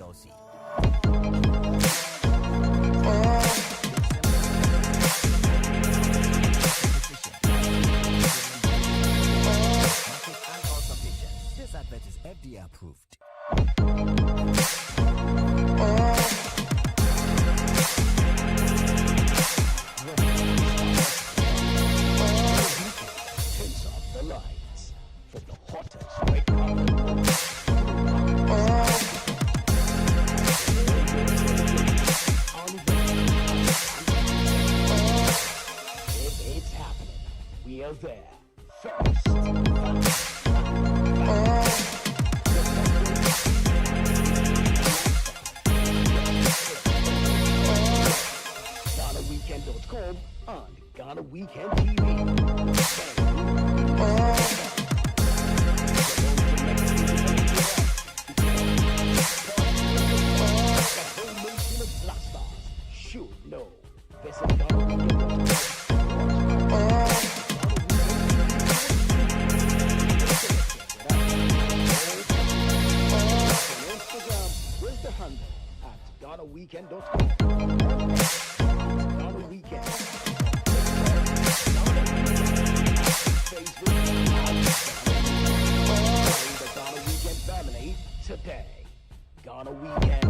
Chelsea. This advert is FDA approved. Turns off the lights for the hottest red carpet. If it's happening, we are there first. GhanaWeekend.com and Ghana Weekend TV. Should know. Visit GhanaWeekend.com. Instagram, where's the handle? At GhanaWeekend.com. Ghana Weekend. Facebook. The Ghana Weekend family today. Ghana Weekend.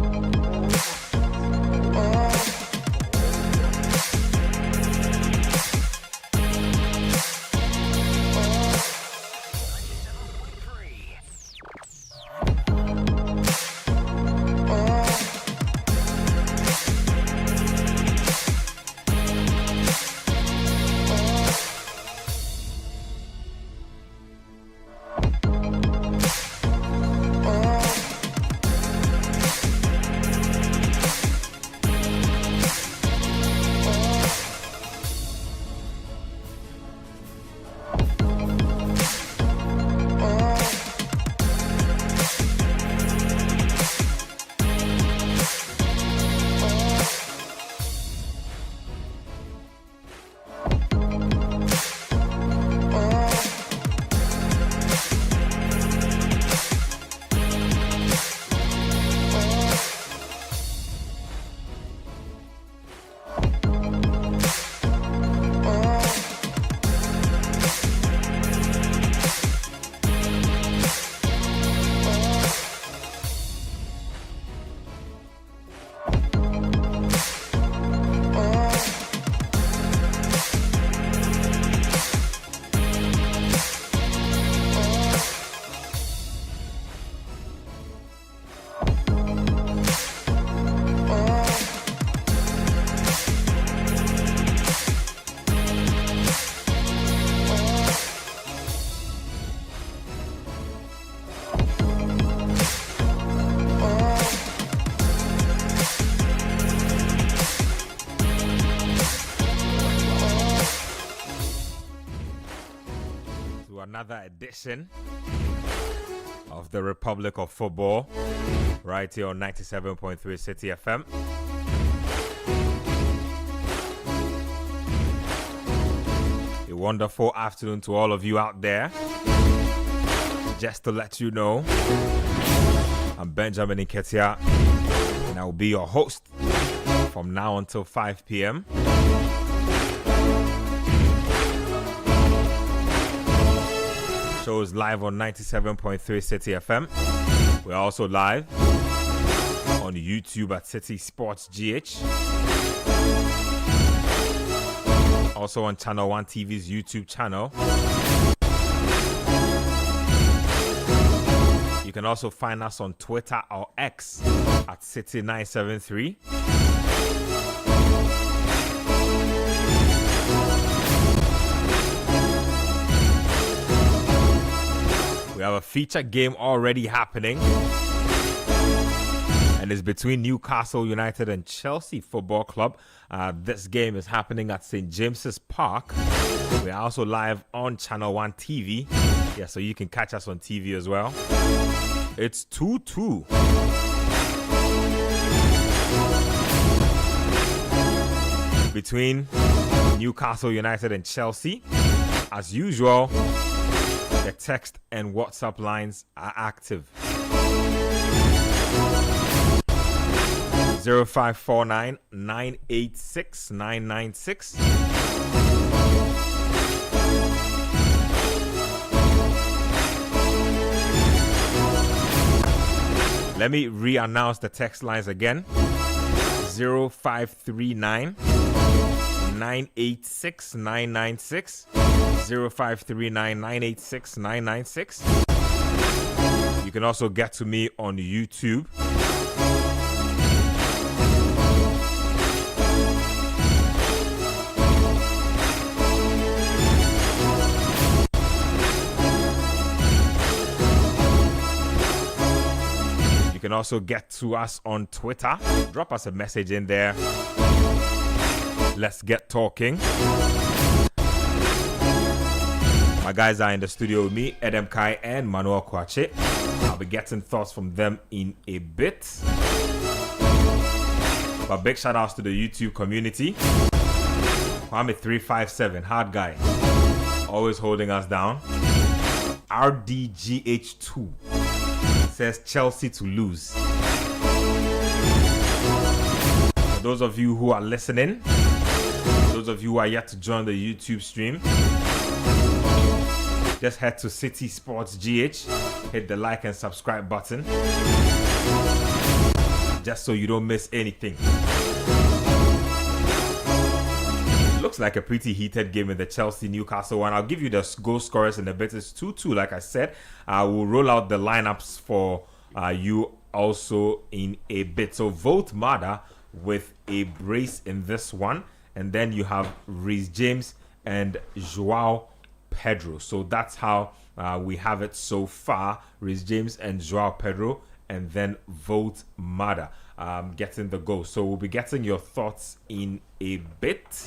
Another edition of the Republic of Football right here on 97.3 City FM. A wonderful afternoon to all of you out there. Just to let you know, I'm Benjamin Nketia and I will be your host from now until 5 p.m. Shows live on 97.3 City FM. We're also live on YouTube at City Sports GH. Also on Channel 1 TV's YouTube channel. You can also find us on Twitter or X at City973. We have a feature game already happening, and it's between Newcastle United and Chelsea Football Club. This game is happening at St. James's Park. We are also live on Channel 1 TV. Yeah, so you can catch us on TV as well. It's 2-2. Between Newcastle United and Chelsea. As usual, the text and WhatsApp lines are active. 0549 986 996. Let me re-announce the text lines again. 0539 986 996. 0539 986 996. You can also get to me on YouTube. You can also get to us on Twitter. Drop us a message in there. Let's get talking. My guys are in the studio with me, Edem Kai and Manuel Kwache. I'll be getting thoughts from them in a bit. But big shout outs to the YouTube community. Kwame357, hard guy. Always holding us down. RDGH2 says Chelsea to lose. For those of you who are listening, those of you who are yet to join the YouTube stream, just head to City Sports GH, hit the like and subscribe button, just so you don't miss anything. Looks like a pretty heated game in the Chelsea-Newcastle one. I'll give you the goal scorers in a bit. It's 2-2, like I said. I will roll out the lineups for you also in a bit. So vote Mada with a brace in this one. And then you have Reece James and Joao Pedro. So that's how we have it so far. Reece James and Joao Pedro. And then vote Mada getting the goal. So we'll be getting your thoughts in a bit.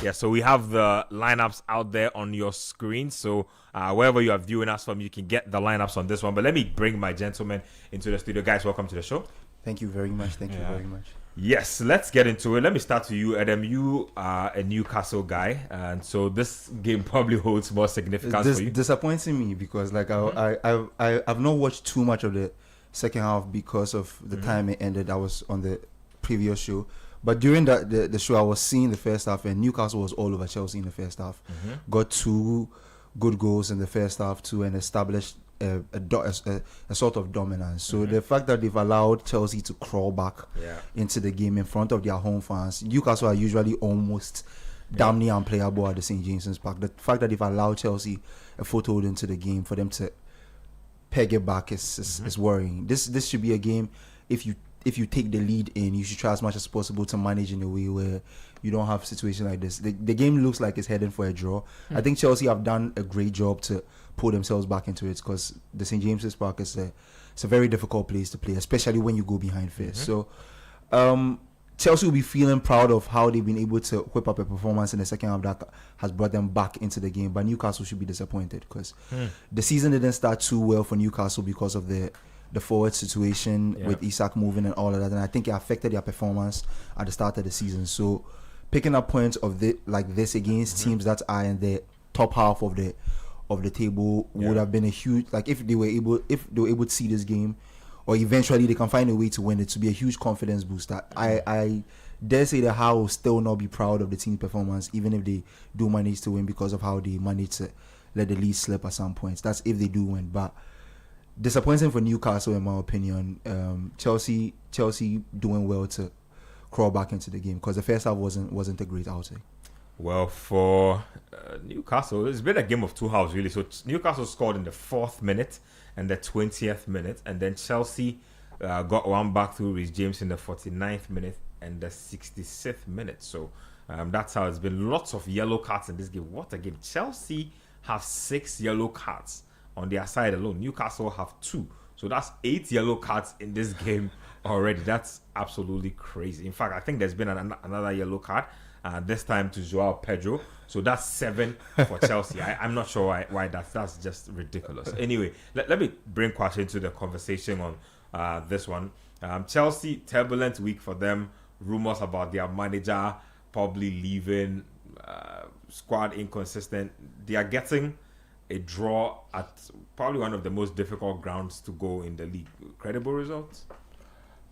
Yeah, so we have the lineups out there on your screen. So wherever you are viewing us from, you can get the lineups on this one. But let me bring my gentlemen into the studio. Guys, welcome to the show. Thank you very much. Thank you very much. Yes, let's get into it. Let me start with you, Adam. You are a Newcastle guy, and so this game probably holds more significance for you. Disappointing me because I've not watched too much of the second half because of the time it ended. I was on the previous show. But during the show, I was seeing the first half, and Newcastle was all over Chelsea in the first half. Got 2 good goals in the first half too, and established a sort of dominance. So the fact that they've allowed Chelsea to crawl back into the game in front of their home fans, Newcastle are usually almost damn near unplayable at the St. James's Park. The fact that they've allowed Chelsea a foothold into the game for them to peg it back is worrying. This should be a game, if you take the lead in, you should try as much as possible to manage in a way where you don't have a situation like this. The game looks like it's heading for a draw. I think Chelsea have done a great job to pull themselves back into it because the St. James's Park is a very difficult place to play, especially when you go behind first. So Chelsea will be feeling proud of how they've been able to whip up a performance in the second half that has brought them back into the game. But Newcastle should be disappointed because the season didn't start too well for Newcastle because of the forward situation with Isak moving and all of that, and I think it affected their performance at the start of the season. So picking up points of like this against teams that are in the top half of the table would have been a huge, like if they were able to see this game, or eventually they can find a way to win it, to be a huge confidence booster. I dare say that Howe will still not be proud of the team's performance, even if they do manage to win, because of how they managed to let the lead slip at some points. That's if they do win, but disappointing for Newcastle in my opinion. Chelsea doing well to crawl back into the game because the first half wasn't a great outing. Well, for Newcastle, it's been a game of two halves really. So Newcastle scored in the 4th minute and the 20th minute, and then Chelsea got one back through Reece James in the 49th minute and the 66th minute. So that's how it's been. Lots of yellow cards in this game. What a game! Chelsea have 6 yellow cards on their side alone. Newcastle have 2. So that's 8 yellow cards in this game already. That's absolutely crazy. In fact, I think there's been another yellow card, this time to Joao Pedro. So that's 7 for Chelsea. I'm not sure why that's just ridiculous. Anyway, let me bring Kwashi into the conversation on this one. Chelsea, turbulent week for them. Rumors about their manager probably leaving, squad inconsistent. They are getting a draw at probably one of the most difficult grounds to go in the league. Credible results?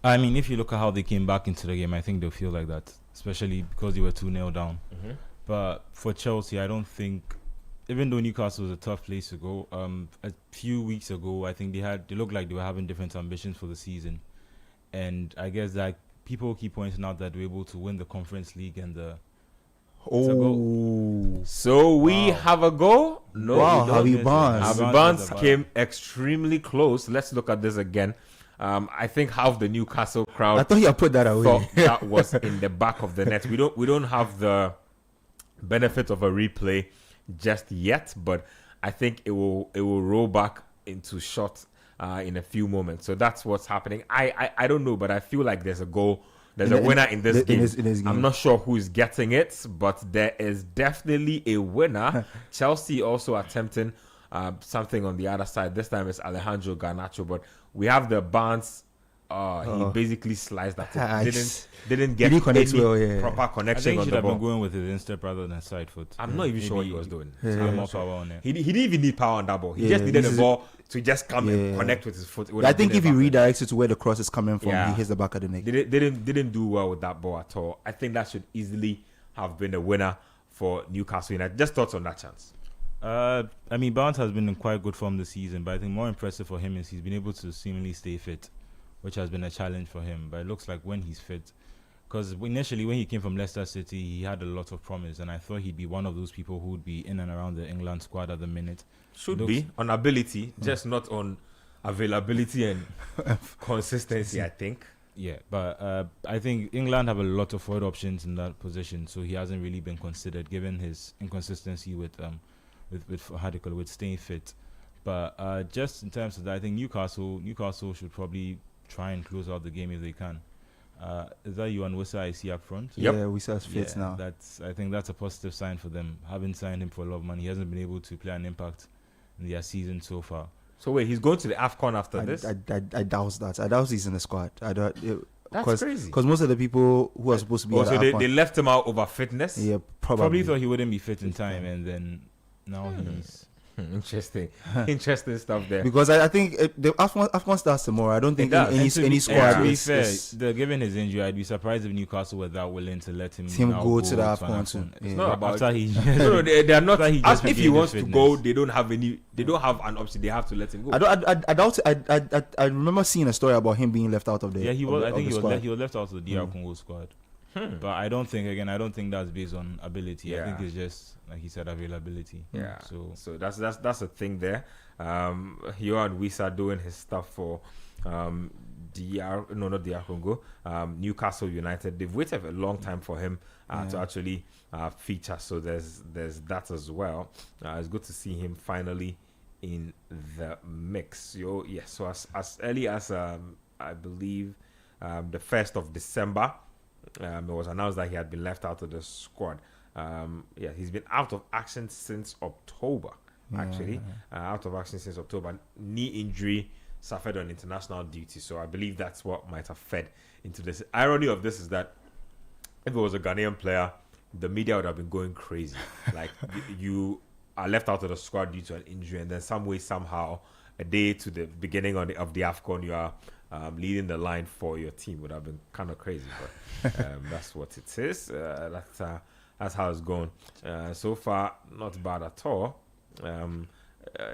I mean, if you look at how they came back into the game, I think they'll feel like that, especially because they were 2-0 down. Mm-hmm. But for Chelsea, I don't think, even though Newcastle was a tough place to go, a few weeks ago, I think they looked like they were having different ambitions for the season. And I guess that people keep pointing out that they were able to win the Conference League and the... So we have a goal? No, Wow, we don't. Harvey Barnes. Harvey Barnes came extremely close. Let's look at this again. I think half the Newcastle crowd I thought you had put that away. thought that was in the back of the net. We don't have the benefit of a replay just yet, but I think it will roll back into shot in a few moments. So that's what's happening. I don't know, but I feel like there's a goal. There's a winner in this game. In this game. I'm not sure who is getting it, but there is definitely a winner. Chelsea also attempting something on the other side. This time it's Alejandro Garnacho, but we have the Barnes. He basically sliced that. Didn't get didn't connect any well, yeah. proper I connection think he on should the have been ball. going with his instep rather than side foot. I'm not even sure what he was doing. He had more power on it. He didn't even need power on that ball. He Yeah, just needed this the is- ball to just come and Yeah. connect with his foot. It would I have think been if he a bucket. redirects it to where the cross is coming from, Yeah. he hits the back of the neck. They didn't do well with that ball at all. I think that should easily have been a winner for Newcastle United. Just thoughts on that chance. I mean, Barnes has been in quite good form this season, but I think more impressive for him is he's been able to seemingly stay fit, which has been a challenge for him. But it looks like when he's fit, because initially when he came from Leicester City, he had a lot of promise, and I thought he'd be one of those people who would be in and around the England squad at the minute. Should Looks- be on ability, just not on availability and consistency, I think. Yeah, but I think England have a lot of forward options in that position, so he hasn't really been considered given his inconsistency with how do you call it, with staying fit. But just in terms of that, I think Newcastle should probably try and close out the game if they can. Is that you and Wissa I see up front? Yep. Yeah, we saw fit now. I think that's a positive sign for them. Having signed him for a lot of money, he hasn't been able to play an impact in their season so far. So wait, he's going to the AFCON after this? I doubt that. I doubt he's in the squad. I don't. That's crazy. Because most of the people who are supposed to be Oh, at so the they AFCON, left him out over fitness? yeah, Probably probably. thought he wouldn't be fit in time, and then now he's... Interesting. Interesting stuff there. Because I think the AFCON starts tomorrow. I don't think does. any And any squad to be is, fair, is given his injury, I'd be surprised if Newcastle were that willing to let him now go to the an AFCON too. It's Yeah. not about- after he No, they are not. After he As just if he regained wants his to go, fitness. they don't have an option. They have to let him go. I doubt. I remember seeing a story about him being left out of the. Yeah, he of was. the- I of think the he was. squad. He was left out of the DR Congo squad. But I don't think that's based on ability. I think Yeah. it's just like he said, availability. Yeah. So that's a thing there. Johan Wissa doing his stuff for not DR Congo. Newcastle United. They've waited a long time for him to actually feature. So there's that as well. It's good to see him finally in the mix. So as early as I believe the 1st of December, it was announced that he had been left out of the squad. He's been out of action since October. Out of action since October. Knee injury suffered on international duty. So I believe that's what might have fed into this. Irony of this is that if it was a Ghanaian player, the media would have been going crazy. Like you are left out of the squad due to an injury, and then some way, somehow, a day to the beginning of the AFCON, you are leading the line for your team. Would have been kind of crazy, but that's what it is. That's how it's going. So far, not bad at all.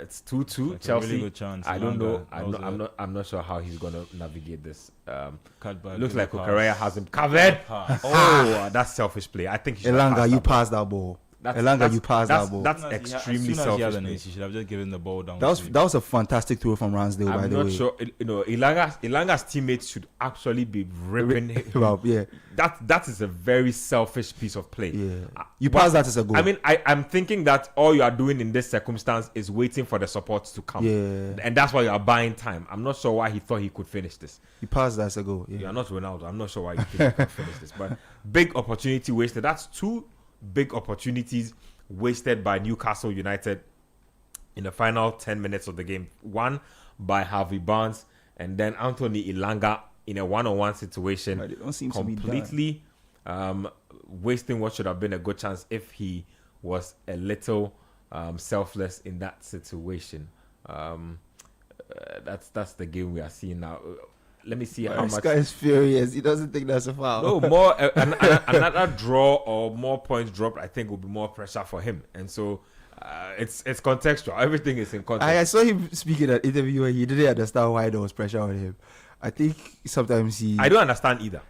It's 2-2. Like a Chelsea. really good chance. I don't know. Elanga, I'm not sure how he's gonna navigate this. cut back, Looks give like a pass. Korea has him covered. Pass. Oh, that's selfish play. I think he should have Elanga, passed you that ball. passed that ball. That's- Elanga, that's- you passed that's- that ball. that's As soon as he extremely had selfish an play. ace, he should have just given the ball down. That was a fantastic throw from Ramsdale, by I'm the not way. sure. Ilanga's teammates should actually be ripping him. Well, yeah, That is a very selfish piece of play. yeah. You pass that as a goal. I mean, I'm thinking that all you are doing in this circumstance is waiting for the support to come. Yeah. And that's why you are buying time. I'm not sure why he thought he could finish this. you pass that as a goal. You Yeah. are not Ronaldo. I'm not sure why you think he could finish this. But big opportunity wasted. That's two big opportunities wasted by Newcastle United in the final 10 minutes of the game. One by Harvey Barnes, and then Anthony Ilanga in a one-on-one situation. But they don't seem to be completely wasting what should have been a good chance if he was a little selfless in that situation. That's the game we are seeing now. Let me see how This much. guy is furious. He doesn't think that's a foul. No, more another draw or more points dropped, I think, will be more pressure for him. And so it's contextual. Everything is in context. I saw him speaking at interview where he didn't understand why there was pressure on him. I think sometimes I don't understand either.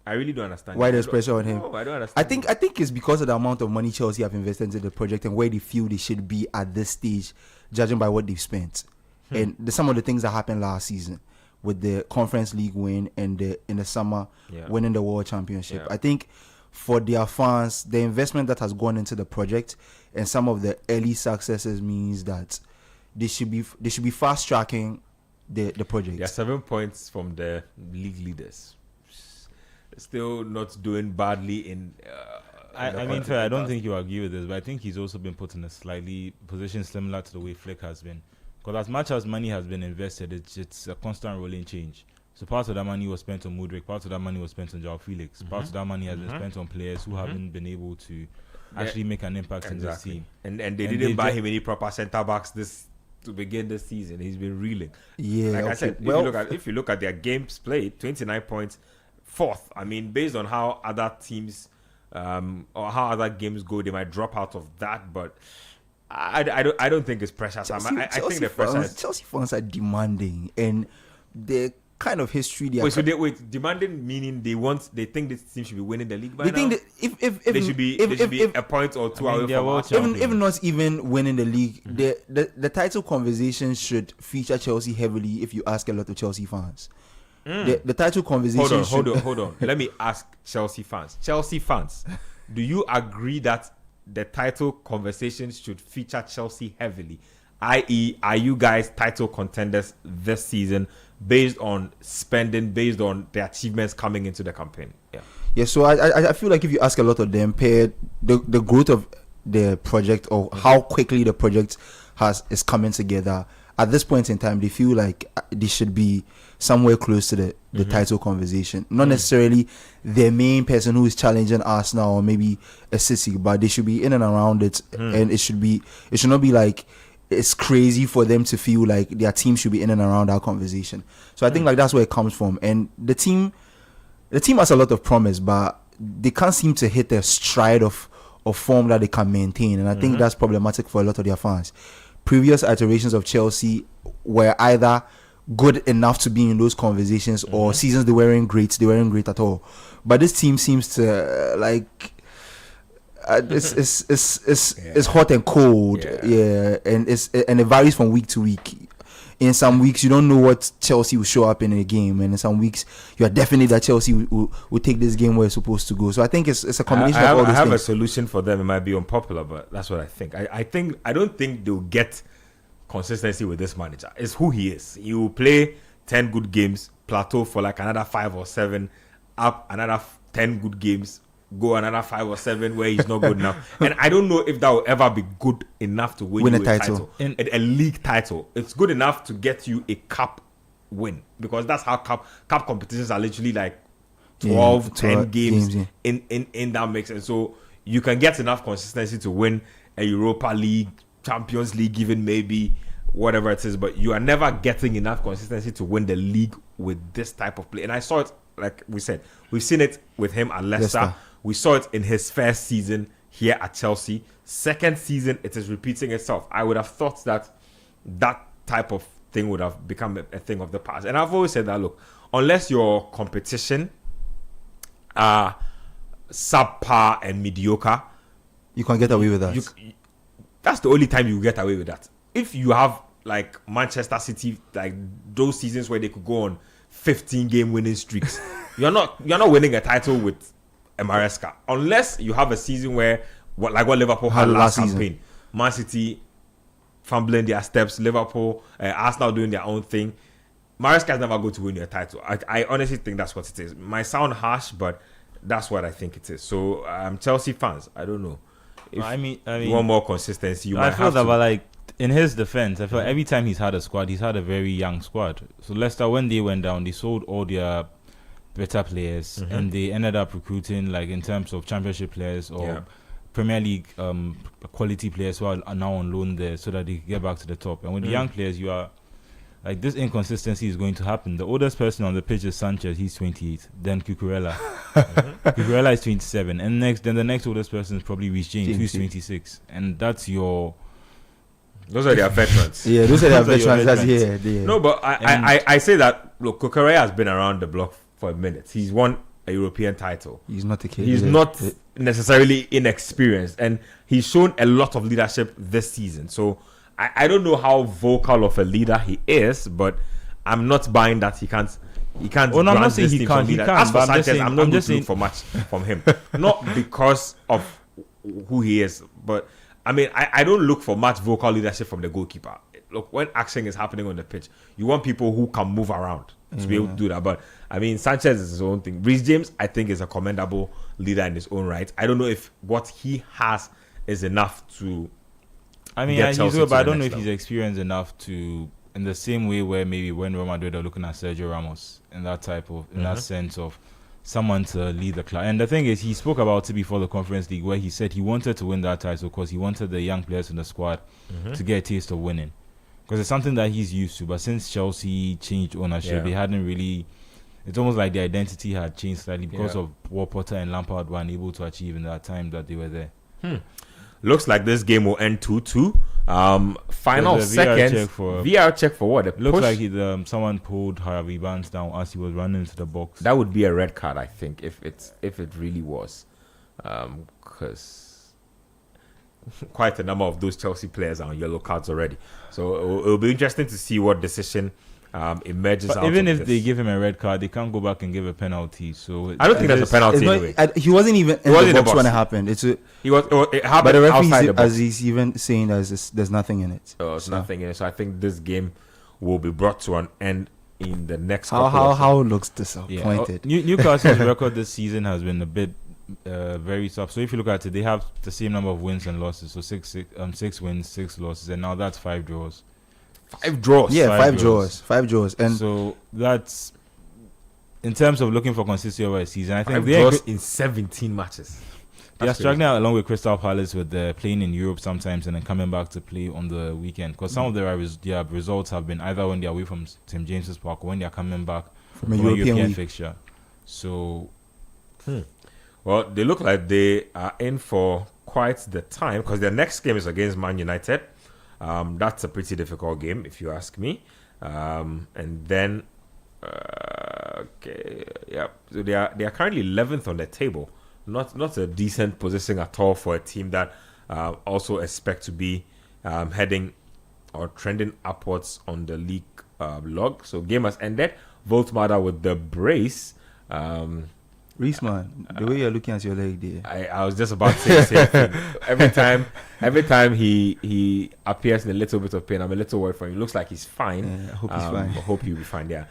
I really don't understand why there's pressure on him. No, I don't understand. I think it's because of the amount of money Chelsea have invested into the project and where they feel they should be at this stage, judging by what they've spent. And some of the things that happened last season with the Conference League win and in the summer winning the World Championship. Yeah. I think for their fans, the investment that has gone into the project and some of the early successes means that they should be fast tracking the project. Yeah, 7 points from the league leaders. Still not doing badly in. I mean, fair, I don't think you agree with this, but I think he's also been put in a slightly position similar to the way Flick has been. Because as much as money has been invested, it's a constant rolling change. So part of that money was spent on Mudryk, part of that money was spent on João Felix, part of that money has been spent on players who haven't been able to actually make an impact in this team. And they didn't buy him any proper centre backs to begin this season. He's been reeling. Yeah, like okay. I said, if you look at their games played, 29 points, fourth. I mean, based on how other teams or how other games go, they might drop out of that, but I don't think it's pressure. I think the pressure is Chelsea fans are demanding, and the kind of history they are. Wait, demanding meaning they think this team should be winning the league by They now? think that if They should be a point or two away from us. if not even winning the league, the title conversation should feature Chelsea heavily. If you ask a lot of Chelsea fans, the title conversation. Hold on. Let me ask Chelsea fans. Do you agree that the title conversation should feature Chelsea heavily? I.e., are you guys title contenders this season based on spending, based on the achievements coming into the campaign? Yeah. So I feel like if you ask a lot of them, the growth of the project or how quickly the project is coming together, at this point in time, they feel like they should be somewhere close to the title conversation. Not necessarily the main person who is challenging Arsenal or maybe a City, but they should be in and around it. And it should not be like it's crazy for them to feel like their team should be in and around that conversation. So I think like that's where it comes from. And the team has a lot of promise, but they can't seem to hit a stride of form that they can maintain. And I think that's problematic for a lot of their fans. Previous iterations of Chelsea were either good enough to be in those conversations or seasons they weren't great at all. But this team seems to it's hot and cold, and it varies from week to week. In some weeks you don't know what Chelsea will show up in a game, and in some weeks you are definitely that Chelsea will take this game where it's supposed to go. So I think it's a combination of all those things. I have a solution for them. It might be unpopular, but that's what I think. I don't think they'll get consistency with this manager. It's who he is. He will play 10 good games, plateau for like another 5 or 7, up another 10 good games, go another 5 or 7 where he's not good enough. And I don't know if that will ever be good enough to win you a title. A league title. It's good enough to get you a cup win, because that's how cup competitions are literally like 12, 10 games in that mix. And so you can get enough consistency to win a Europa League, Champions League, even maybe whatever it is, but you are never getting enough consistency to win the league with this type of play. And I saw it, like we said, we've seen it with him at Leicester. We saw it in his first season here at Chelsea. Second season, it is repeating itself. I would have thought that type of thing would have become a thing of the past. And I've always said that, look, unless your competition are subpar and mediocre, you can't get away with that. That's the only time you get away with that. If you have like Manchester City, like those seasons where they could go on 15-game winning streaks, you're not winning a title with a Maresca, unless you have a season where what Liverpool had last campaign. Man City fumbling their steps, Liverpool, Arsenal doing their own thing. Maresca is never going to win your title. I honestly think that's what it is. It might sound harsh, but that's what I think it is. So Chelsea fans, I don't know. If you want more consistency, you might have to. But like in his defense, I feel like every time he's had a squad, he's had a very young squad. So Leicester, when they went down, they sold all their better players, and they ended up recruiting, like in terms of championship players or Premier League quality players who are now on loan there so that they can get back to the top. And with the young players, you are like, this inconsistency is going to happen. The oldest person on the pitch is Sanchez. He's 28. Then Cucurella. Cucurella is 27. And then the next oldest person is probably Reece James, who's 26. And that's your... Those are their veterans. Yeah, those are their Those are your veterans. Yeah. No, but I say that, look, Cucurella has been around the block for a minute. He's won a European title. He's not a kid. He's not necessarily inexperienced, and he's shown a lot of leadership this season. So I don't know how vocal of a leader he is, but I'm not buying that he can't. Oh, no, I'm not saying he can't. As for But Sanchez, I'm not just looking saying for much from him. Not because of who he is, but I mean, I don't look for much vocal leadership from the goalkeeper. Look, when action is happening on the pitch, you want people who can move around to be able to do that. But I mean, Sanchez is his own thing. Reece James, I think, is a commendable leader in his own right. I don't know if what he has is enough to. I mean, he's good, but I don't know if he's experienced enough to, in the same way where maybe when Real Madrid are looking at Sergio Ramos in that type of, in that sense of someone to lead the club. And the thing is, he spoke about it before the Conference League, where he said he wanted to win that title because he wanted the young players in the squad to get a taste of winning, because it's something that he's used to. But since Chelsea changed ownership, they hadn't really. It's almost like the identity had changed slightly because of what Potter and Lampard were unable to achieve in that time that they were there. Looks like this game will end 2-2. Final seconds. VR check for what? Looks like someone pulled Harvey Barnes down as he was running into the box. That would be a red card, I think, if it really was, because quite a number of those Chelsea players are on yellow cards already. So it'll be interesting to see what decision emerges but out even of if they give him a red card, they can't go back and give a penalty. So I don't think that's a penalty anyway. He wasn't even in the box when it happened. It It happened but the referee, outside the box. as he's even saying, there's nothing in it. There's nothing in it. So I think this game will be brought to an end in the next couple How looks disappointed. Newcastle's record this season has been a bit very tough. So if you look at it, they have the same number of wins and losses. So 6 wins, 6 losses, and now that's 5 draws. 5 draws. Yeah, 5 draws. 5 draws. And so that's, in terms of looking for consistency over a season, I think 5 draws in 17 matches. They are struggling out along with Crystal Palace with playing in Europe sometimes and then coming back to play on the weekend. Because some of their results have been either when they're away from St. James's Park or when they're coming back from a European fixture. So, well, they look like they are in for quite the time, because their next game is against Man United. That's a pretty difficult game, if you ask me. And then, so they are currently 11th on the table. Not a decent position at all for a team that also expect to be heading or trending upwards on the league log. So game has ended. Voltmada with the brace. Reese, man, the way you're looking at your leg there. I was just about to say the same thing. Every time he appears in a little bit of pain, I'm a little worried for him. He looks like he's fine. Yeah, I hope he's fine. I hope he'll be fine, yeah.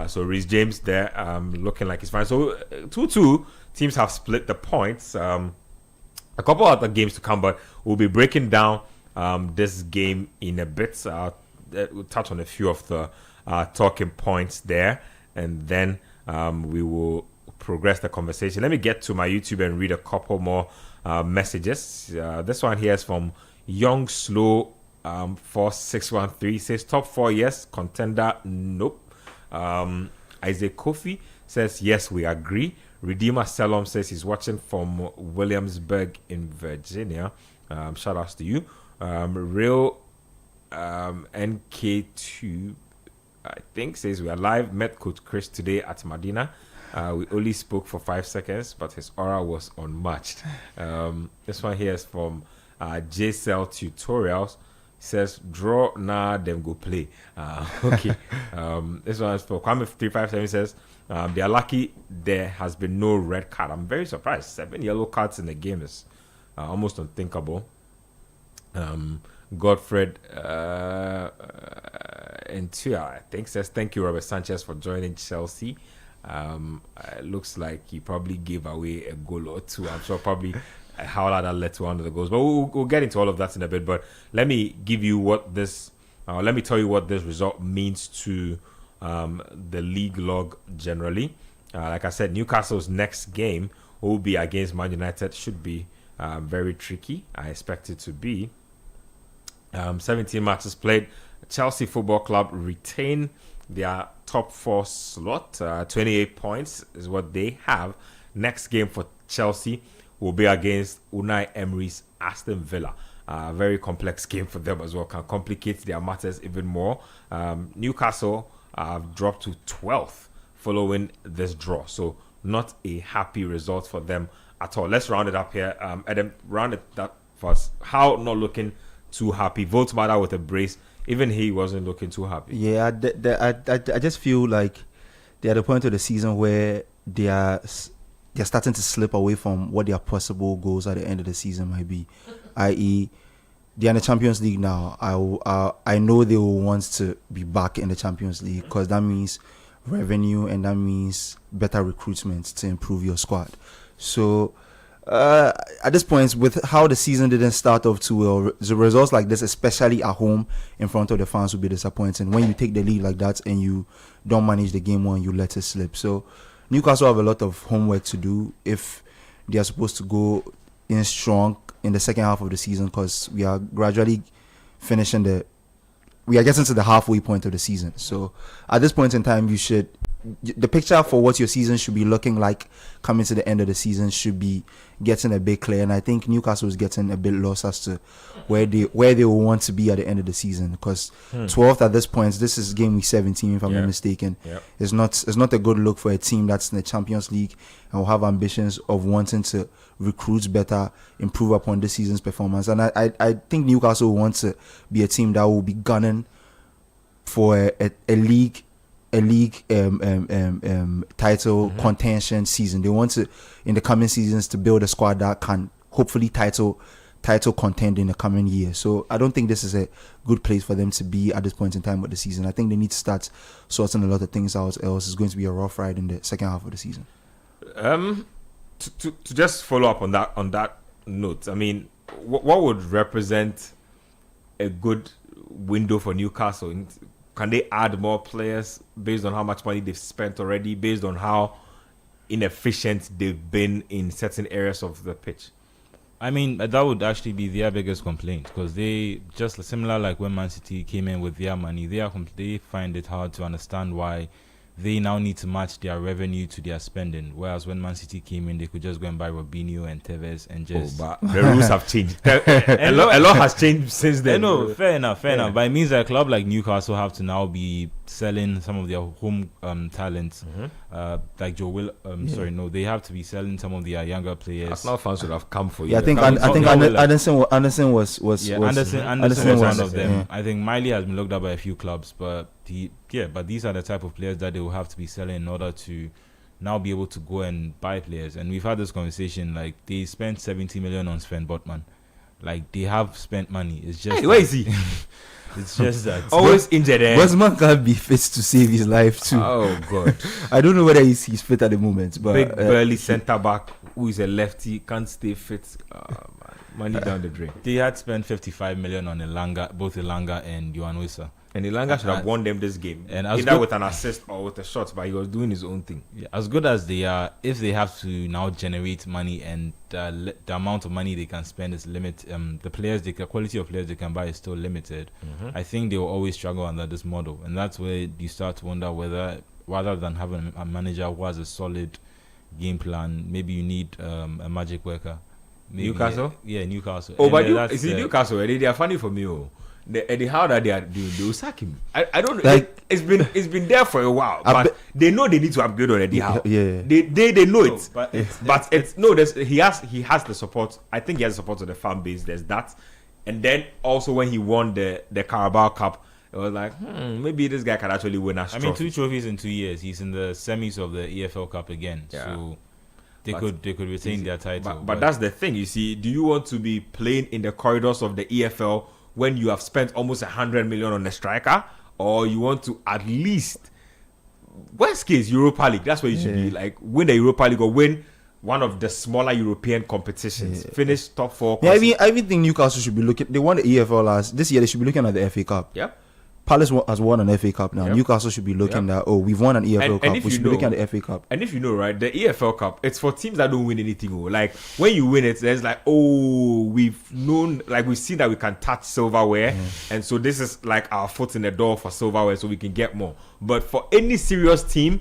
So Reece James there, looking like he's fine. So 2-2, teams have split the points. A couple other games to come, but we'll be breaking down this game in a bit. We'll touch on a few of the talking points there, and then we will progress the conversation. Let me get to my YouTube and read a couple more messages. This one here is from Young Slow 4613. Says top 4 yes, contender nope. Isaac Kofi says yes, we agree. Redeemer Salom says he's watching from Williamsburg in Virginia. Shout outs to you. Real NK2 I think says we are live. Met Coach Chris today at Medina. We only spoke for 5 seconds, but his aura was unmatched. This one here is from JCell Tutorials. Says draw now, them go play. Okay. This one is for Kwame 357. Says they are lucky there has been no red card. I'm very surprised. 7 yellow cards in the game is almost unthinkable. Godfred Entua, I think, says thank you, Robert Sanchez, for joining Chelsea. It looks like he probably gave away a goal or two. I'm sure probably how that led to one of the goals. But we'll get into all of that in a bit. But let me give you what this. Let me tell you what this result means to the league log generally. Like I said, Newcastle's next game will be against Man United. Should be very tricky. I expect it to be. 17 matches played. Chelsea Football Club retain their top 4 slot. 28 points is what they have. Next game for Chelsea will be against Unai Emery's Aston Villa. Very complex game for them as well. Can complicate their matters even more. Newcastle dropped to 12th following this draw. So not a happy result for them at all. Let's round it up here. Adam, round it up for us. How not looking too happy? Voltmada with a brace. Even he wasn't looking too happy. Yeah, I just feel like they're at the point of the season where they're starting to slip away from what their possible goals at the end of the season might be. I.e., they're in the Champions League now. I know they will want to be back in the Champions League because that means revenue and that means better recruitment to improve your squad. So at this point, with how the season didn't start off too well, the results like this, especially at home in front of the fans, will be disappointing. When you take the lead like that and you don't manage the game well, you let it slip. So Newcastle have a lot of homework to do if they are supposed to go in strong in the second half of the season, because we are gradually we are getting to the halfway point of the season. So at this point in time, the picture for what your season should be looking like coming to the end of the season should be getting a bit clear. And I think Newcastle is getting a bit lost as to where they will want to be at the end of the season, because 12th at this point, this is game week 17 if I'm not mistaken. It's not a good look for a team that's in the Champions League and will have ambitions of wanting to recruit better, improve upon this season's performance. And I think Newcastle wants to be a team that will be gunning for a league title contention season. They want to, in the coming seasons, to build a squad that can hopefully title contend in the coming year. So I don't think this is a good place for them to be at this point in time with the season. I think they need to start sorting a lot of things out, else it's going to be a rough ride in the second half of the season. To just follow up on that note, I mean, what would represent a good window for Newcastle? Can they add more players based on how much money they've spent already, based on how inefficient they've been in certain areas of the pitch? I mean, that would actually be their biggest complaint, because they, just similar like when Man City came in with their money, they find it hard to understand why they now need to match their revenue to their spending. Whereas when Man City came in, they could just go and buy Robinho and Tevez and just... but the rules have changed. A lot has changed since then. No, fair enough. But it means that a club like Newcastle have to now be selling some of their home talents, like Joe Will. They have to be selling some of their younger players. Arsenal fans would have come for you. Yeah, I think Anderson was Anderson was one of them. Yeah. I think Miley has been looked at by a few clubs, but these are the type of players that they will have to be selling in order to now be able to go and buy players. And we've had this conversation, like they spent 70 million on Sven Botman. Like they have spent money. It's just where is he? It's just that always injured. Bosman can't be fit to save his life too. Oh god. I don't know whether he's fit at the moment, but big burly centre back who is a lefty, can't stay fit. Money down the drain. They had spent 55 million on both Elanga and Yohan Wissa. And Elanga should have won them this game, and either with an assist or with a shot, but he was doing his own thing. Yeah, as good as they are, if they have to now generate money and the amount of money they can spend is limited, the quality of players they can buy is still limited. I think they will always struggle under this model, and that's where you start to wonder whether, rather than having a manager who has a solid game plan, maybe you need a magic worker. Maybe, Newcastle? Yeah, Newcastle. Oh, but Newcastle, they are funny for me. How that they are doing, they will sack him. I don't know. Like, it's been there for a while, but they know they need to upgrade already. How? Yeah. They know it. But he has the support. I think he has the support of the fan base. There's that, and then also when he won the Carabao Cup, it was like maybe this guy can actually win a trophy. 2 trophies in 2 years. He's in the semis of the EFL Cup again. Yeah. So they could retain their title. But that's the thing. You see, do you want to be playing in the corridors of the EFL when you have spent almost 100 million on a striker, or you want to at least, worst case, Europa League? That's where you should be, like, win the Europa League or win one of the smaller European competitions. Finish top 4. Yeah, I even think Newcastle should be looking. They won the EFL this year. They should be looking at the FA Cup. Yep. Palace has won an FA Cup now. Yep. Newcastle should be looking at, we've won an EFL Cup. if We you should be looking know- at the FA Cup. And if you know, right, the EFL Cup, it's for teams that don't win anything. Like when you win it, there's like, we've known, like we've seen that we can touch silverware, and so this is like our foot in the door for silverware, so we can get more. But for any serious team,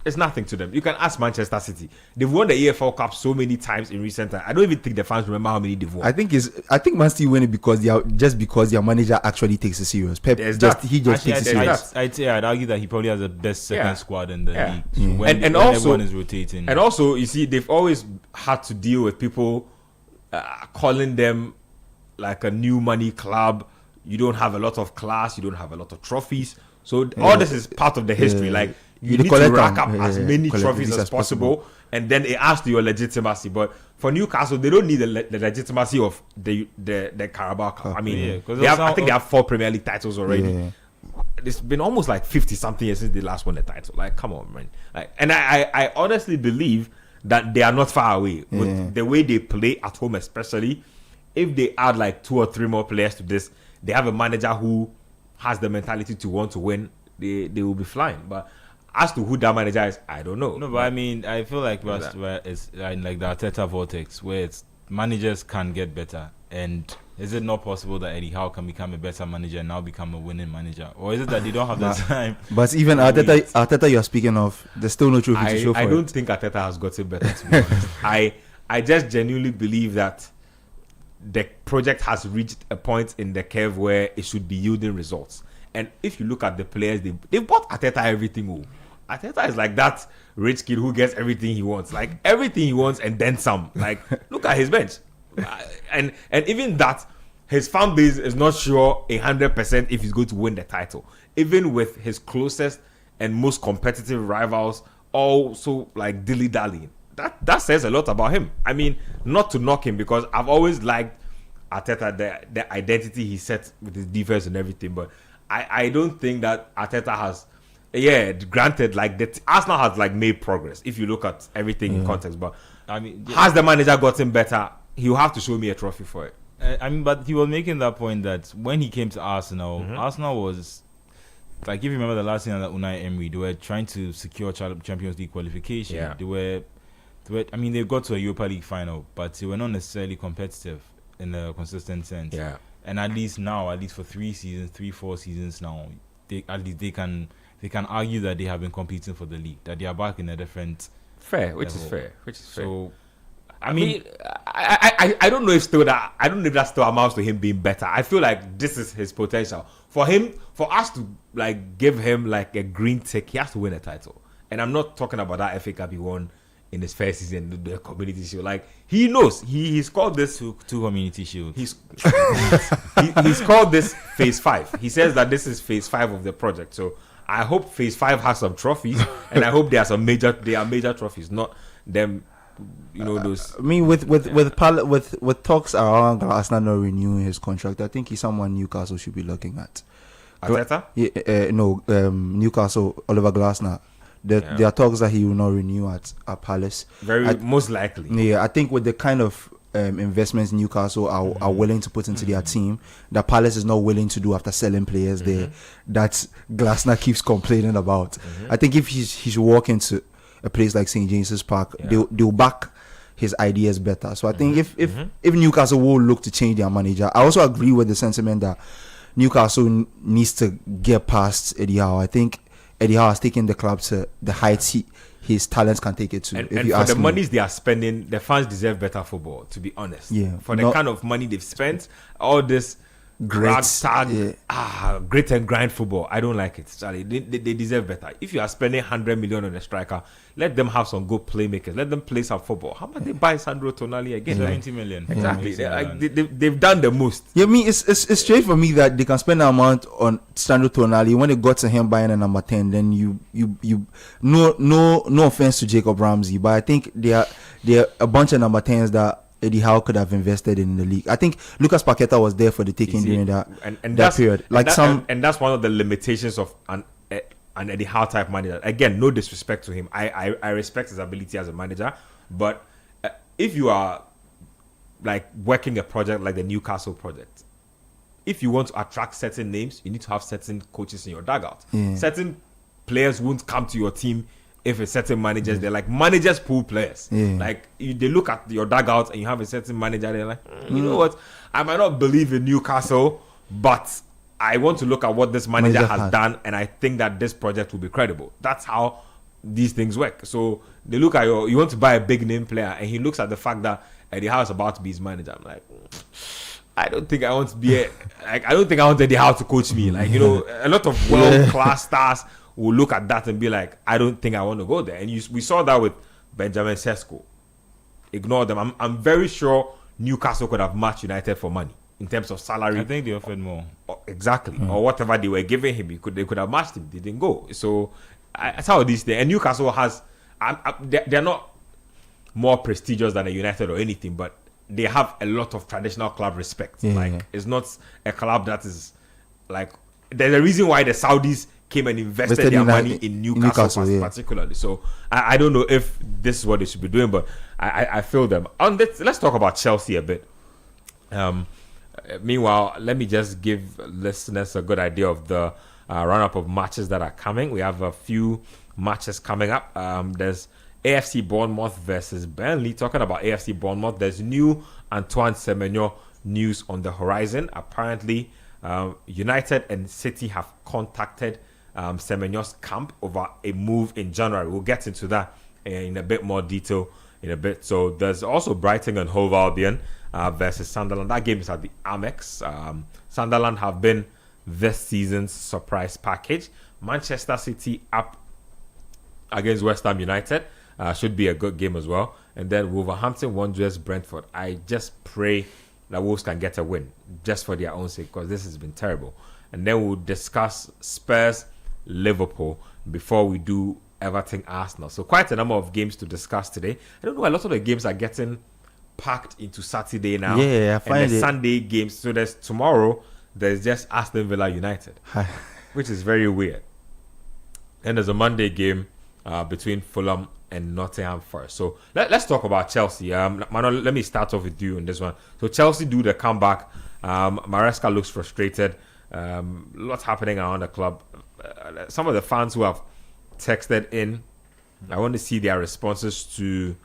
it's nothing to them. You can ask Manchester City. They've won the EFL Cup so many times in recent time. I don't even think the fans remember how many they've won. I think Man City win it because their manager actually takes it serious. Pep There's just that. he just Actually, takes it there's serious. that. I'd argue that he probably has the best second Yeah. squad in the Yeah. league. So when, And when also- everyone is rotating. And also, you see, they've always had to deal with people calling them like a new money club. You don't have a lot of class. You don't have a lot of trophies. So all this is part of the history. Like you The need to collect rack them. up as many Collect trophies these as possible, and then it adds to your legitimacy. But for Newcastle, they don't need the legitimacy of the Carabao Cup. I mean, Yeah, 'cause I think they have 4 Premier League titles already. Yeah. It's been almost like 50 something years since they last won the title. Like, come on, man. Like, and I honestly believe that they are not far away with the way they play at home, especially if they add like 2 or 3 more players to this. They have a manager who has the mentality to want to win. They will be flying. But as to who that manager is, I don't know. No, but I mean, I feel like where it's like the Arteta vortex, where it's managers can get better. And is it not possible that Eddie Howe can become a better manager and now become a winning manager? Or is it that they don't have the time? But even Arteta, you're speaking of, there's still no trophy to show for I it. don't think Arteta has gotten better, to be honest. I just genuinely believe that the project has reached a point in the curve where it should be yielding results. And if you look at the players, they bought Arteta everything. Arteta is like that rich kid who gets everything he wants. Like everything he wants and then some. Like look at his bench. And even that, his fan base is not sure 100% if he's going to win the title. Even with his closest and most competitive rivals also like dilly-dallying. That says a lot about him. I mean, not to knock him, because I've always liked Arteta, the identity he set with his defense and everything, but I don't think that Arteta has, granted, like Arsenal has like made progress if you look at everything in context, but I mean, has the manager gotten better? He'll have to show me a trophy for it. I mean, but he was making that point that when he came to Arsenal, Arsenal was like, if you remember the last season under Unai Emery, they were trying to secure Champions League qualification. Yeah. They were. I mean, they got to a Europa League final, but they were not necessarily competitive in a consistent sense. Yeah. And at least for 4 seasons now, they can argue that they have been competing for the league, that they are back in a different Which is level. fair. So, I mean, I don't know if that still amounts to him being better. I feel like this is his potential. For us to like give him like a green tick, he has to win a title. And I'm not talking about that FA Cup he won in his first season, the Community Shield. Like he knows, he's called this two Community Shields. he's called this phase 5. He says that this is phase 5 of the project. So I hope phase 5 has some trophies, and I hope there are major trophies, not them. You know those. I mean, with talks around Arsenal not renewing his contract, I think he's someone Newcastle should be looking at. Arteta? Newcastle, Oliver Glasner. There are talks that he will not renew at Palace. Most likely. Yeah, I think with the kind of investments Newcastle are willing to put into their team, that Palace is not willing to do after selling players there, that Glasner keeps complaining about. I think if he should walk into a place like St. James's Park, they'll back his ideas better. So I think if Newcastle will look to change their manager, I also agree with the sentiment that Newcastle needs to get past Eddie Howe. I think Eddie Howe has taken the club to the heights his talents can take it to. And for the monies they are spending, the fans deserve better football, to be honest. Yeah. For the kind of money they've spent, all this grit and grind football, I don't like it, Charlie. They deserve better. If you are spending 100 million on a striker, let them have some good playmakers. Let them play some football. How much they buy Sandro Tonali again? 70 million. Exactly. They've done the most. Yeah, I mean, it's straight for me that they can spend an amount on Sandro Tonali. When it got to him buying a number 10, then you no offense to Jacob Ramsey, but I think there are a bunch of number 10s that Eddie Howe could have invested in the league. I think Lucas Paqueta was there for the taking during that period. And that's one of the limitations of an Eddie Howe type manager. Again, no disrespect to him. I respect his ability as a manager, but if you are like working a project like the Newcastle project, if you want to attract certain names, you need to have certain coaches in your dugout. Yeah. Certain players won't come to your team if a certain managers. They're like managers pull players. Yeah. Like they look at your dugout and you have a certain manager. They're like, you know what? I might not believe in Newcastle, but I want to look at what this manager has done, and I think that this project will be credible. That's how these things work. So they look at you want to buy a big name player, and he looks at the fact that Eddie Howe is about to be his manager. I'm like, I don't think I want to be I don't think I want Eddie Howe to coach me. Like, a lot of world-class stars will look at that and be like, I don't think I want to go there. And we saw that with Benjamin Sesko. Ignore them. I'm very sure Newcastle could have matched United for money in terms of salary. I think they offered more. Exactly. Or whatever they were giving him. They could have matched him. They didn't go. So that's how these things. And Newcastle has... they're not more prestigious than a United or anything, but they have a lot of traditional club respect. It's not a club that is like... There's a reason why the Saudis came and invested their money in Newcastle particularly. So I don't know if this is what they should be doing, but I feel them. Let's talk about Chelsea a bit. Meanwhile, let me just give listeners a good idea of the run-up of matches that are coming. We have a few matches coming up. There's AFC Bournemouth versus Burnley. Talking about AFC Bournemouth, there's new Antoine Semenyo news on the horizon. Apparently, United and City have contacted Semenyo's camp over a move in January. We'll get into that in a bit more detail in a bit. So there's also Brighton and Hove Albion versus Sunderland. That game is at the Amex. Sunderland have been this season's surprise package. Manchester City up against West Ham United. Should be a good game as well. And then Wolverhampton Wanderers Brentford. I just pray that Wolves can get a win just for their own sake, because this has been terrible. And then we'll discuss Spurs Liverpool before we do Everton Arsenal. So quite a number of games to discuss today. I don't know, a lot of the games are getting packed into Saturday now. Yeah, I find and the it. Sunday games. So there's tomorrow, there's just Aston Villa United, which is very weird. And there's a Monday game between Fulham and Nottingham Forest. So let's talk about Chelsea. Manuel, let me start off with you on this one. So Chelsea do the comeback. Maresca looks frustrated. Lots happening around the club. Some of the fans who have texted in, I want to see their responses to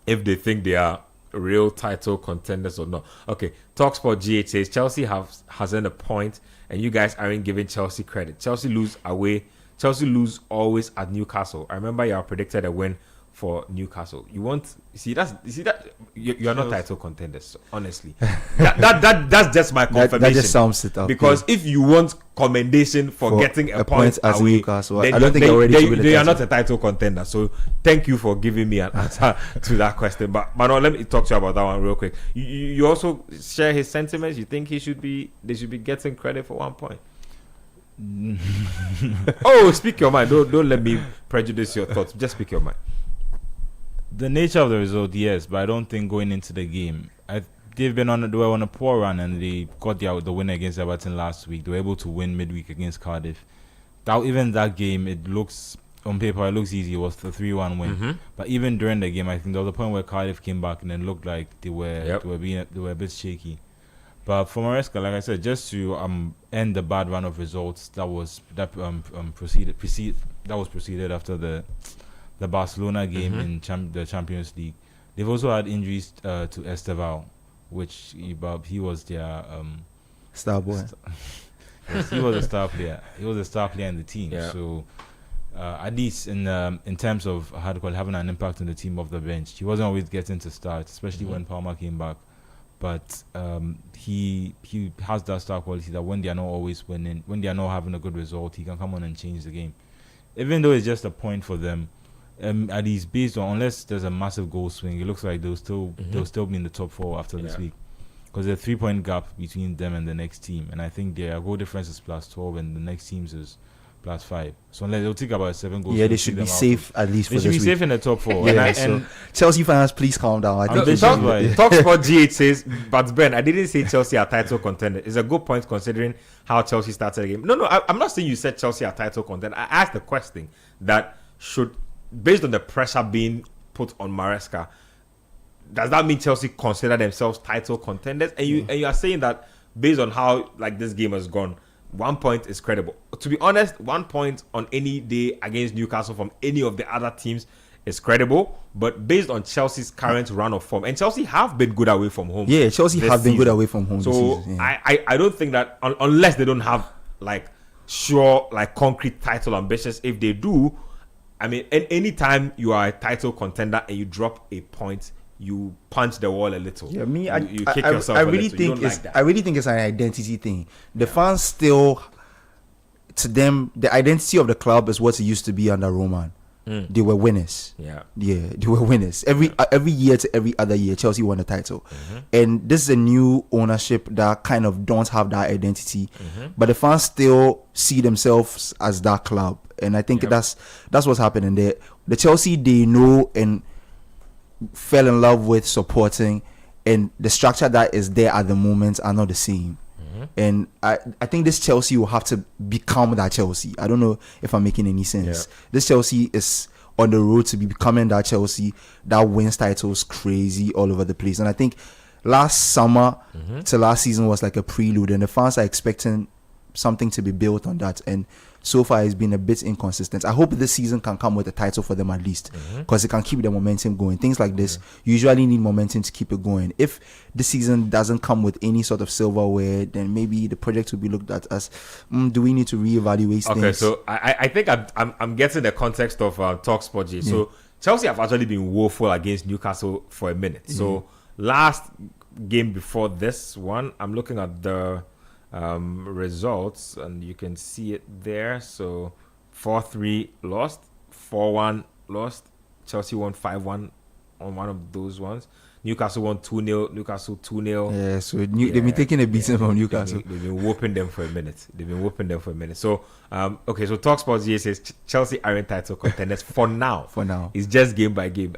if they think they are real title contenders or not. Okay, Talksport GH says Chelsea hasn't a point, and you guys aren't giving Chelsea credit. Chelsea lose away. Chelsea lose always at Newcastle. I remember you predicted a win for Newcastle. You see that you're not title contenders, honestly. That's just my confirmation. That just sums it up. Because if you want commendation for getting a point as away, Newcastle, I don't think they are not a title contender. So thank you for giving me an answer to that question. But Manuel, let me talk to you about that one real quick. You also share his sentiments. You think they should be getting credit for 1 point? Oh, speak your mind. Don't let me prejudice your thoughts. Just speak your mind. The nature of the result, yes, but I don't think going into the game, they were on a poor run, and they got the win against Everton last week. They were able to win midweek against Cardiff. Even that game, it looks on paper, it looks easy. It was the 3-1 win, Mm-hmm. but even during the game, I think there was a point where Cardiff came back and then looked like they were a bit shaky. But for Maresca, like I said, just to end the bad run of results that proceeded after the Barcelona game in the Champions League. They've also had injuries to Esteval, which he was their star boy. Yes, he was a star player. He was a star player in the team. Yeah. So at least in terms of having an impact on the team off the bench, he wasn't always getting to start, especially when Palmer came back. But he has that star quality that when they are not always winning, when they are not having a good result, he can come on and change the game. Even though it's just a point for them, at least based on, unless there's a massive goal swing, it looks like they'll still be in the top 4 after this week, because there's a 3-point gap between them and the next team, and I think their goal difference is +12 and the next team's is +5. So unless they'll take about 7 goals. Yeah, they should be safe at least for this week. They should be safe in the top 4. And Chelsea fans, please calm down. I think Talksport GH says, but Ben, I didn't say Chelsea are title contender. It's a good point considering how Chelsea started the game. No, I'm not saying you said Chelsea are title contender. I asked the question that based on the pressure being put on Maresca, does that mean Chelsea consider themselves title contenders? And you are saying that based on how like this game has gone, 1 point is credible. To be honest, 1 point on any day against Newcastle from any of the other teams is credible. But based on Chelsea's current run of form, and Chelsea have been good away from home. Yeah, Chelsea have been good away from home So this season. Yeah. I don't think that unless they don't have like sure like concrete title ambitions, if they do, I mean, anytime you are a title contender and you drop a point, you punch the wall a little. Yeah, me, you kick yourself a really little. think You don't it's like that. I really think it's an identity thing. The fans still, to them, the identity of the club is what it used to be under Roman. They were winners. Yeah. They were winners. Every year to every other year, Chelsea won the title. And this is a new ownership that kind of don't have that identity, but the fans still see themselves as that club. And I think that's what's happening there. The Chelsea they know and fell in love with supporting, and the structure that is there at the moment are not the same. And I think this Chelsea will have to become that Chelsea. I don't know if I'm making any sense. This Chelsea is on the road to be becoming that Chelsea that wins titles crazy all over the place. And I think last summer to last season was like a prelude, and the fans are expecting something to be built on that. And so far it's been a bit inconsistent. I hope this season can come with a title for them at least, because it can keep the momentum going. Things like this you usually need momentum to keep it going. If this season doesn't come with any sort of silverware, then maybe the project will be looked at as do we need to reevaluate things? Okay, so I think I'm getting the context of TalkSport, J. So Chelsea have actually been woeful against Newcastle for a minute. So last game before this one, I'm looking at the results, and you can see it there. So 4-3 lost, 4-1 lost. Chelsea won 5-1 on one of those ones. Newcastle won 2-0. Newcastle 2-0. Yeah, so they've been taking a beating from Newcastle. They've been whooping them for a minute. So, okay, so TalkSport GA says Chelsea aren't title contenders for now. For now. It's just game by game.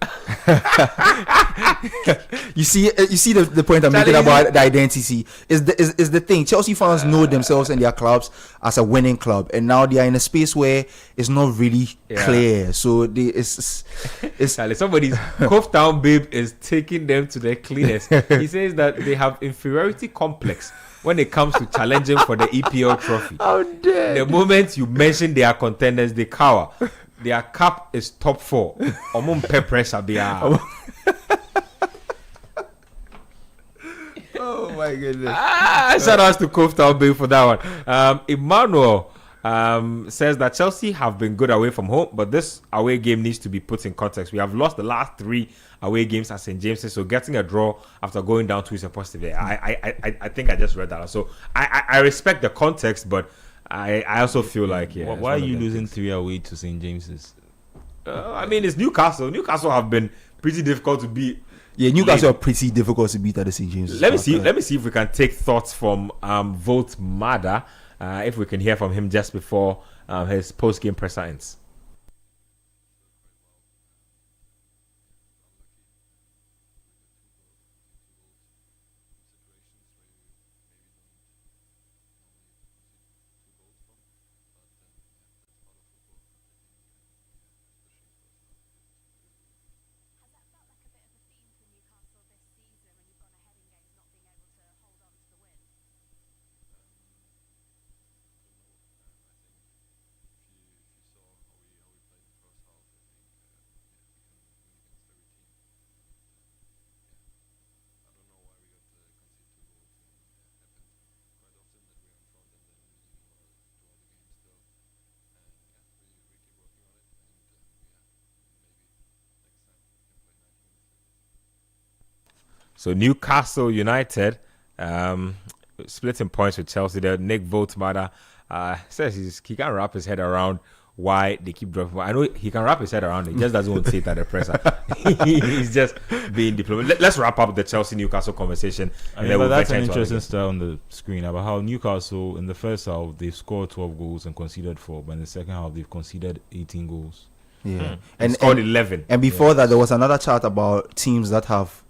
You see the point I'm making about the identity is the thing. Chelsea fans know themselves and their clubs as a winning club, and now they are in a space where it's not really clear. So it's Charlie, somebody's Cove Town babe is taking them to their cleanest. He says that they have inferiority complex when it comes to challenging for the EPL trophy. How dare The moment you mention they are contenders, they cower. Their cap is top 4. Omum pe pressure they are. Oh my goodness. Shout out to Cove Town Bay for that one. Emmanuel says that Chelsea have been good away from home, but this away game needs to be put in context. We have lost the last 3 away games at St. James's, so getting a draw after going down 2 is a positive. I think I just read that. So I respect the context, but I also feel like Why are you losing 3 away to St. James's? I mean, it's Newcastle. Newcastle have been pretty difficult to beat. Yeah, Newcastle are pretty difficult to beat at the St. James. Let me see if we can take thoughts from Volt Mada. If we can hear from him just before his post-game press science. So Newcastle United splitting points with Chelsea there. Nick Voltmada says he can't wrap his head around why they keep dropping. I know he can wrap his head around it. He just doesn't want to say it at the presser. He's just being diplomatic. Let's wrap up the Chelsea-Newcastle conversation. That's an interesting stat on the screen about how Newcastle, in the first half, they've scored 12 goals and conceded 4, but in the second half, they've conceded 18 goals. Yeah. And scored 11. And before that, there was another chart about teams that have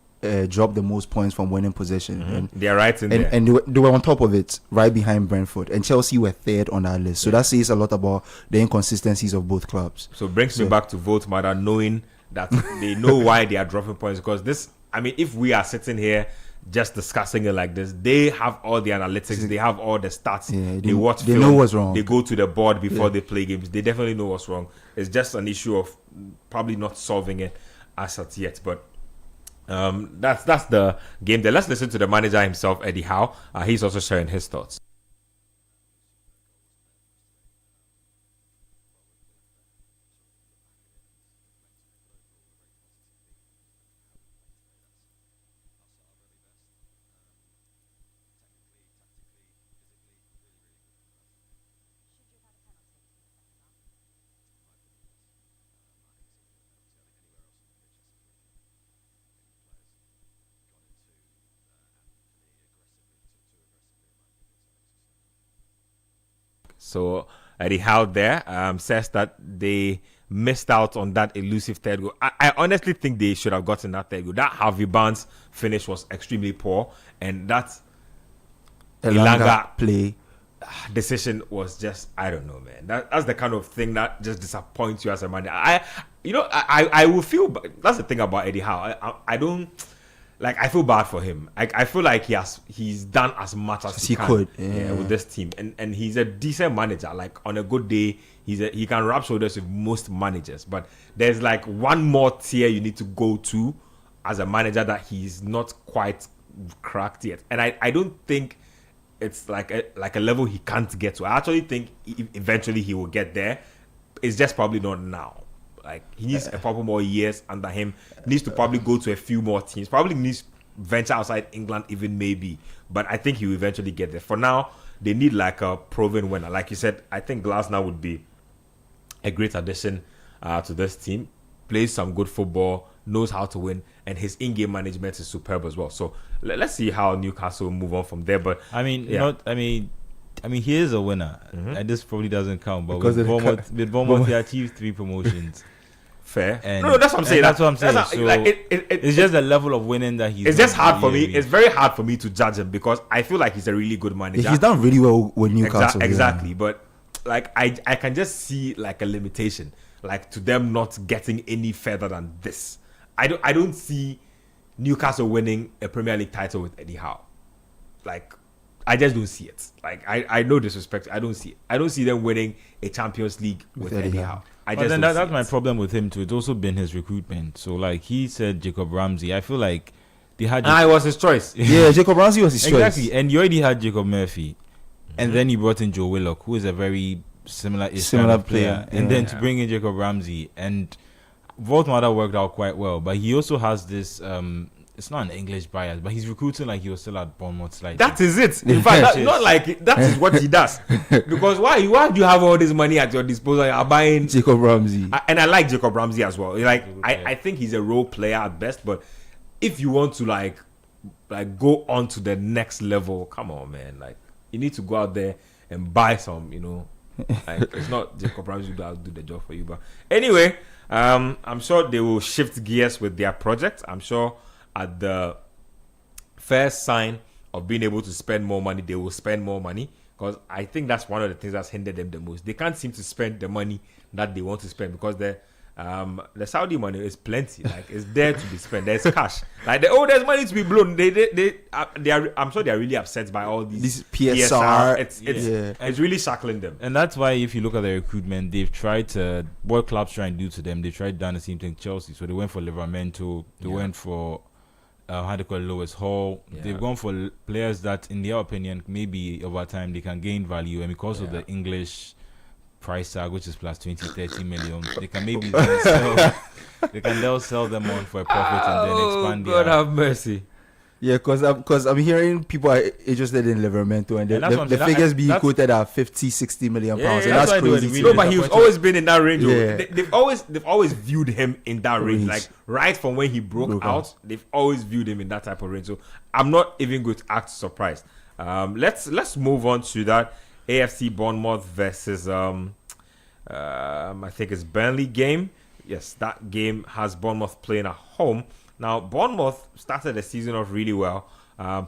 dropped the most points from winning possession. And they're right in there. And they were on top of it, right behind Brentford. And Chelsea were third on that list. So that says a lot about the inconsistencies of both clubs. So it brings me back to Voltmada, knowing that they know why they are dropping points, because this I mean, if we are sitting here just discussing it like this, they have all the analytics, they have all the stats, they watch they film, know what's wrong. they go to the board before they play games. They definitely know what's wrong. It's just an issue of probably not solving it as at yet. But that's the game there. Let's listen to the manager himself, Eddie Howe. He's also sharing his thoughts. So Eddie Howe there says that they missed out on that elusive third goal. I honestly think they should have gotten that third goal. That Harvey Barnes finish was extremely poor, and that Elanga play decision was just, I don't know, man. That's the kind of thing that just disappoints you as a man. I will feel. That's the thing about Eddie Howe. I don't. Like, I feel bad for him. I feel like he's done as much as he could with this team, and he's a decent manager. Like, on a good day, he can rub shoulders with most managers. But there's like one more tier you need to go to as a manager that he's not quite cracked yet. And I don't think it's like a level he can't get to. I actually think eventually he will get there. It's just probably not now. Like, he needs a couple more years under him. Needs to probably go to a few more teams. Probably needs venture outside England, even maybe. But I think he will eventually get there. For now, they need like a proven winner. Like you said, I think Glasner would be a great addition to this team. Plays some good football, knows how to win, and his in-game management is superb as well. So let's see how Newcastle move on from there. But I mean, he is a winner, and this probably doesn't count. But with Bournemouth, he achieved 3 promotions. Fair. And, no, that's what I'm saying. That's what I'm saying. So like, it's just the level of winning that he's. It's just hard for me. It's very hard for me to judge him because I feel like he's a really good manager. He's done really well with Newcastle. Exactly, but like I can just see like a limitation, like to them not getting any further than this. I don't see Newcastle winning a Premier League title with Eddie Howe. Like, I just don't see it. Like, I know disrespect. I don't see it. I don't see them winning a Champions League with Eddie Howe. That's my problem with him too. It's also been his recruitment. So like he said, Jacob Ramsey. I feel like they had. It was his choice. Yeah, Jacob Ramsey was his choice. Exactly, and you already had Jacob Murphy, and then you brought in Joe Willock, who is a very similar player, and then to bring in Jacob Ramsey, and Voltmada worked out quite well. But he also has this. It's not an English bias, but he's recruiting like he was still at Bournemouth slightly. That is it. In fact, not like that is what he does. Because why do you have all this money at your disposal? You're buying Jacob Ramsey. And I like Jacob Ramsey as well. Like, I think he's a role player at best, but if you want to like go on to the next level, come on, man. Like, you need to go out there and buy some, Like, it's not Jacob Ramsey who will do the job for you. But anyway, I'm sure they will shift gears with their project. I'm sure at the first sign of being able to spend more money, they will spend more money, because I think that's one of the things that's hindered them the most. They can't seem to spend the money that they want to spend because the Saudi money is plenty. Like, it's there to be spent. There's cash. Like, there's money to be blown. They are. I'm sure they are really upset by all these PSR. It's really shackling them. And that's why if you look at the recruitment, they've tried to what clubs try and do to them. They tried down the same thing. Chelsea. So they went for Livramento. They went for. How they call Lewis Hall. They've gone for players that, in their opinion, maybe over time they can gain value, and because of the English price tag, which is plus 20, 30 million, they can maybe they'll sell them on for a profit and then expand. God have mercy. Yeah, because I'm hearing people are interested in Livramento, and the figures being quoted are 50, 60 million pounds. And that's crazy. No, but he's always been in that range. Yeah. They've always viewed him in that range. Like, right from when he broke out, they've always viewed him in that type of range. So I'm not even going to act surprised. Let's move on to that AFC Bournemouth versus I think it's Burnley game. Yes, that game has Bournemouth playing at home. Now, Bournemouth started the season off really well.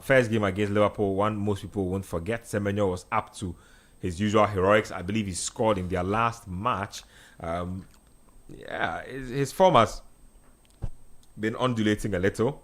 First game against Liverpool, one most people won't forget. Semenyo was up to his usual heroics. I believe he scored in their last match. His form has been undulating a little.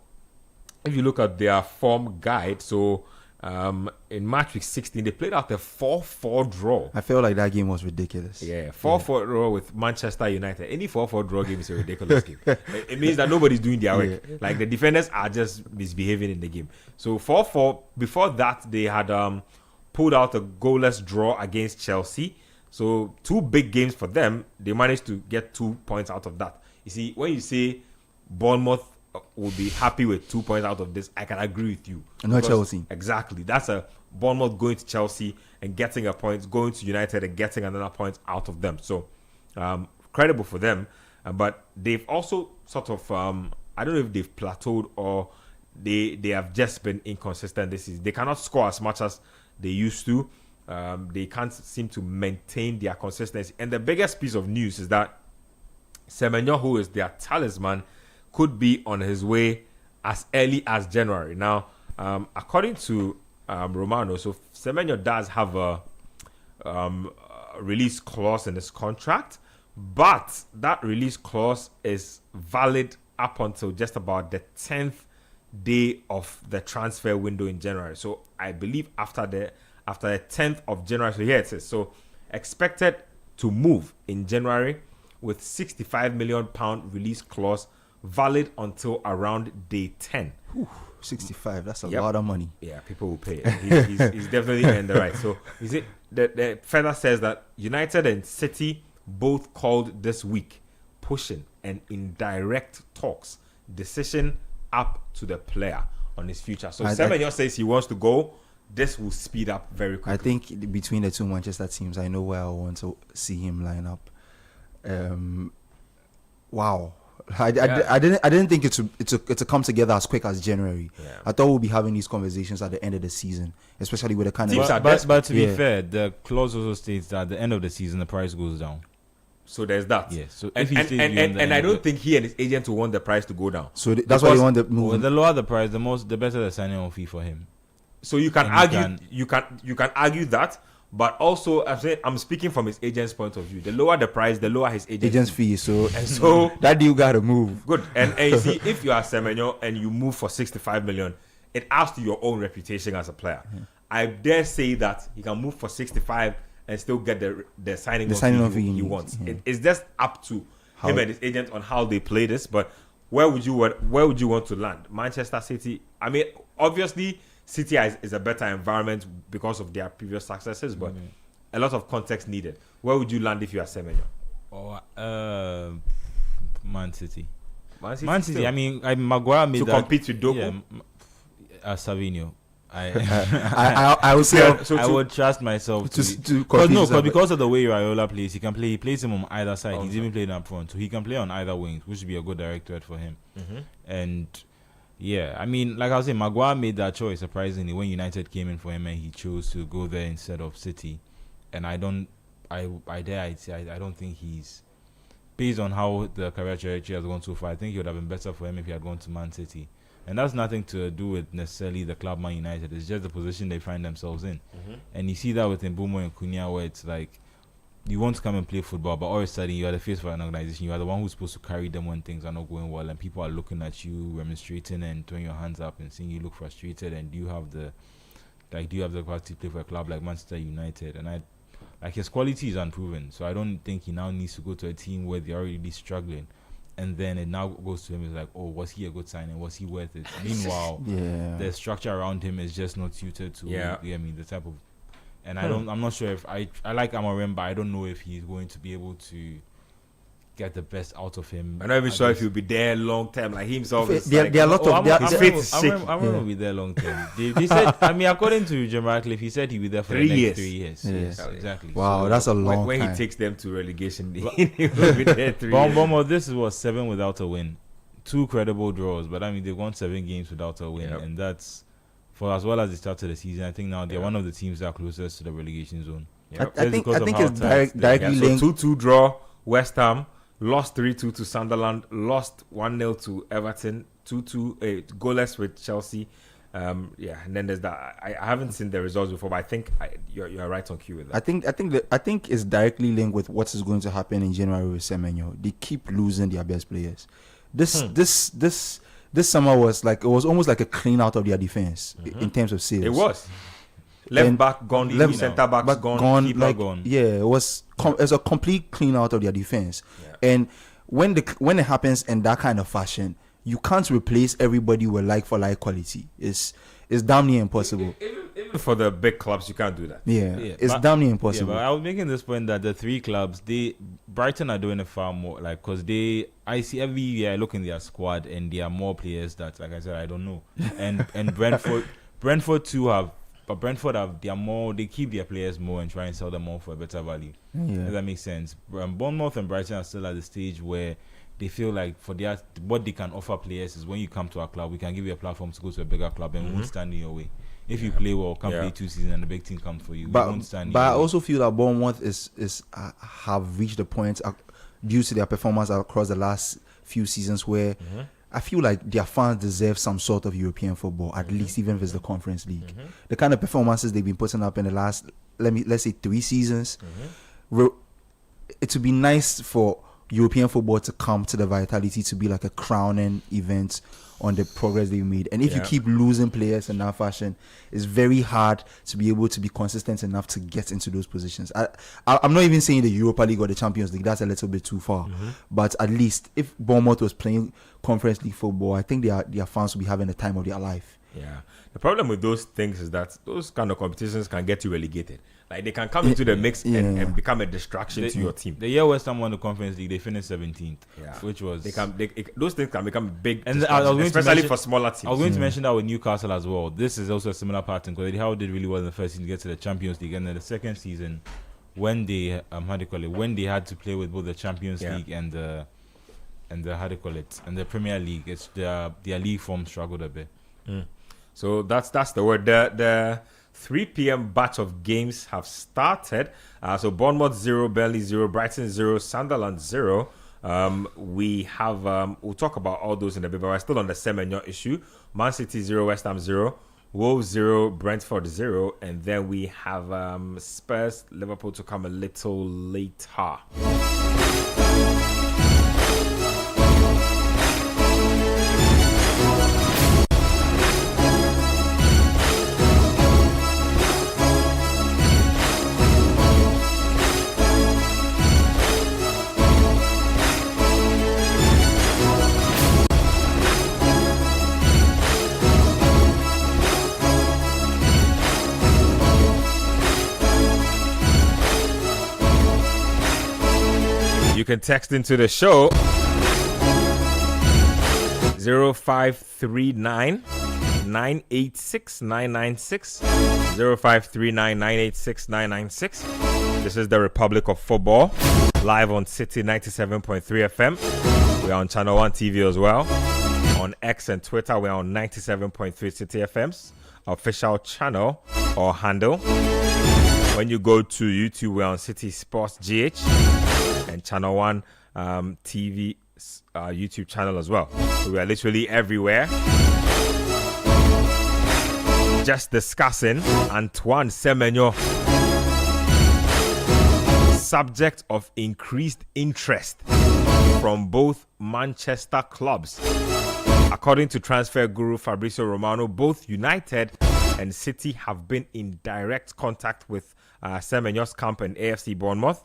if you look at their form guide, so in match week 16, they played out a 4-4 draw. I felt like that game was ridiculous. Yeah, 4-4 draw with Manchester United. Any 4-4 draw game is a ridiculous game. It means that nobody's doing their work. Like the defenders are just misbehaving in the game. So 4-4. Before that, they had pulled out a goalless draw against Chelsea. So 2 big games for them. They managed to get 2 points out of that. You see, when you say Bournemouth will be happy with 2 points out of this, I can agree with you. Not Chelsea. Exactly. That's a Bournemouth going to Chelsea and getting a point, going to United and getting another point out of them. So, credible for them. But they've also sort of, I don't know if they've plateaued or they have just been inconsistent this season. They cannot score as much as they used to. They can't seem to maintain their consistency. And the biggest piece of news is that Semenyo, who is their talisman, could be on his way as early as January. Now, according to Romano, so Semenyo does have a release clause in his contract, but that release clause is valid up until just about the 10th day of the transfer window in January. So I believe after the 10th of January, so here it says, so expected to move in January with £65 million release clause valid until around day 10. 65, that's a lot of money. Yeah, people will pay. He's definitely earned the right. So is it the further says that United and City both called this week, pushing and in direct talks, decision up to the player on his future. So Semenyo says he wants to go. This will speed up very quickly. I think between the two Manchester teams, I know where I want to see him line up. Wow. I didn't think it to come together as quick as January. Yeah. I thought we'll be having these conversations at the end of the season, especially with the kind of. But to be fair, the clause also states that at the end of the season the price goes down. So there's that. Yeah. So and I don't think he and his agent will want the price to go down. So that's why they want the move. Well, the lower the price, the better the signing on fee for him. So you can argue, you can argue that. But also, I'm speaking from his agent's point of view. The lower the price, the lower his agent's fee. So so that deal got to move. Good. And you see, if you are Semenyo and you move for 65 million, it adds to your own reputation as a player. Mm-hmm. I dare say that he can move for 65 and still get the signing fee he wants. Yeah. It's just up to him and his agent on how they play this. But where would you want to land? Manchester City. I mean, obviously, City is a better environment because of their previous successes, but a lot of context needed. Where would you land if you are Semenyo? Man City. Man City. I mean, Maguire made to that compete with Doku. Yeah, Savinho. I would say I would trust myself because of the way Raiola plays. He plays him on either side. He's even playing up front, so he can play on either wings, which would be a good directorate for him. Mm-hmm. And yeah, I mean, like I was saying, Maguire made that choice surprisingly when United came in for him, and he chose to go there instead of City. And I don't think he's, based on how the career trajectory has gone so far, I think it would have been better for him if he had gone to Man City. And that's nothing to do with necessarily the club Man United. It's just the position they find themselves in. Mm-hmm. And you see that with Mbeumo and Cunha, where it's like, you want to come and play football, but all of a sudden you are the face for an organization. You are the one who's supposed to carry them when things are not going well, and people are looking at you, remonstrating and throwing your hands up and seeing you look frustrated. And do you have the capacity to play for a club like Manchester United? And his quality is unproven, so I don't think he now needs to go to a team where they're already struggling, and then it now goes to him. It's like, oh, was he a good signing? Was he worth it? Meanwhile, the structure around him is just not suited to the type of. And I'm not sure if I like Amorim, but I don't know if he's going to be able to get the best out of him. I'm not even sure if he'll be there long term. Like himself, there are a lot of his faith is shaky. Amorim will be there long term. They said, I mean, according to Jim Ratcliffe, he said he'll be there for the next 3 years. Yes, exactly. Wow, so that's a long time. When he takes them to relegation, he will be there 3 years. Bomo, this was 7 without a win, 2 credible draws, but I mean they've won 7 games without a win, and that's. For as well as the start of the season, I think now they're one of the teams that are closest to the relegation zone. Yep. I think it's directly linked. 2-2 draw, West Ham, lost 3-2 to Sunderland, lost 1-0 to Everton, 2-2 goalless with Chelsea. And then there's that. I haven't seen the results before, but I think you're right on cue with that. I think it's directly linked with what is going to happen in January with Semenyo. They keep losing their best players. This this summer was like, it was almost like a clean out of their defense in terms of saves. It was. Left And back gone, left centre backs gone, keeper like, gone. Yeah, it was it's a complete clean out of their defense. Yeah. And when it happens in that kind of fashion, you can't replace everybody with like for like quality. It's damn near impossible. Even for the big clubs, you can't do that. Yeah, Yeah, it's but- damn near Yeah, impossible. but I was making this point that the three clubs, Brighton are doing it far more, like, because I see every year I look in their squad and there are more players that, like I said, I don't know. And Brentford too have, but Brentford they keep their players more and try and sell them more for a better value. Yeah. Does that make sense? Bournemouth and Brighton are still at the stage where they feel like for what they can offer players is when you come to our club, we can give you a platform to go to a bigger club and we won't stand in your way. If you play well, come play 2 seasons and the big team comes for you, we won't stand in But your I way. also feel that Bournemouth have reached the point due to their performance across the last few seasons where I feel like their fans deserve some sort of European football, at least even if it's the Conference League. The kind of performances they've been putting up in the last, let's say 3 seasons, it would be nice for European football to come to the Vitality to be like a crowning event on the progress they've made. And if you keep losing players in that fashion, it's very hard to be able to be consistent enough to get into those positions. I'm not even saying the Europa League or the Champions League. That's a little bit too far. But at least if Bournemouth was playing Conference League football, I think their fans will be having the time of their life. Yeah. The problem with those things is that those kind of competitions can get you relegated. Like, they can come into the mix and become a distraction to your team. The year West Ham won the Conference League, they finished 17th, which was... Those things can become big, and I was going to especially mention- for smaller teams. I was going to mention that with Newcastle as well. This is also a similar pattern because how did really well in the first season to get to the Champions League, and then the second season when they when they had to play with both the Champions League and the and the Premier League, it's their league form struggled a bit. So that's the word. The 3 p.m. batch of games have started. So Bournemouth 0, Burnley 0, Brighton 0, Sunderland 0. We have we'll talk about all those in a bit, but we're still on the Semenyo issue. Man City 0, West Ham 0, Wolves 0, Brentford 0, and then we have Spurs, Liverpool to come a little later. You can text into the show 0539 986 996 0539 986 996. This is the Republic of Football, live on City 97.3 FM. We're on Channel 1 TV as well. On X and Twitter, we're on 97.3 City FM's official channel or handle. When you go to YouTube, we're on City Sports GH and Channel 1 TV YouTube channel as well. So we are literally everywhere. Just discussing Antoine Semenyo, subject of increased interest from both Manchester clubs. According to transfer guru Fabrizio Romano, both United and City have been in direct contact with Semenyo's camp and AFC Bournemouth,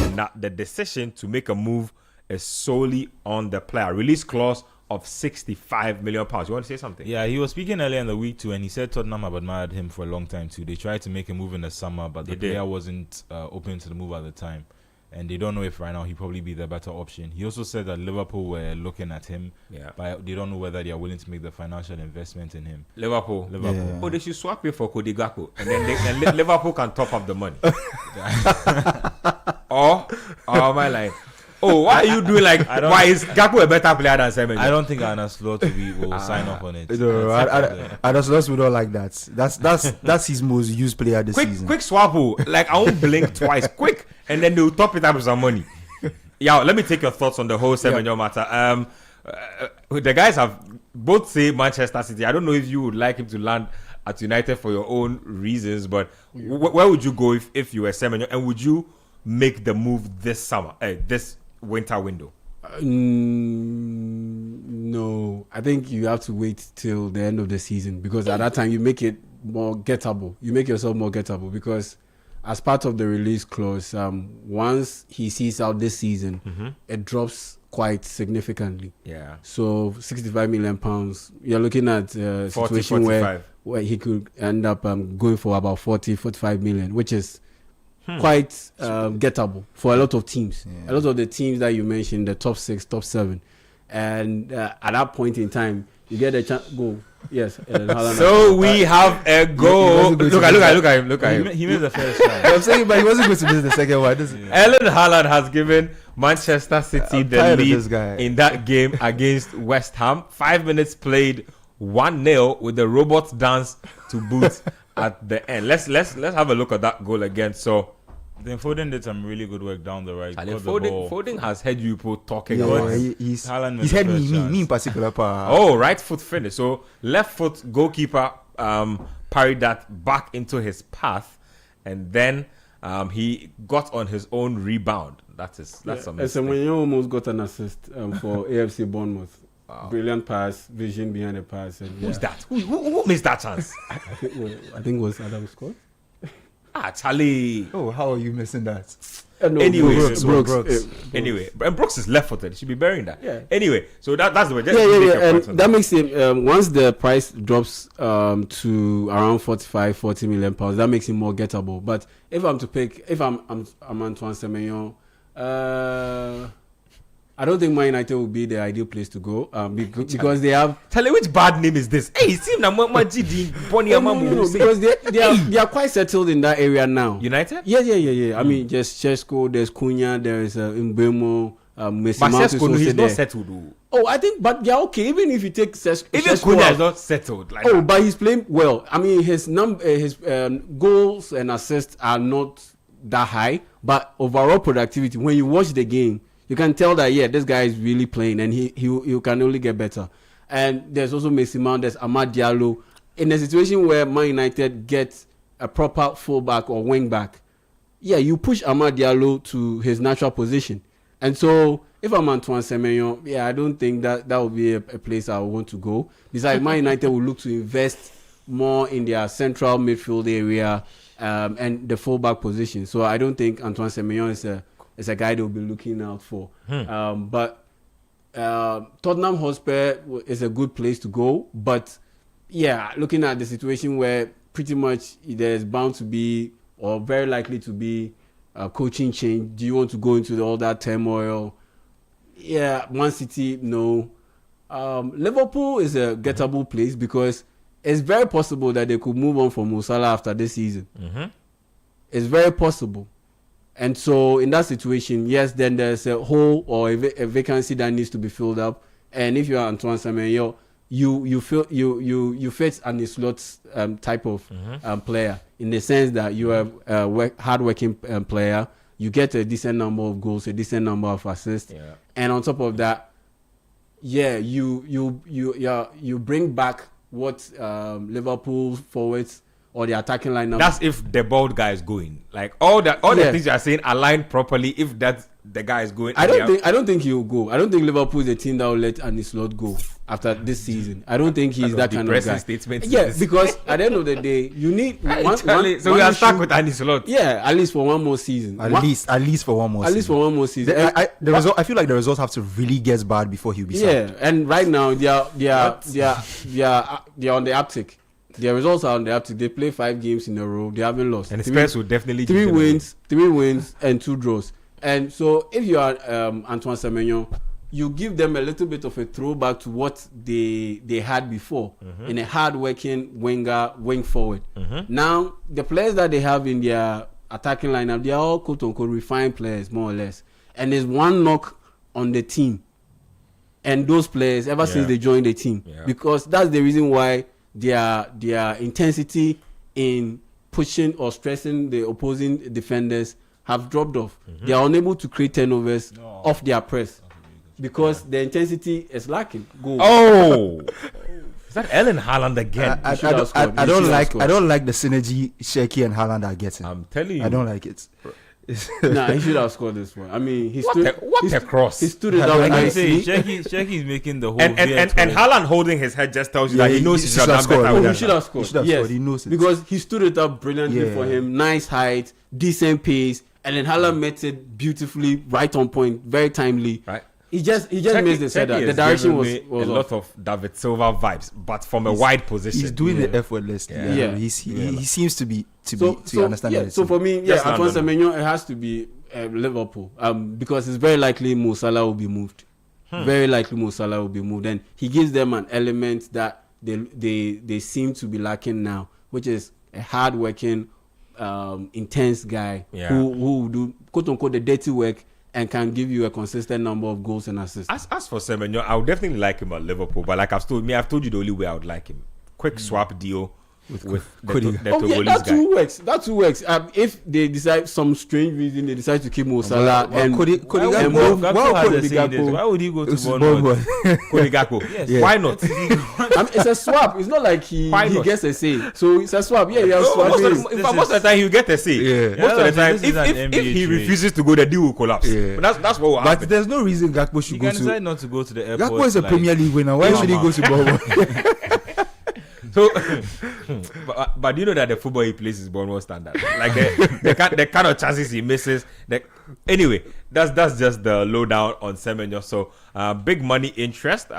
and that the decision to make a move is solely on the player. Release clause of £65 million. You want to say something? Yeah, he was speaking earlier in the week too, and he said Tottenham have admired him for a long time too. They tried to make a move in the summer, but the player wasn't open to the move at the time. And they don't know if right now he'd probably be the better option. He also said that Liverpool were looking at him, but they don't know whether they are willing to make the financial investment in him. Liverpool. Yeah. Oh, they should swap it for Cody Gakpo, and then Liverpool can top up the money. or am I like, oh, why are you doing like? Why is Gakpo a better player than Semenyo? I don't think Arna Slot will sign off on it. No, I just we don't like that. That's his most used player this season. Quick swap, like I won't blink twice. Quick, and then they'll top it up with some money. Yeah, let me take your thoughts on the whole Semenyo matter. The guys have both say Manchester City. I don't know if you would like him to land at United for your own reasons, but where would you go if you were Semenyo, and would you make the move this summer, this winter window? No, I think you have to wait till the end of the season because at that time you make it more gettable. You make yourself more gettable because as part of the release clause, once he sees out this season, it drops quite significantly. Yeah. So 65 million pounds, you're looking at a 40, situation 45. where he could end up going for about 40, 45 million, which is quite gettable for a lot of teams. Yeah. A lot of the teams that you mentioned, the top 6, top 7. And at that point in time, you get a chance go. Yes. So we have a goal. Look at him. He made the first try. I'm saying, but he wasn't going to miss the second one. Erling Haaland has given Manchester City I'm the tired of lead this guy. in that game against West Ham. 5 minutes played, 1-0 with the robot dance to boot at the end. Let's have a look at that goal again. So Then Foden did some really good work down the right. and got the ball. Foden has heard you people talking Yeah, about he's Haaland he's made had the first me chance. in particular. Oh, right foot finish. So left foot goalkeeper parried that back into his path, and then he got on his own rebound. That's amazing. Semenyo almost got an assist for AFC Bournemouth. Wow. Brilliant pass, vision behind the pass. And Who's that? Who missed that chance? I think it was Adam Scott. Charlie. Oh, how are you missing that? No, Anyway, Brooks. Anyway, and Brooks is left-footed. He should be burying that. Yeah. Anyway, so that's the way. Just Yeah. make your points on And that makes him, once the price drops to around 40 million pounds, that makes him more gettable. But if I'm Antoine Semenyo, I don't think Man United will be the ideal place to go because they have. Charlie, which bad name is this? Hey, see na No, because they are quite settled in that area now. United? Yeah. I mean, just Chesko, there's Cunha, there's Mbeumo, Messi But Mount is Sesko, also he's there. not settled. Though. Oh, I think, but they're okay. Even if you take Chesko, Even Cunha is not settled. Like oh, that. but he's playing well. I mean, his goals and assists are not that high, but overall productivity. When you watch the game, you can tell that this guy is really playing, and he can only get better. And there's also Messi Mount, there's Amad Diallo. In a situation where Man United gets a proper fullback or wing back, you push Amad Diallo to his natural position. And so, if I'm Antoine Semenyo, I don't think that will be a place I want to go. Besides, Man United will look to invest more in their central midfield area and the fullback position. So I don't think Antoine Semenyo is a guy they'll be looking out for. But Tottenham Hotspur is a good place to go. But looking at the situation where pretty much there's bound to be or very likely to be a coaching change. Do you want to go into all that turmoil? Man City, no. Liverpool is a gettable place because it's very possible that they could move on from Mo Salah after this season. It's very possible. And so in that situation, then there's a hole or a vacancy that needs to be filled up. And if you are Antoine Semenyo, you fit an slot type of player in the sense that you are a hard-working player. You get a decent number of goals, a decent number of assists, and on top of that, you bring back what Liverpool forwards or the attacking lineup. That's if the bald guy is going. Like all the things you are saying aligned properly. If that's the guy is going, I don't think he will go. I don't think Liverpool is a team that will let Andy Slot go after this season. I don't think he's that kind of guy. Statement because at the end of the day, you need one. So we are stuck with Andy Slot. Yeah, at least for one more season. At least for one more season. At least for one more season. I feel like the results have to really get bad before he'll be sacked. And right now they are on the uptick. Their results are on the uptick. They play 5 games in a row. They haven't lost. And Spurs will definitely 3 wins and 2 draws. And so if you are Antoine Semenyo, you give them a little bit of a throwback to what they had before in a hard-working wing forward. Now, the players that they have in their attacking lineup, they are all quote-unquote refined players, more or less. And there's one knock on the team and those players ever since they joined the team. Because that's the reason why their intensity in pushing or stressing the opposing defenders have dropped off. They are unable to create turnovers off their press because the intensity is lacking. Oh, is that Erling Haaland again? I don't like the synergy Sheki and Haaland are getting. I'm telling you, I don't like it. Nah, he should have scored this one. I mean, What a cross. He stood it up Like I say, nicely. Shaggy's making the whole and Haaland holding his head just tells you that he knows he should have done better Oh, with he that. should have scored. He should have Yes, scored. He knows it. because he stood it up brilliantly Yeah. for him. Nice height, decent pace, and then Haaland met it beautifully, right on point, very timely. Right. He just missed the setup. The direction was a off. lot of David Silva vibes, but from a wide position. He's doing it effortlessly. Yeah. Yeah. He seems to understand yeah. it. So for me, Yes, Antoine London. Semenyo, it has to be Liverpool. Because it's very likely Mo Salah will be moved. Very likely Mo Salah will be moved, and he gives them an element that they seem to be lacking now, which is a hard-working, intense guy Yeah. who will do quote unquote the dirty work and can give you a consistent number of goals and assists. As for Semenyo, I would definitely like him at Liverpool, but like I've told you the only way I would like him. Quick swap deal with the Togolese that guy. too works. That too works. If they decide some strange reason they decide to keep Mo Salah and Why would he go to Bournemouth? Cody Gakpo. Yes. Why not? I mean, it's a swap. It's not like he Why not? gets a say. So it's a swap. Yeah, yeah. No, most of the time he'll get a say. Yeah. Most of the time, This is an if NBA he trade. refuses to go, the deal will collapse. Yeah. But that's what will But happen. there's no reason Gakpo should You go can decide to. not to go to the airport. Gakpo is a like- Premier League winner. Why should he go to Bournemouth? So, but you know that the football he plays is Bournemouth standard. Like the kind of chances he misses. Anyway, that's just the lowdown on Semenyo. So, big money interest.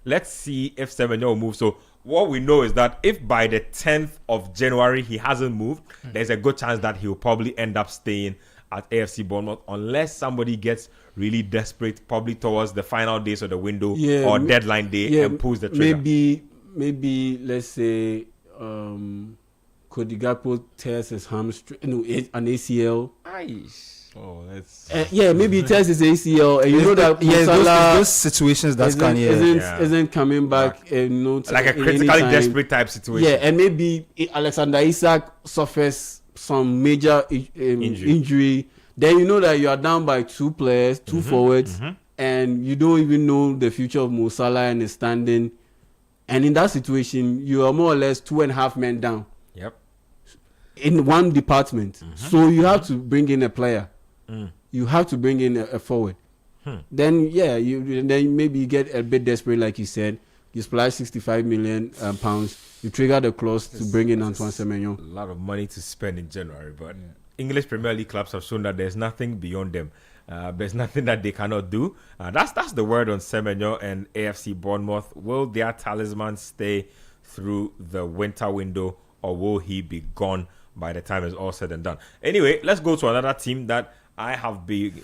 Let's see if Semenyo will move. So, what we know is that if by the 10th of January he hasn't moved, there's a good chance that he'll probably end up staying at AFC Bournemouth unless somebody gets really desperate, probably towards the final days of the window or deadline day and pulls the trigger. Maybe let's say Cody Gakpo tears his hamstring, an ACL. Oh, that's Maybe he tears his ACL, and you know that Mo Salah those situations that's isn't coming back. Like a critically desperate type situation. Yeah, and maybe Alexander Isak suffers some major injury. Then you know that you are down by two players, two forwards, and you don't even know the future of Mo Salah and his standing. And in that situation, you are more or less 2.5 men down. Yep. In one department. So you have to bring in a player. You have to bring in a forward. Then then maybe you get a bit desperate, like you said. You splash 65 million pounds. You trigger the clause to bring in Antoine Semenyo. A lot of money to spend in January, but English Premier League clubs have shown that there's nothing beyond them. There's nothing that they cannot do. That's the word on Semenyo and AFC Bournemouth. Will their talisman stay through the winter window, or will he be gone by the time it's all said and done? Anyway, let's go to another team that I have been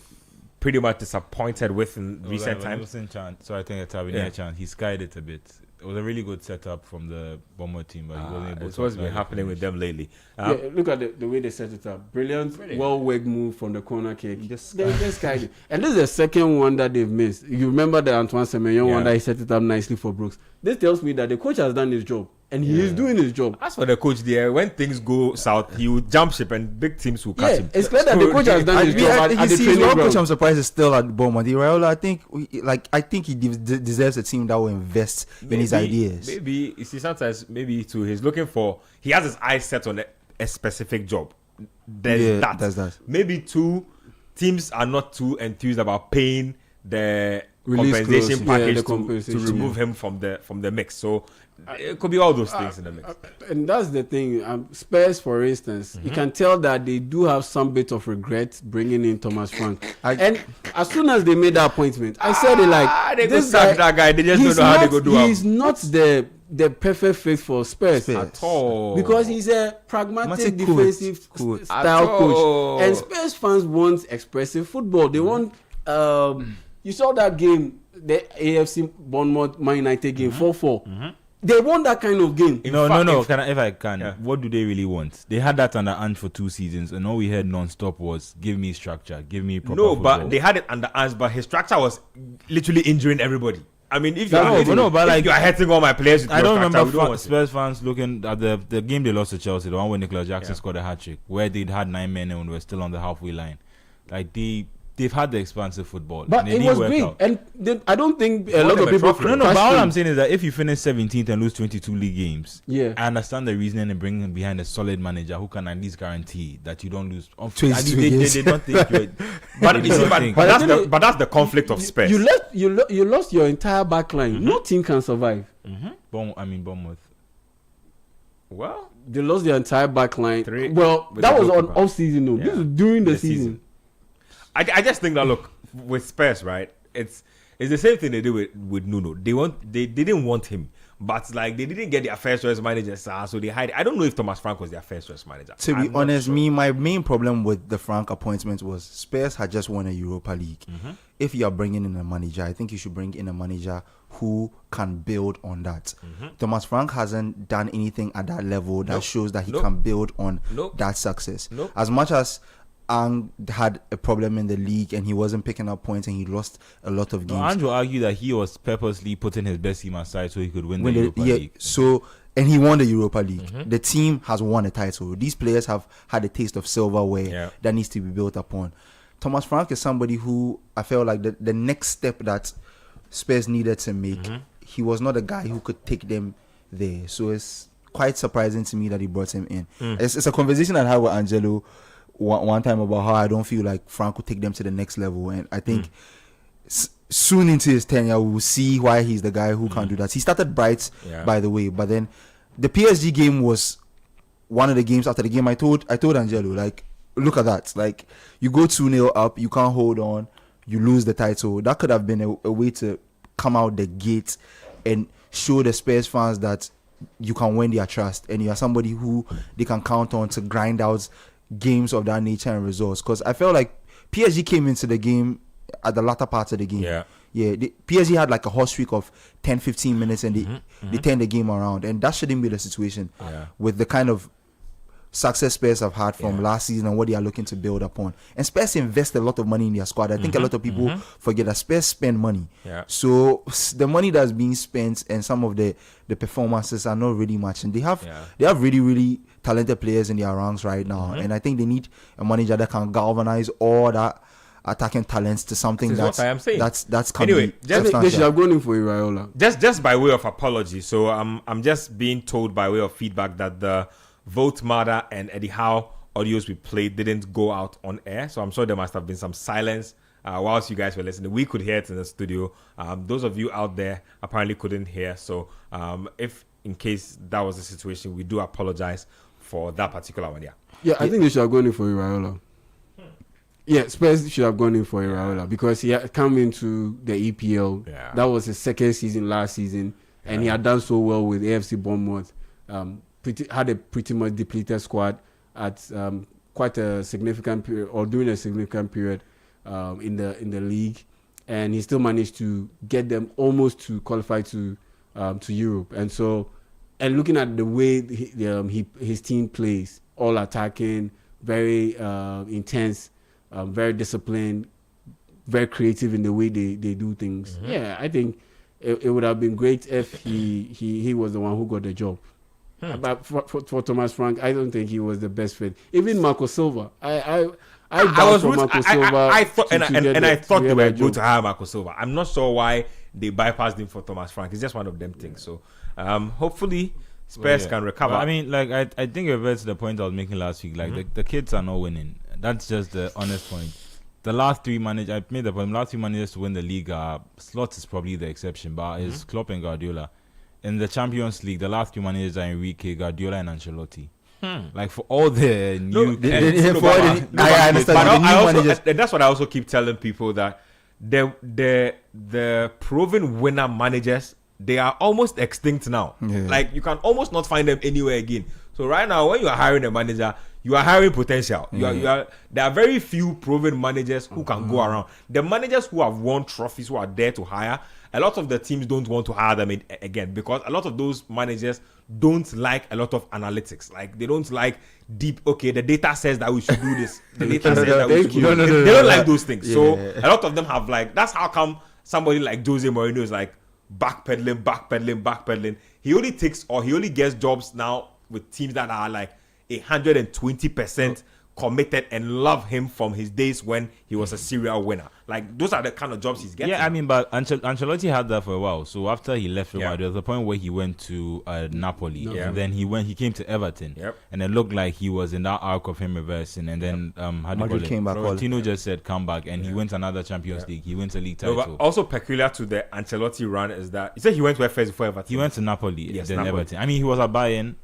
pretty much disappointed with in recent times. So I think it's a chance. He skied it a bit. It was a really good setup from the Bournemouth team, but he wasn't able to. It's what's been happening with them lately. Look at the way they set it up. Brilliant. Well-worked move from the corner kick. They just guided it. And this is the second one that they've missed. You remember the Antoine Semenyo one that he set it up nicely for Brooks. This tells me that the coach has done his job. And he is doing his job. As for the coach there, when things go south, he will jump ship and big teams will catch him. It's clear that the coach has done his job at the training ground. Coach, I'm surprised is still at Bournemouth. Raiola, I think he deserves a team that will invest in his ideas. Maybe you see sometimes he's looking for, he has his eyes set on a specific job. There's that. Maybe teams are not too enthused about paying the compensation package to remove him from the mix. So it could be all those things in the mix. And that's the thing. Spurs, for instance, you can tell that they do have some bit of regret bringing in Thomas Frank. And as soon as they made that appointment, I said it like, they this guy, that guy. They just don't know how they go do it. He's not the perfect fit for Spurs at all, because he's a pragmatic defensive style coach, and Spurs fans want expressive football. They want. You saw that game, the AFC Bournemouth Man United game, 4-4. They want that kind of game. If I can, what do they really want? They had that under Ange for 2 seasons, and all we heard non-stop was, give me structure, give me proper football. But they had it under Ange, but his structure was literally injuring everybody. I mean, if you are hurting all my players with I don't remember Spurs fans looking at the game they lost to Chelsea, the one where Nicolas Jackson scored a hat-trick, where they'd had 9 men and were still on the halfway line. Like, they they've had the expansive football, But and they it didn't was work great, out. and I don't think a Won lot them of a people. trophy. No, but all question- I'm saying is that if you finish 17th and lose 22 league games, Yeah. I understand the reasoning and bringing behind a solid manager who can at least guarantee that you don't lose. 22 They games. don't think you're. But, you see, But but that's the conflict of Spurs. You lost your entire back line. No team can survive. Bournemouth. Well, They lost their entire back line. Three Well, with that the was on goalkeeper. off season. No, this Yeah. is during the The season. season. I just think that look with Spurs, right? It's the same thing they do with Nuno. They didn't want him, but like they didn't get their first choice manager, so they hide. I don't know if Thomas Frank was their first choice manager. To be I'm not honest, sure. my main problem with the Frank appointment was Spurs had just won a Europa League. If you are bringing in a manager, I think you should bring in a manager who can build on that. Thomas Frank hasn't done anything at that level that Nope. shows that he Nope. can build on Nope. that success. Nope. As much as Ang had a problem in the league and he wasn't picking up points and he lost a lot of No, games. Andrew argued that he was purposely putting his best team aside so he could win the When the- Europa yeah, League. so and he won the Europa League. The team has won a title. These players have had a taste of silverware Yeah. that needs to be built upon. Thomas Frank is somebody who I felt like the next step that Spurs needed to make, he was not a guy who could take them there. So it's quite surprising to me that he brought him in. It's a conversation I had with Angelo one time about how I don't feel like Frank would take them to the next level, and I think soon into his tenure we'll see why he's the guy who can do that. He started bright, Yeah. by the way, but then the PSG game was one of the games. After the game, I told Angelo, like, look at that, like, you go 2-0 up, you can't hold on, you lose the title. That could have been a way to come out the gate and show the Spurs fans that you can win their trust and you are somebody who they can count on to grind out games of that nature and results. Because I felt like PSG came into the game at the latter part of the game. Yeah. PSG had like a hot streak of 10-15 minutes and they turned the game around, and that shouldn't be the situation with the kind of success Spurs have had from last season and what they are looking to build upon. And Spurs invest a lot of money in their squad. I think a lot of people forget that Spurs spend money. Yeah. So the money that's being spent and some of the performances are not really matching. They have really, really talented players in their ranks right now, and I think they need a manager that can galvanize all that attacking talents to something This is what I am saying. that's can Anyway, be just- They should substantial. have gone in for Iraola. Just by way of apology, so I'm just being told by way of feedback that the Vote Mada and Eddie Howe audios we played didn't go out on air, so I'm sure there must have been some silence whilst you guys were listening. We could hear it in the studio. Those of you out there apparently couldn't hear, so if in case that was the situation, we do apologize for that particular one. Yeah, I think they should have gone in for Iraola. Yeah, Spurs should have gone in for Iraola because he had come into the EPL. Yeah. That was his second season last season, and he had done so well with AFC Bournemouth. Had a pretty much depleted squad at quite a significant period, or during a significant period in the league, and he still managed to get them almost to qualify to Europe. And so, and looking at the way his team plays, all attacking, very intense, very disciplined, very creative in the way they do things. Yeah, I think it would have been great if he was the one who got the job. But for Thomas Frank, I don't think he was the best fit. Even Marco Silva, I was for rooting- Marco Silva. I thought, and I thought they get were that good job. to hire Marco Silva. I'm not sure why they bypassed him for Thomas Frank. It's just one of them things. So hopefully Spurs can recover. But I mean, like, I think it reverts to the point I was making last week. Like, the kids are not winning. That's just the honest point. The last three managers, I made the point, last three managers to win the league, Slot is probably the exception, but it's Klopp and Guardiola. In the Champions League, the last three managers are Enrique, Guardiola, and Ancelotti. Like, for all the new... I understand. But The new I also, managers- that's what I also keep telling people, that the proven winner managers, they are almost extinct now. Yeah. Like, you can almost not find them anywhere again. So right now, when you are hiring a manager, you are hiring potential. There are very few proven managers who can go around. The managers who have won trophies, who are there to hire, a lot of the teams don't want to hire them again, because a lot of those managers don't like a lot of analytics. Like, they don't like deep, okay, the data says that we should do this. The data says that we should do this. They don't like those things. So a lot of them have, like, that's how come somebody like Jose Mourinho is like backpedaling. He only gets jobs now with teams that are like 120% committed and love him from his days when he was a serial winner. Like, those are the kind of jobs he's getting. Yeah, I mean, but Ancelotti had that for a while. So after he left Real Madrid, there was a point where he went to Napoli. Yeah. And then he came to Everton. Yep. And it looked like he was in that arc of him reversing. And then Madrid came back. Florentino just said, come back. And he went another Champions League. He wins a league title. No, but also peculiar to the Ancelotti run is that he said he went where first before Everton. He went to Napoli, Yes, then Napoli. Everton. I mean, he was at Bayern.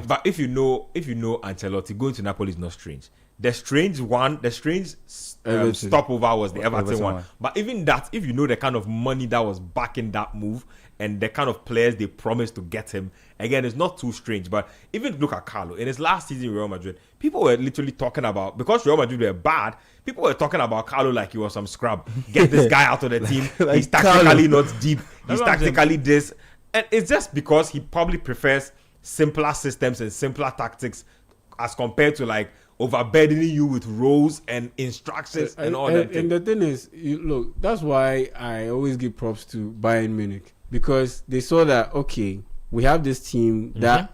But if you know Ancelotti, going to Napoli is not strange. The strange stopover was the Everton one. But even that, if you know the kind of money that was backing that move and the kind of players they promised to get him, again, it's not too strange. But even look at Carlo. In his last season in Real Madrid, people were literally talking about, because Real Madrid were bad, people were talking about Carlo like he was some scrub. Get this guy out of the team. Like He's tactically Carlo. not deep. He's tactically this. And it's just because he probably prefers simpler systems and simpler tactics as compared to like overburdening you with roles and instructions and all that. And the thing is, look, that's why I always give props to Bayern Munich, because they saw that, okay, we have this team that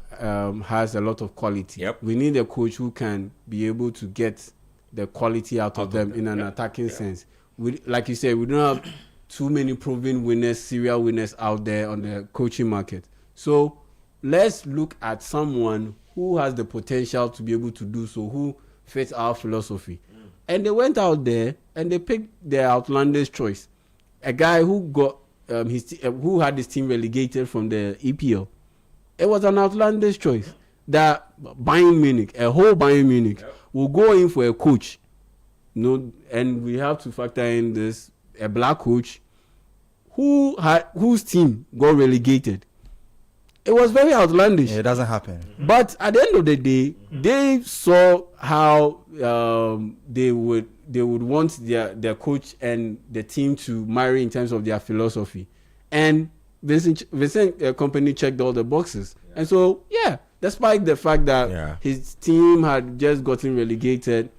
has a lot of quality. Yep. We need a coach who can be able to get the quality out of them in an attacking sense. We, like you said, we don't have too many proven winners, serial winners out there on the coaching market. So let's look at someone who has the potential to be able to do so, who fits our philosophy. And they went out there and they picked their outlandish choice, a guy who got who had his team relegated from the EPL. It was an outlandish choice that Bayern Munich, a whole Bayern Munich, will go in for a coach. And we have to factor in this, a black coach whose team got relegated. It was very outlandish. Yeah, it doesn't happen. But at the end of the day, they saw how they would want their coach and the team to marry in terms of their philosophy. And Vincent Kompany checked all the boxes. And so, despite the fact that his team had just gotten relegated,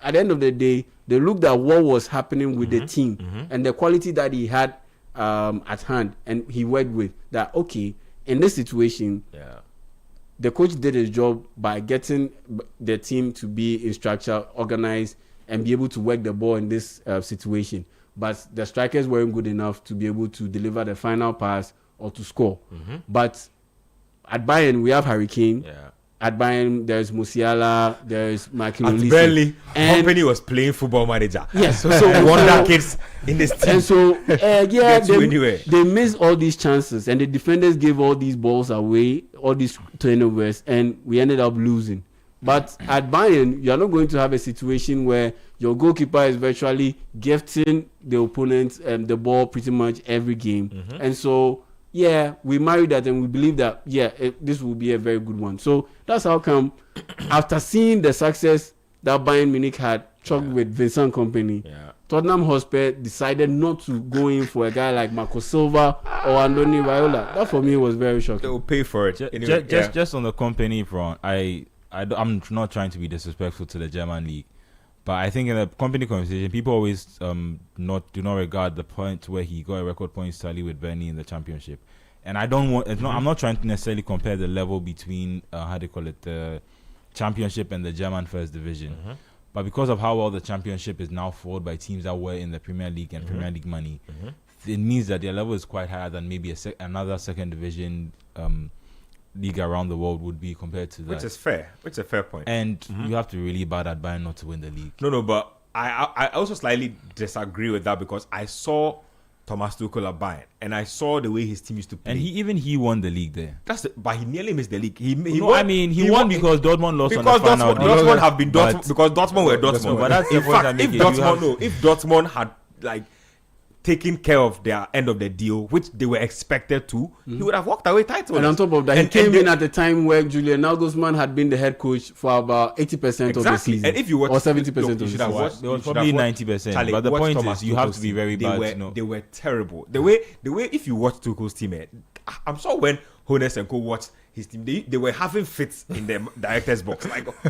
at the end of the day, they looked at what was happening with the team and the quality that he had at hand, and he worked with that. Okay, in this situation, the coach did his job by getting the team to be in structure, organized, and be able to work the ball in this situation. But the strikers weren't good enough to be able to deliver the final pass or to score. But at Bayern, we have Harry Kane. At Bayern, there's Musiala, there's Michael At Olise. Burnley, Kompany was playing football manager. Yes. So wonder kids in this team. And so, they missed all these chances, and the defenders gave all these balls away, all these turnovers, and we ended up losing. But at Bayern, you're not going to have a situation where your goalkeeper is virtually gifting the opponent the ball pretty much every game. And so, we married that, and we believe that, this will be a very good one. So that's how come, after seeing the success that Bayern Munich had chalked with Vincent Kompany, Tottenham Hotspur decided not to go in for a guy like Marco Silva or Andoni Raiola. That for me was very shocking. They will pay for it. Just on the Kompany front, I'm not trying to be disrespectful to the German league, but I think in the Kompany conversation, people always do not regard the point where he got a record points tally with Burnley in the championship. And I'm not trying to necessarily compare the level between the championship and the German first division. But because of how well the championship is now fought by teams that were in the Premier League and Premier League money, it means that their level is quite higher than maybe another second division league around the world would be compared to that. Which is fair. Which is a fair point. And you have to really bad at Bayern not to win the league. No, but I also slightly disagree with that, because I saw Thomas Tuchel at Bayern, and I saw the way his team used to play. And he won the league there. But he nearly missed the league. He won because Dortmund lost on the final day. Dortmund have been Dortmund, because Dortmund were Dortmund. But that's the in point fact, I'm if making. Dortmund had taken care of their end of the deal, which they were expected to, he would have walked away title. And on top of that, he came in at the time where Julian Nagelsmann had been the head coach for about 80% of the season. And if you watch, or 70% of the you should have season. watched. It was probably 90%. But the point is, you have to be very bad. They were terrible. The way if you watch Tuchel's team, I'm sure when Hones and Co watched his team, they were having fits in the director's box,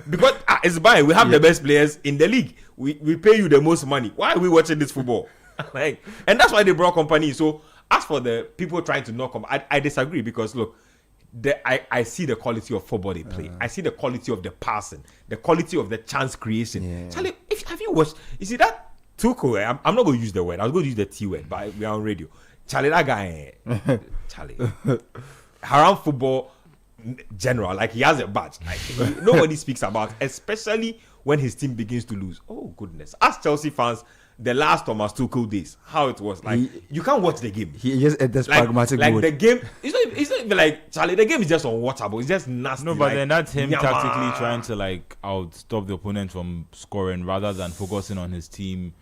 because it's Bayern, we have the best players in the league. We pay you the most money. Why are we watching this football? And that's why they brought Kompany. So as for the people trying to knock him, I disagree, because look, I see the quality of football they play. I see the quality of the passing, the quality of the chance creation. Yeah. Charlie, have you watched? You see that Tuchel? I'm not going to use the word. I was going to use the T word, but we are on radio. Charlie, that guy, Charlie, haram football general, like he has a badge. Like nobody speaks about, especially when his team begins to lose. Oh goodness! As Chelsea fans, the last Thomas Tuchel days, how it was like you can't watch the game. He just at this Like pragmatic the mode. game, it's not even like Charlie. The game is just unwatchable. It's just nasty. No, but like, then that's him nyama. tactically trying to like outstop the opponent from scoring rather than focusing on his team.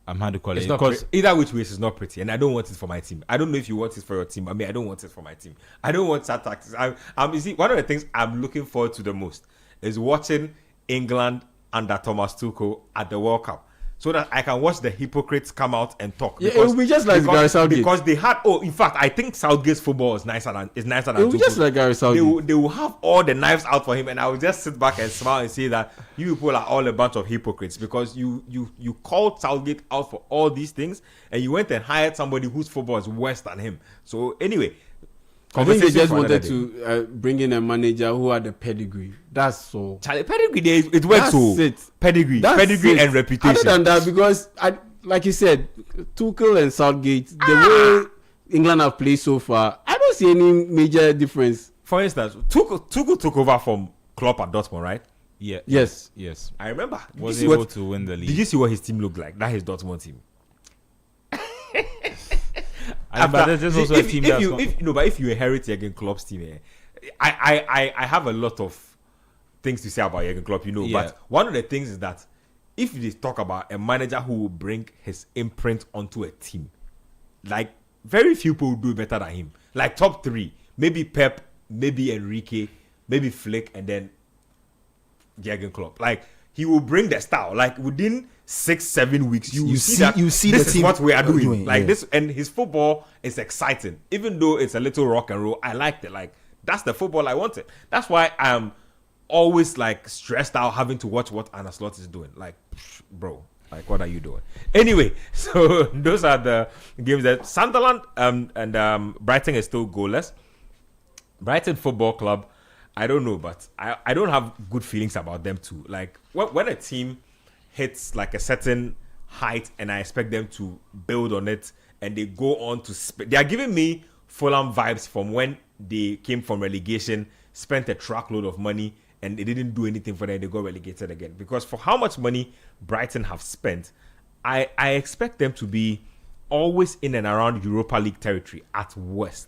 I'm how to call It's it not because either which way it's not pretty, and I don't want it for my team. I don't know if you want it for your team. I mean, I don't want it for my team. I don't want that tactics. You see, one of the things I'm looking forward to the most is watching England under Thomas Tuchel at the World Cup, so that I can watch the hypocrites come out and talk. Yeah, it will be just like Gary Southgate. Because they had. Oh, in fact, I think Southgate's football is nicer than It will be Tuchel's. just like Gary Southgate. They will have all the knives out for him, and I will just sit back and smile and say that you people are all a bunch of hypocrites because you called Southgate out for all these things, and you went and hired somebody whose football is worse than him. So anyway, I think they conversation just for wanted another day. to bring in a manager who had the pedigree. That's all. Charlie, pedigree, it works. That's So it. pedigree That's it. and reputation. Other than that, because like you said, Tuchel and Southgate, the way England have played so far, I don't see any major difference. For instance, Tuchel took over from Klopp at Dortmund, right? yeah, Yes. yes, I remember. Did was you see able what- to win the league. Did you see what his team looked like? That his Dortmund team. But there's also a team that's but if you inherit Jurgen Klopp's team, I have a lot of things to say about Jurgen Klopp, Yeah. but one of the things is that if they talk about a manager who will bring his imprint onto a team, like very few people will do it better than him. Like top three, maybe Pep, maybe Enrique, maybe Flick, and then Jurgen Klopp. Like he will bring the style. Like within 6-7 weeks, you see that you see this the is team what we are doing. Like yeah. this, and his football is exciting, even though it's a little rock and roll. I liked it. Like that's the football I wanted. That's why I'm always like stressed out having to watch what Anna Slot is doing. Like, bro, like what are you doing? Anyway, so those are the games that Sunderland and Brighton is still goalless. Brighton Football Club, I don't know, but I don't have good feelings about them too. Like when a team hits like a certain height and I expect them to build on it and they go on to they are giving me Fulham vibes from when they came from relegation, spent a truckload of money and they didn't do anything for them. They got relegated again. Because for how much money Brighton have spent, I expect them to be always in and around Europa League territory at worst.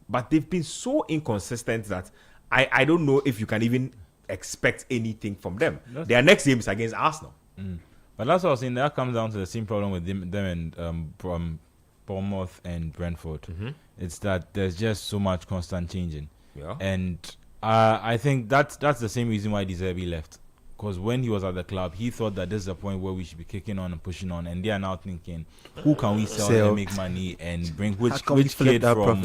But they've been so inconsistent that I don't know if you can even expect anything from them. Their next game is against Arsenal. But that's what I was saying. That comes down to the same problem with them and from Bournemouth and Brentford. It's that there's just so much constant changing. Yeah. And I think that's the same reason why De Zerbi left. Because when he was at the club, he thought that this is a point where we should be kicking on and pushing on. And they are now thinking, who can we sell and make money and bring which kid from...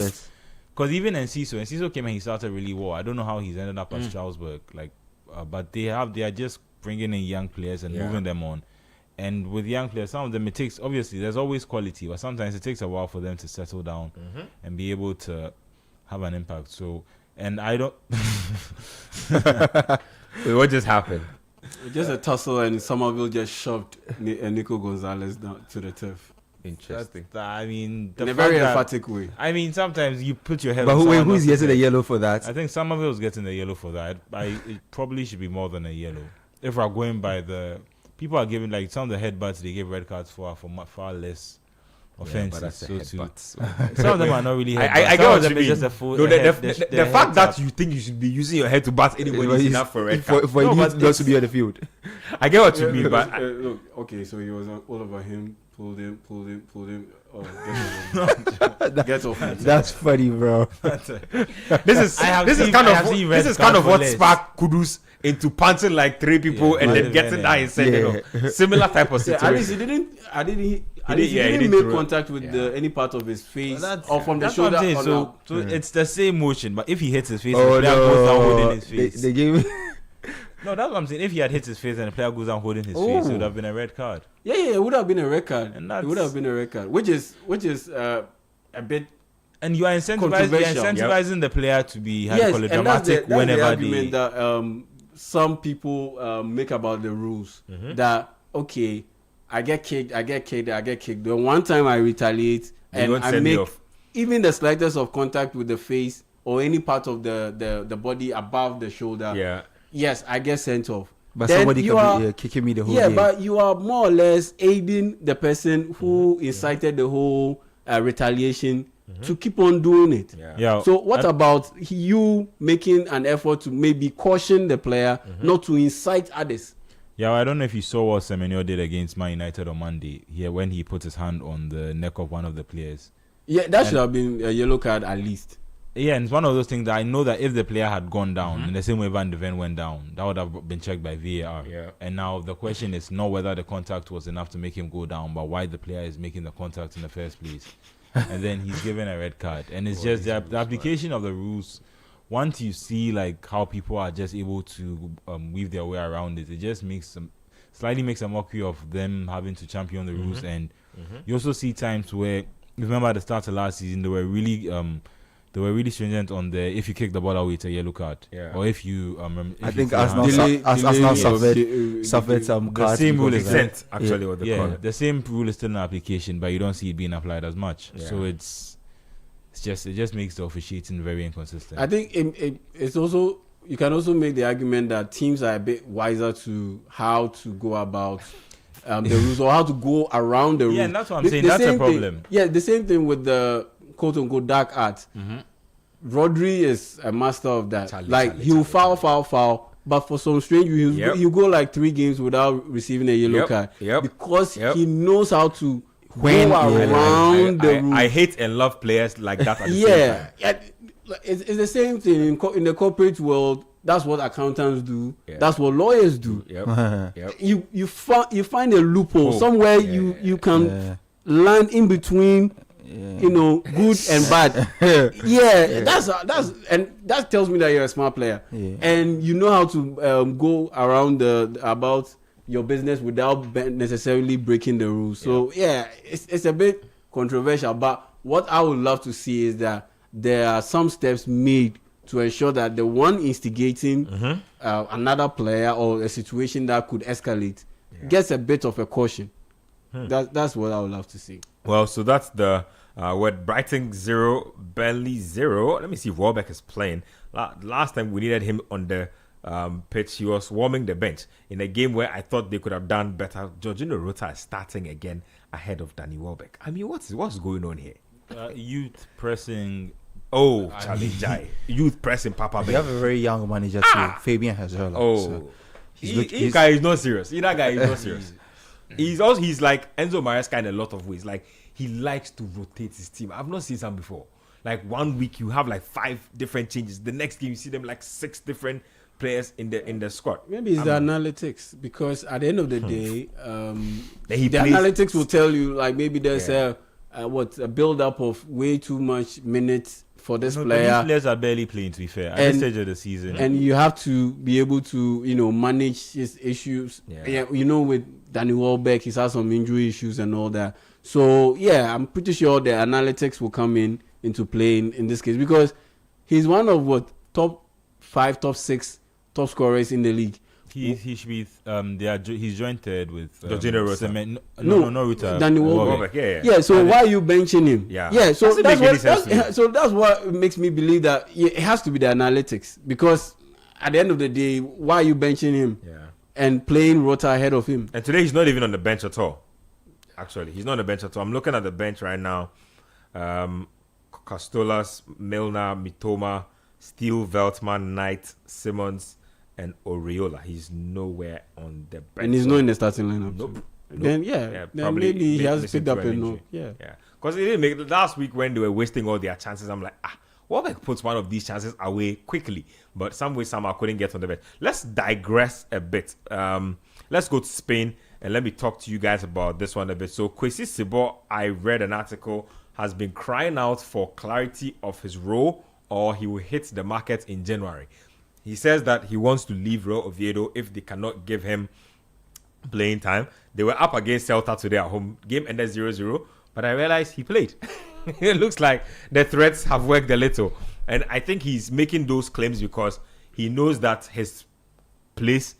Because even Enciso came and he started really well. I don't know how he's ended up at Strasbourg. But they are just bringing in young players and moving them on. And with young players, some of them it takes, obviously there's always quality, but sometimes it takes a while for them to settle down and be able to have an impact. So, and I don't... Wait, what just happened? Just a tussle and Somerville just shoved Nico Gonzalez down to the turf. Interesting. I mean... In a very emphatic way. I mean, sometimes you put your head But on someone who's else's getting the head. yellow for that? I think Somerville's getting the yellow for that. It probably should be more than a yellow. If we're going by the... People are giving, like, some of the headbutts they give red cards for far less offenses. Some of them are not really headbutts. I get Some what of them you is mean. just a full... No, a the fact that you think you should be using your head to bat anybody is enough for red card. For No, you but not to be on the field. I get what you mean, but Look, okay, so he was all over him, pulled him. Oh, get off me. That's funny, bro. this is kind of what sparked Kudus into punching like 3 people and then getting that incentive. Similar type of Yeah, at least situation. he didn't didn't make throw it. contact with any part of his face or from the that's what shoulder. I'm saying. on So, up. so it's the same motion, but if he hits his face, Oh, and the player goes down holding no. his face. They gave me... No, that's what I'm saying. If he had hit his face and the player goes down holding his face, it would have been a red card. Yeah, it would have been a record. And It would have been a record, which is a bit And you are incentivizing Controversial. the player to be Yes, and that's dramatic the whenever argument they. that some people make about the rules. That okay, I get kicked. The one time I retaliate and won't I send me make off. even the slightest of contact with the face or any part of the body above the shoulder. Yeah. Yes, I get sent off. But Then somebody you can are- be kicking me the whole Yeah, game. but you are more or less aiding the person who incited the whole retaliation to keep on doing it. Yeah. So what about you making an effort to maybe caution the player not to incite others? Yeah, I don't know if you saw what Semenyo did against Man United on Monday. Here, when he put his hand on the neck of one of the players. Yeah, that should have been a yellow card at least. Yeah, and it's one of those things that I know that if the player had gone down in the same way Van de Ven went down, that would have been checked by VAR. Yeah. And now the question is not whether the contact was enough to make him go down, but why the player is making the contact in the first place. And then he's given a red card. And it's just the application of the rules. Once you see like how people are just able to weave their way around it, it just makes slightly makes a mockery of them having to champion the rules. And you also see times where, you remember at the start of last season, they were really stringent on the if you kick the ball away, it's a yellow card. Yeah. Or if you I if think you Arsenal Delay- Arsenal delay- suffered some the cards. same because rule of is that. Consent, actually, what they call it. the same rule is still in application, but you don't see it being applied as much. Yeah. So it just makes the officiating very inconsistent. I think it's also, you can also make the argument that teams are a bit wiser to how to go about the rules or how to go around the rules. Yeah, and that's what I'm saying. That's a same problem. Thing, yeah, the same thing with the quote unquote dark art. Rodri is a master of that. He'll foul, but for some strange reason, he'll go like 3 games without receiving a yellow card because he knows how to go around the rules. I hate and love players like that. At the same Yeah, time. it's the same thing in the corporate world. That's what accountants do. Yeah. That's what lawyers do. Yep. You find a loophole somewhere you can land in between. You know, good and bad. That's and that tells me that you're a smart player, and you know how to go around about your business without necessarily breaking the rules. So it's a bit controversial. But what I would love to see is that there are some steps made to ensure that the one instigating another player or a situation that could escalate gets a bit of a caution. That's what I would love to see. Well, so that's the with Brighton 0, Burnley 0. Let me see if Welbeck is playing. Last time we needed him on the pitch, he was warming the bench in a game where I thought they could have done better. Jorginho Rota is starting again ahead of Danny Welbeck. I mean, what's going on here? Youth pressing. Oh, Charlie Jai. Youth pressing Papa We have Ben. a very young manager too, Fabian Hazola. Oh, so this guy is not serious. That guy is not serious. He's like Enzo Maresca in a lot of ways. Like, he likes to rotate his team. I've not seen some before. Like, 1 week you have like 5 different changes. The next game you see them like 6 different players in the squad. Maybe it's the analytics, because at the end of the day, He the plays- analytics will tell you like maybe there's a build up of way too much minutes for this These player, players are barely playing, to be fair, at And- this stage of the season. and you have to be able to manage his issues. Yeah. With Danny Welbeck, he's had some injury issues and all that. So I'm pretty sure the analytics will come into play in this case, because he's one of top 5, top 6 top scorers in the league. He should be. He's joined third with Jorginho Rota. No, Rota. Danny Welbeck. Welbeck, Yeah, so why are you benching him? Yeah. So Doesn't make any sense to me. so that's what makes me believe that it has to be the analytics, because at the end of the day, why are you benching him and playing Rota ahead of him? And today he's not even on the bench at all. Actually, he's not on the bench at all. I'm looking at the bench right now. Castolas, Milner, Mitoma, Steele, Veltman, Knight, Simmons, and Oriola. He's nowhere on the bench. And he's not in the starting lineup. Nope. So. Then then maybe he has missing picked up through a an note. injury. Yeah. Yeah. Because it didn't make last week when they were wasting all their chances. I'm like, Welbeck puts one of these chances away quickly, but some way somehow couldn't get on the bench. Let's digress a bit. Let's go to Spain and let me talk to you guys about this one a bit. So Kwesi Sibor, I read an article, has been crying out for clarity of his role, or he will hit the market in January. He says that he wants to leave Real Oviedo if they cannot give him playing time. They were up against Celta today at home. Game ended 0-0, but I realized he played. It looks like the threats have worked a little. And I think he's making those claims because he knows that his place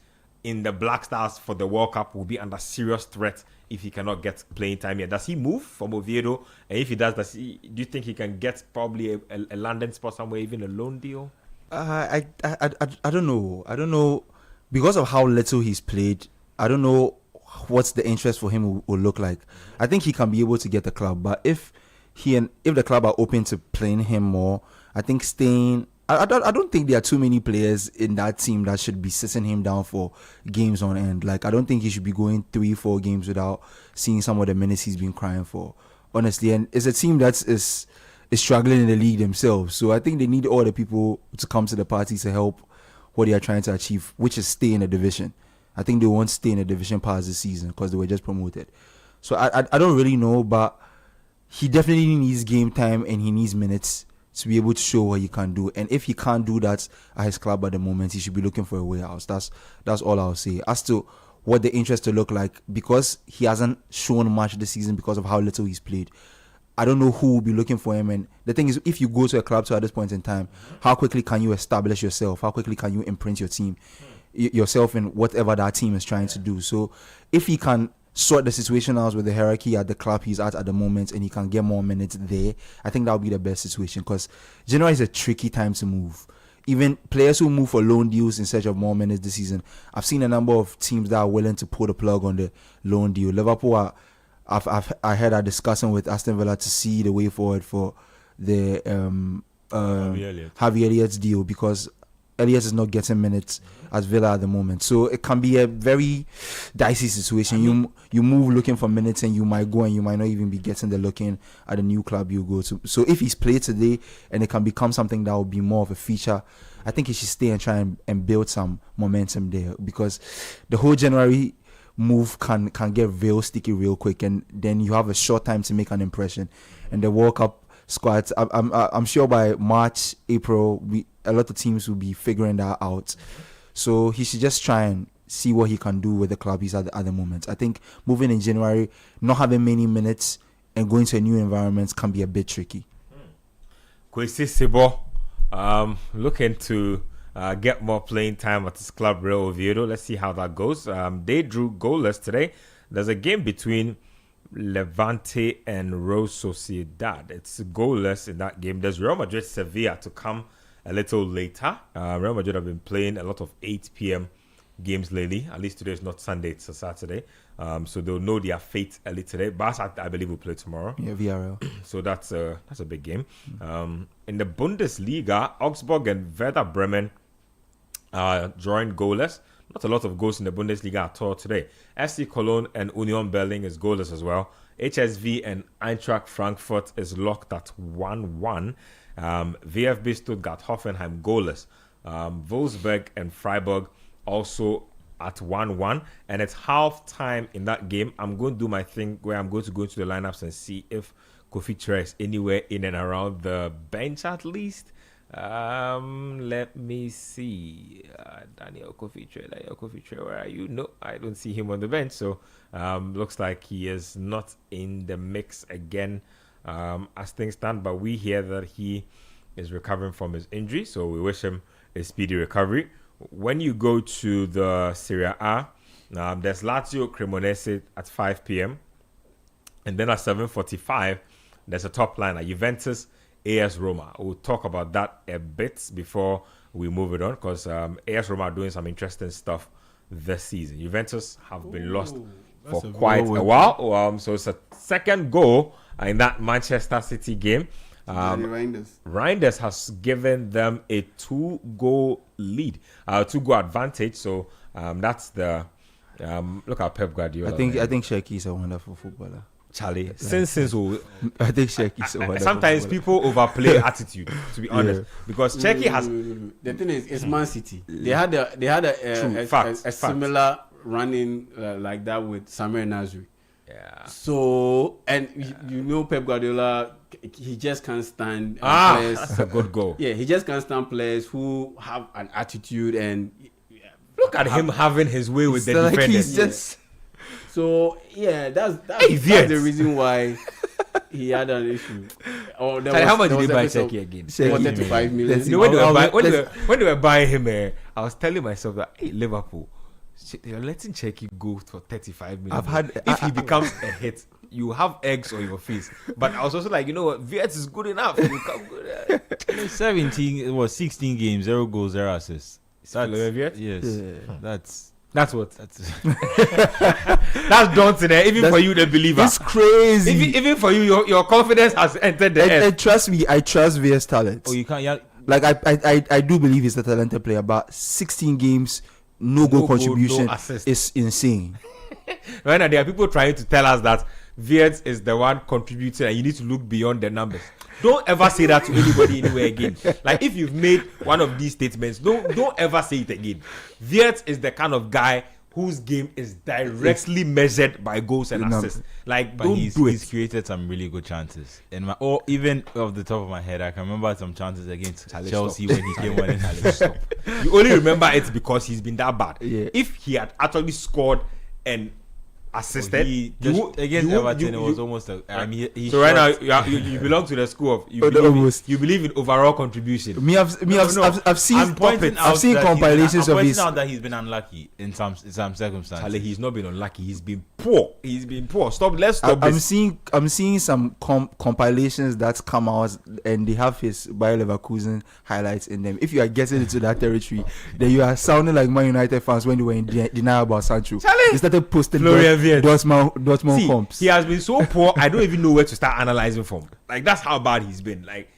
in the Black Stars for the World Cup will be under serious threat if he cannot get playing time here. Does he move from Oviedo? And if he does, do you think he can get probably a London spot somewhere, even a loan deal? I don't know. I don't know because of how little he's played. I don't know what's the interest for him will look like. I think he can be able to get the club, but if the club are open to playing him more, I think staying. I don't think there are too many players in that team that should be sitting him down for games on end. Like I don't think he should be going 3-4 games without seeing some of the minutes he's been crying for. Honestly, and it's a team that is struggling in the league themselves. So I think they need all the people to come to the party to help what they are trying to achieve, which is stay in the division. I think they won't stay in the division past this season because they were just promoted. So I don't really know, but he definitely needs game time and he needs minutes to be able to show what he can do. And if he can't do that at his club at the moment, he should be looking for a way out. That's all I'll say. As to what the interest to look like, because he hasn't shown much this season because of how little he's played, I don't know who will be looking for him. And the thing is, if you go to a club at this point in time, how quickly can you establish yourself? How quickly can you imprint your team, yourself in whatever that team is trying to do? So if he can sort the situation out with the hierarchy at the club he's at the moment and he can get more minutes there, I think that would be the best situation, because January is a tricky time to move. Even players who move for loan deals in search of more minutes this season, I've seen a number of teams that are willing to pull the plug on the loan deal. Liverpool I heard are discussing with Aston Villa to see the way forward for the Harvey Elliott's deal, because Elliott is not getting minutes at Villa at the moment. So it can be a very dicey situation. You move looking for minutes and you might go and you might not even be getting the looking at the new club you go to. So if he's played today and it can become something that will be more of a feature, I think he should stay and try and build some momentum there, because the whole January move can get real sticky real quick, and then you have a short time to make an impression. And the World Cup squads, I'm sure by March, April, a lot of teams will be figuring that out. So he should just try and see what he can do with the club he's at the moment. I think moving in January, not having many minutes and going to a new environment can be a bit tricky. Kwesi Sibo looking to get more playing time at his club, Real Oviedo. Let's see how that goes. They drew goalless today. There's a game between Levante and Real Sociedad. It's goalless in that game. There's Real Madrid Sevilla to come a little later. Real Madrid have been playing a lot of 8 p.m. games lately. At least today is not Sunday, it's a Saturday. So they'll know their fate early today. Barca, I believe, will play tomorrow. Yeah, VRL. So that's a big game. In the Bundesliga, Augsburg and Werder Bremen drawing goalless. Not a lot of goals in the Bundesliga at all today. FC Cologne and Union Berlin is goalless as well. HSV and Eintracht Frankfurt is locked at 1-1. VfB Stuttgart, Hoffenheim goalless. Wolfsburg and Freiburg also at 1-1. And it's half time in that game. I'm going to do my thing where I'm going to go into the lineups and see if Kofi Tre is anywhere in and around the bench at least. Let me see. Daniel Kofi Tre, where are you? No, I don't see him on the bench. So looks like he is not in the mix again as things stand. But we hear that he is recovering from his injury. So we wish him a speedy recovery. When you go to the Serie A, there's Lazio Cremonese at 5 p.m. And then at 7:45, there's a top line at Juventus AS Roma. We'll talk about that a bit before we move it on, because AS Roma are doing some interesting stuff this season. Juventus have been lost for quite a while. So it's a second goal in that Manchester City game. Reinders has given them a 2-goal lead, 2-goal advantage. So that's the look at Pep Guardiola. I think Sheki is a wonderful footballer. Charlie, since I think Sheki is a wonderful sometimes footballer. People overplay attitude, to be honest, because Sheki has. The thing is, it's Man City. They had a similar running like that with Samuel Nasri. Yeah. So, and you know Pep Guardiola, he just can't stand players. That's a good goal. Yeah, he just can't stand players who have an attitude and look at him having his way with the like defenders. he's just So yeah, that's the reason why he had an issue. Oh, Charlie, how much did they buy Sheki again? Sheki. 35 million. Let's You know, when, they were I'll- buying, when, they let's- were, when they were buying him, I was telling myself that, hey, Liverpool, they're letting Sheki go for 35 million. I've had- if he becomes a hit, you have eggs on your face. But I was also like, you know what, Viet is good enough. He will come good. 16 games, 0 goals, 0 assists. Florian Wirtz? Yes, Yeah. That's what. that's That's daunting, eh? Even for you, the believer. It's crazy. Even for you, your confidence has entered the earth. And trust me, I trust Via's talent. oh, you can't. Yeah, Like I do believe he's a talented player, but 16 games, no goal goal, contribution no assist. is insane. Right now, there are people trying to tell us that Viet is the one contributing and you need to look beyond the numbers. Don't ever say that to anybody anywhere again. Like, if you've made one of these statements, don't ever say it again. Viet is the kind of guy whose game is directly measured by goals and No. assists. Like, but don't do he's it. created some really good chances. And or even off the top of my head, I can remember some chances against Chelsea when he came on in. Stop. You only remember it because he's been that bad. Yeah. If he had actually scored and assisted, He you just, would- against you would- Everton, you- it was you- almost. I mean, he So right shot- now you belong to the school of you Oh, believe, almost. you believe in overall contribution. I've seen I'm pointing out I've seen that compilations I'm of pointing his. out that he's been unlucky in some circumstances. Charlie, he's not been unlucky. He's been poor. He's been poor. Stop. Let's stop I'm this. seeing some compilations that come out and they have his Bayer Leverkusen highlights in them. If you are getting into that territory, then you are sounding like Man United fans when they were in denial about Sancho. Charlie! They started posting Florian Wirtz. Dortmund See, comps. he has been so poor. I don't even know where to start analyzing from. Like, that's how bad he's been. Like,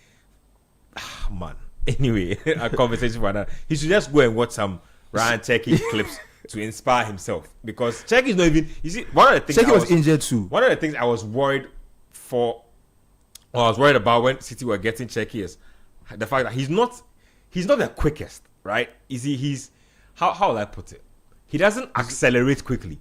man. Anyway, a conversation for that. He should just go and watch some Ryan Cherky clips to inspire himself, because Cherky is not even. You see, one of the things Sheki was injured too. One of the things I was worried about when City were getting Cherky is the fact that he's not the quickest, right? He's how will I put it? He doesn't accelerate quickly.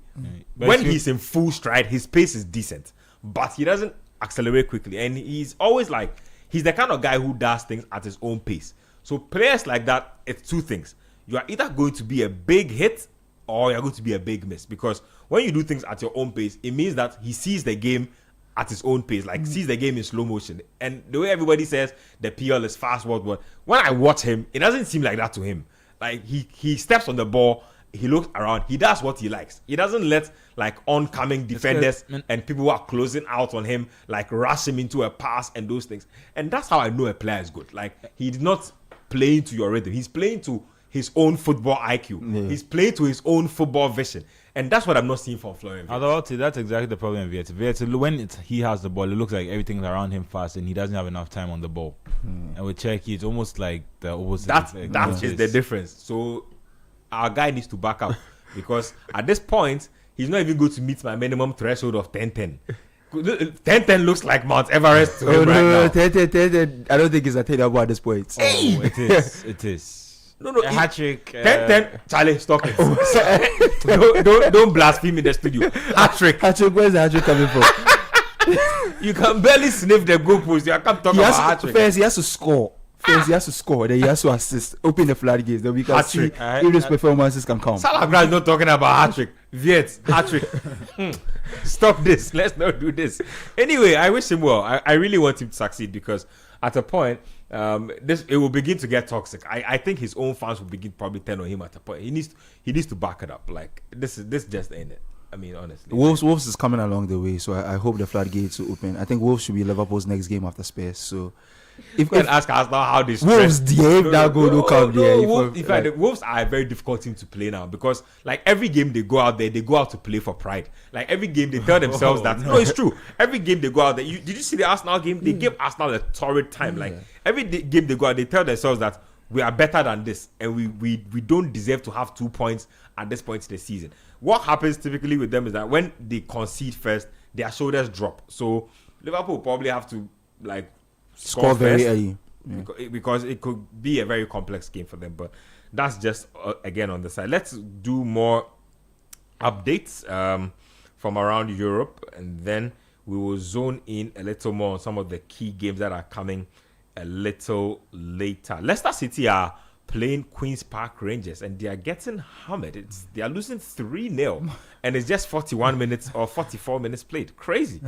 But When if you- he's in full stride, his pace is decent, but he doesn't accelerate quickly, and he's always like, he's the kind of guy who does things at his own pace. So players like that, it's two things: you are either going to be a big hit or you're going to be a big miss, because when you do things at your own pace, it means that he sees the game at his own pace, like sees the game in slow motion. And the way everybody says the PL is fast, but when I watch him, it doesn't seem like that to him. Like, he steps on the ball, he looks around, he does what he likes. He doesn't let like oncoming defenders man. and people who are closing out on him like rush him into a pass and those things. And that's how I know a player is good. Like, he's not playing to your rhythm, he's playing to his own football IQ. He's playing to his own football vision. And that's what I'm not seeing from Florian Wirtz. Although that's exactly the problem with Viet. When he has the ball, it looks like everything's around him fast, and he doesn't have enough time on the ball. And with Cherky, it's almost like the opposite. That is the difference. So our guy needs to back up, because at this point he's not even going to meet my minimum threshold of 10-10. 10-10 looks like Mount Everest to him right now. 10-10, I don't think it's attainable at this point. Oh, it is. It is. No, A hat trick. 10-10. Charlie, stop it. don't blaspheme in the studio. Hat-trick. Hat-trick, where's the hat-trick coming from? You can barely sniff the goalpost. You can't talk He about has to, hat-trick. first, he has to score. First, he has to score. Then he has to assist. Open the floodgates. Then we can see Hat-trick. if these performances can come. Salah is not talking about hat-trick. Viet, hat-trick. Stop this. Let's not do this. Anyway, I wish him well. I really want him to succeed, because at a point, it will begin to get toxic. I think his own fans will begin probably turn on him at a point. He needs to back it up. Like, this just ain't it. I mean, honestly. Wolves is coming along the way, so I hope the floodgates will open. I think Wolves should be Liverpool's next game after Spurs. So You can ask Arsenal how they Wolves, if that goal don't come there. Wolves, in fact, the Wolves are a very difficult team to play now, because like every game they go out there, they go out to play for pride. Like every game they tell themselves that no, it's true. Every game they go out there. Did you see the Arsenal game? They gave Arsenal a torrid time. Like every game they go out, they tell themselves that we are better than this, and we don't deserve to have 2 points at this point in the season. What happens typically with them is that when they concede first, their shoulders drop. So Liverpool probably have to like score very first, early. because it could be a very complex game for them. But that's just again on the side. Let's do more updates from around Europe, and then we will zone in a little more on some of the key games that are coming a little later. Leicester City are playing Queen's Park Rangers, and they are getting hammered. They are losing 3-0, and it's just 41 minutes or 44 minutes played. Crazy.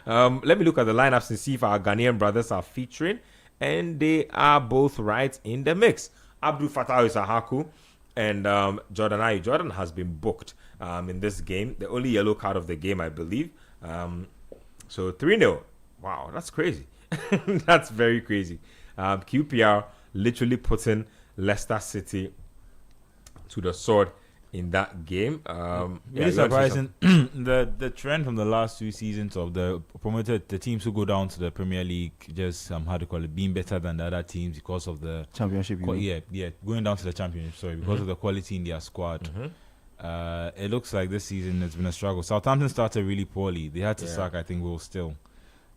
Let me look at the lineups and see if our Ghanaian brothers are featuring, and they are both right in the mix. Abdul Fattah Isahaku and Jordan Ayew. Jordan has been booked in this game, the only yellow card of the game, I believe. So 3-0. Wow, that's crazy. That's very crazy. QPR literally putting Leicester City to the sword in that game. Really surprising. The trend from the last 2 seasons of the teams who go down to the Premier League, just being better than the other teams because of the Championship. Going down to the Championship. Sorry, because of the quality in their squad. It looks like this season it's been a struggle. Southampton started really poorly. They had to sack, I think, Will Still.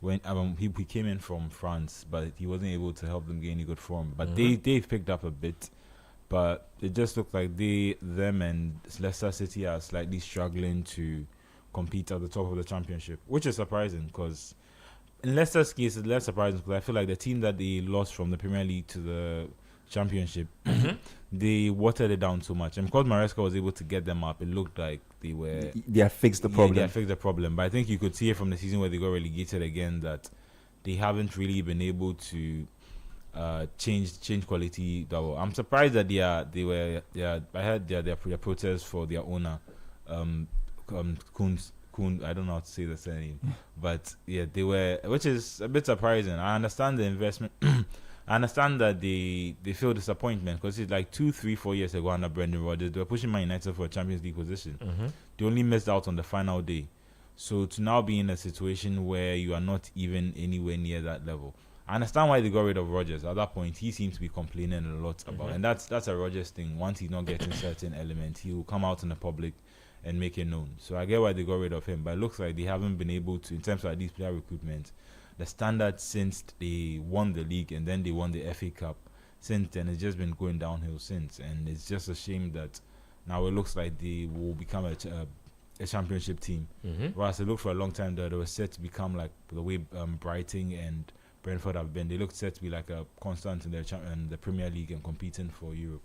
When he came in from France, but he wasn't able to help them gain any good form. But they've picked up a bit, but it just looked like them and Leicester City are slightly struggling to compete at the top of the Championship, which is surprising because in Leicester's case it's less surprising because I feel like the team that they lost from the Premier League to the Championship, they watered it down so much, and because Maresca was able to get them up, it looked like they have fixed the problem. They have fixed the problem. But I think you could see it from the season where they got relegated again that they haven't really been able to change quality that well. I'm surprised that I heard their protests for their owner, Kuhn. I don't know how to say the surname, but they were, which is a bit surprising. I understand the investment. I understand that they feel disappointment because it's like 2, 3, 4 years ago under Brendan Rodgers, they were pushing Man United for a Champions League position. They only missed out on the final day. So to now be in a situation where you are not even anywhere near that level. I understand why they got rid of Rodgers. At that point, he seems to be complaining a lot about, and that's a Rodgers thing. Once he's not getting certain elements, he will come out in the public and make it known. So I get why they got rid of him, but it looks like they haven't been able to, in terms of these player recruitment, the standard since they won the league and then they won the FA Cup. Since then, it's just been going downhill since, and it's just a shame that now it looks like they will become a championship team. Whereas it looked for a long time that they were set to become like the way Brighton and Brentford have been. They looked set to be like a constant in the Premier League and competing for Europe.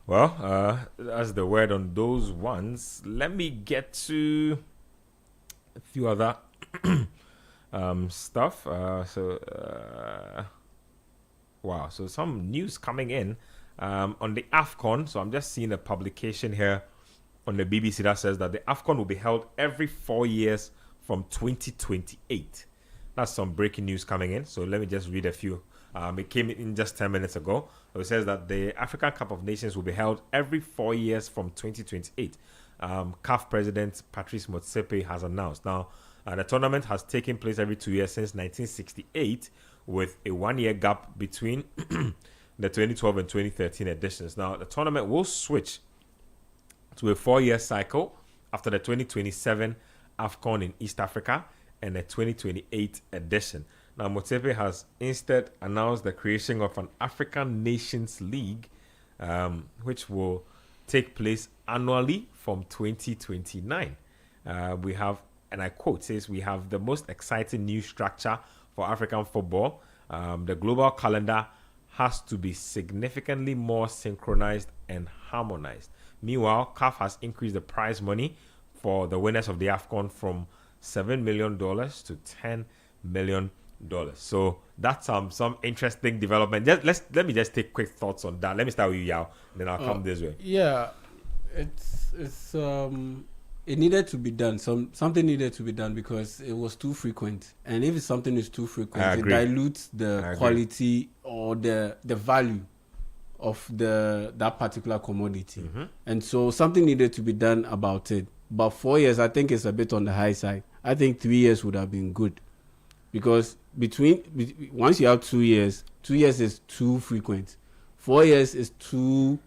Well, that's the word on those ones. Let me get to a few other stuff. So some news coming in on the AFCON. So I'm just seeing a publication here on the BBC that says that the AFCON will be held every 4 years from 2028. That's some breaking news coming in. So let me just read a few. It came in just 10 minutes ago. It says that the African Cup of Nations will be held every 4 years from 2028. CAF President Patrice Motsepe has announced. Now, the tournament has taken place every 2 years since 1968, with a 1 year gap between the 2012 and 2013 editions. Now, the tournament will switch to a 4 year cycle after the 2027 AFCON in East Africa and the 2028 edition. Now, Motsepe has instead announced the creation of an African Nations League, which will take place annually from 2029. We have, and I quote, says, "We have the most exciting new structure for African football. The global calendar has to be significantly more synchronized and harmonized." Meanwhile, CAF has increased the prize money for the winners of the AFCON from $7 million to $10 million. So that's some interesting development. Let me just take quick thoughts on that. Let me start with you, Yao, then I'll come this way. Yeah, it's it needed to be done. Something needed to be done because it was too frequent. And if something is too frequent, it dilutes the quality or the value of that particular commodity. And so something needed to be done about it. But 4 years, I think, is a bit on the high side. I think 3 years would have been good. Because once you have 2 years, 2 years is too frequent. 4 years is too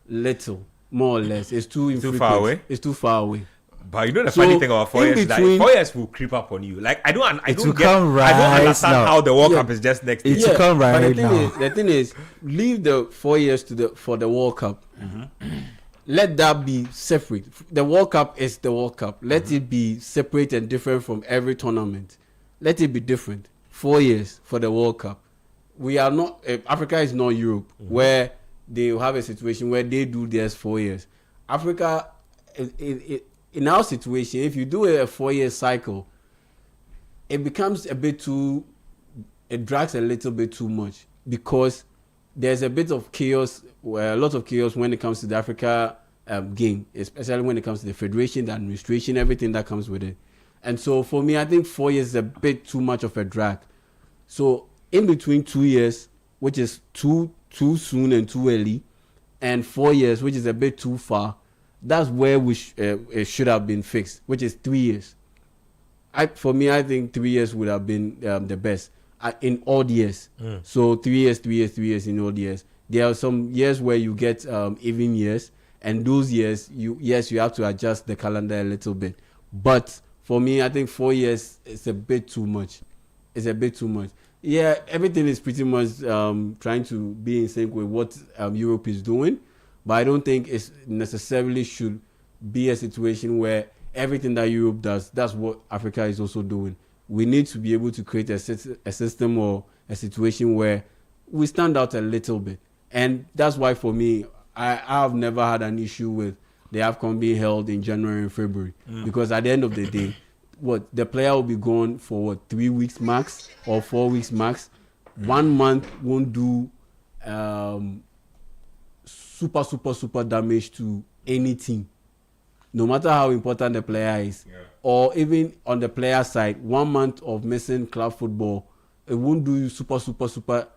little, more or less. It's too infrequent. Too far away? It's too far away. But you know the funny thing about 4 years is that 4 years will creep up on you. Like I don't understand how the World Cup is just next year. It's come right but now. The thing is, leave the 4 years for the World Cup. Let that be separate. The World Cup is the World Cup. Let it be separate and different from every tournament. Let it be different. 4 years for the World Cup. we are not. Africa is not Europe, where they have a situation where they do theirs 4 years. Africa, in our situation, if you do a 4-year cycle, it becomes a bit too. It drags a little bit too much because there's a bit of chaos, a lot of chaos when it comes to the Africa game, especially when it comes to the federation, the administration, everything that comes with it. And so for me, I think 4 years is a bit too much of a drag. So in between 2 years, which is too soon and too early, and 4 years, which is a bit too far, that's where it should have been fixed, which is 3 years. For me, I think 3 years would have been the best in odd years. So 3 years in odd years. There are some years where you get even years, and those years, you have to adjust the calendar a little bit. But for me, I think 4 years is a bit too much. It's a bit too much. Yeah, everything is pretty much trying to be in sync with what Europe is doing, but I don't think it necessarily should be a situation where everything that Europe does, that's what Africa is also doing. We need to be able to create a system or a situation where we stand out a little bit. And that's why for me, I have never had an issue with the AFCON being held in January and February. Because at the end of the day, the player will be gone for 3 weeks max or 4 weeks max. 1 month won't do super damage to any team, no matter how important the player is. Or even on the player side, 1 month of missing club football, it won't do you super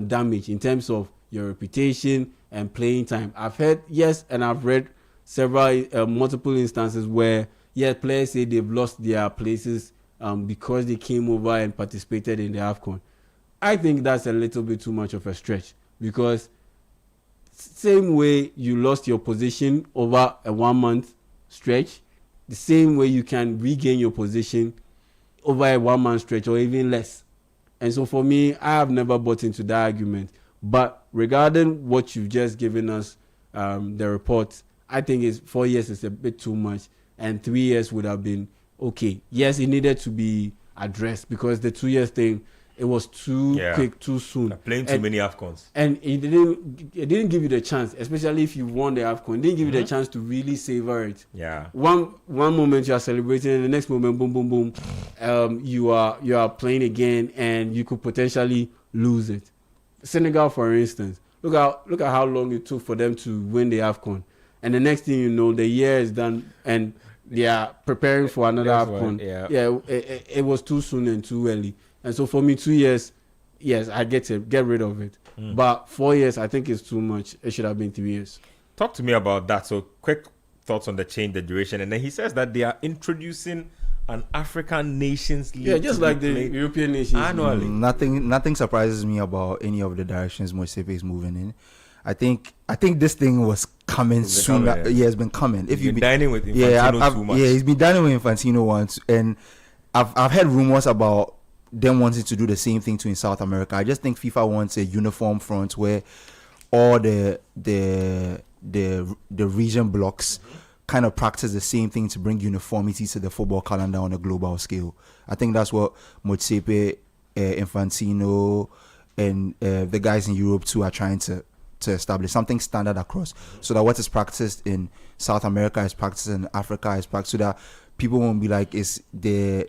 damage in terms of your reputation and playing time. I've heard, and I've read several multiple instances where players say they've lost their places because they came over and participated in the AFCON. I think that's a little bit too much of a stretch, because same way you lost your position over a 1 month stretch, the same way you can regain your position over a 1 month stretch or even less. And so for me, I have never bought into that argument. But regarding what you've just given us, the report, I think 4 years is a bit too much, and 3 years would have been okay. Yes, it needed to be addressed because the 2 years thing, it was too quick, too soon. Playing too many AFCONs. And it didn't give you the chance, especially if you won the AFCON. It didn't give you the chance to really savor it. Yeah. One moment you are celebrating, and the next moment, boom, boom, boom, you are playing again, and you could potentially lose it. Senegal, for instance, look at how long it took for them to win the AFCON, and the next thing you know, the year is done, and they are preparing for another AFCON. It was too soon and too early. And so for me, 2 years, yes, I get rid of it. But 4 years, I think it's too much. It should have been 3 years. Talk to me about that. So quick thoughts on the change, the duration. And then he says that they are introducing an African Nations League. Yeah, just like the European Nations annually. Nothing surprises me about any of the directions Motsepe is moving in. I think this thing was coming soon. It's been coming. If you've been dining with Infantino too much. Yeah, he's been dining with Infantino once, and I've heard rumors about them wanting to do the same thing to in South America. I just think FIFA wants a uniform front where all the region blocks kind of practice the same thing to bring uniformity to the football calendar on a global scale. I think that's what Motsepe, Infantino, and the guys in Europe too are trying to establish something standard across, so that what is practiced in South America is practiced in Africa, is practiced, so that people won't be like, it's the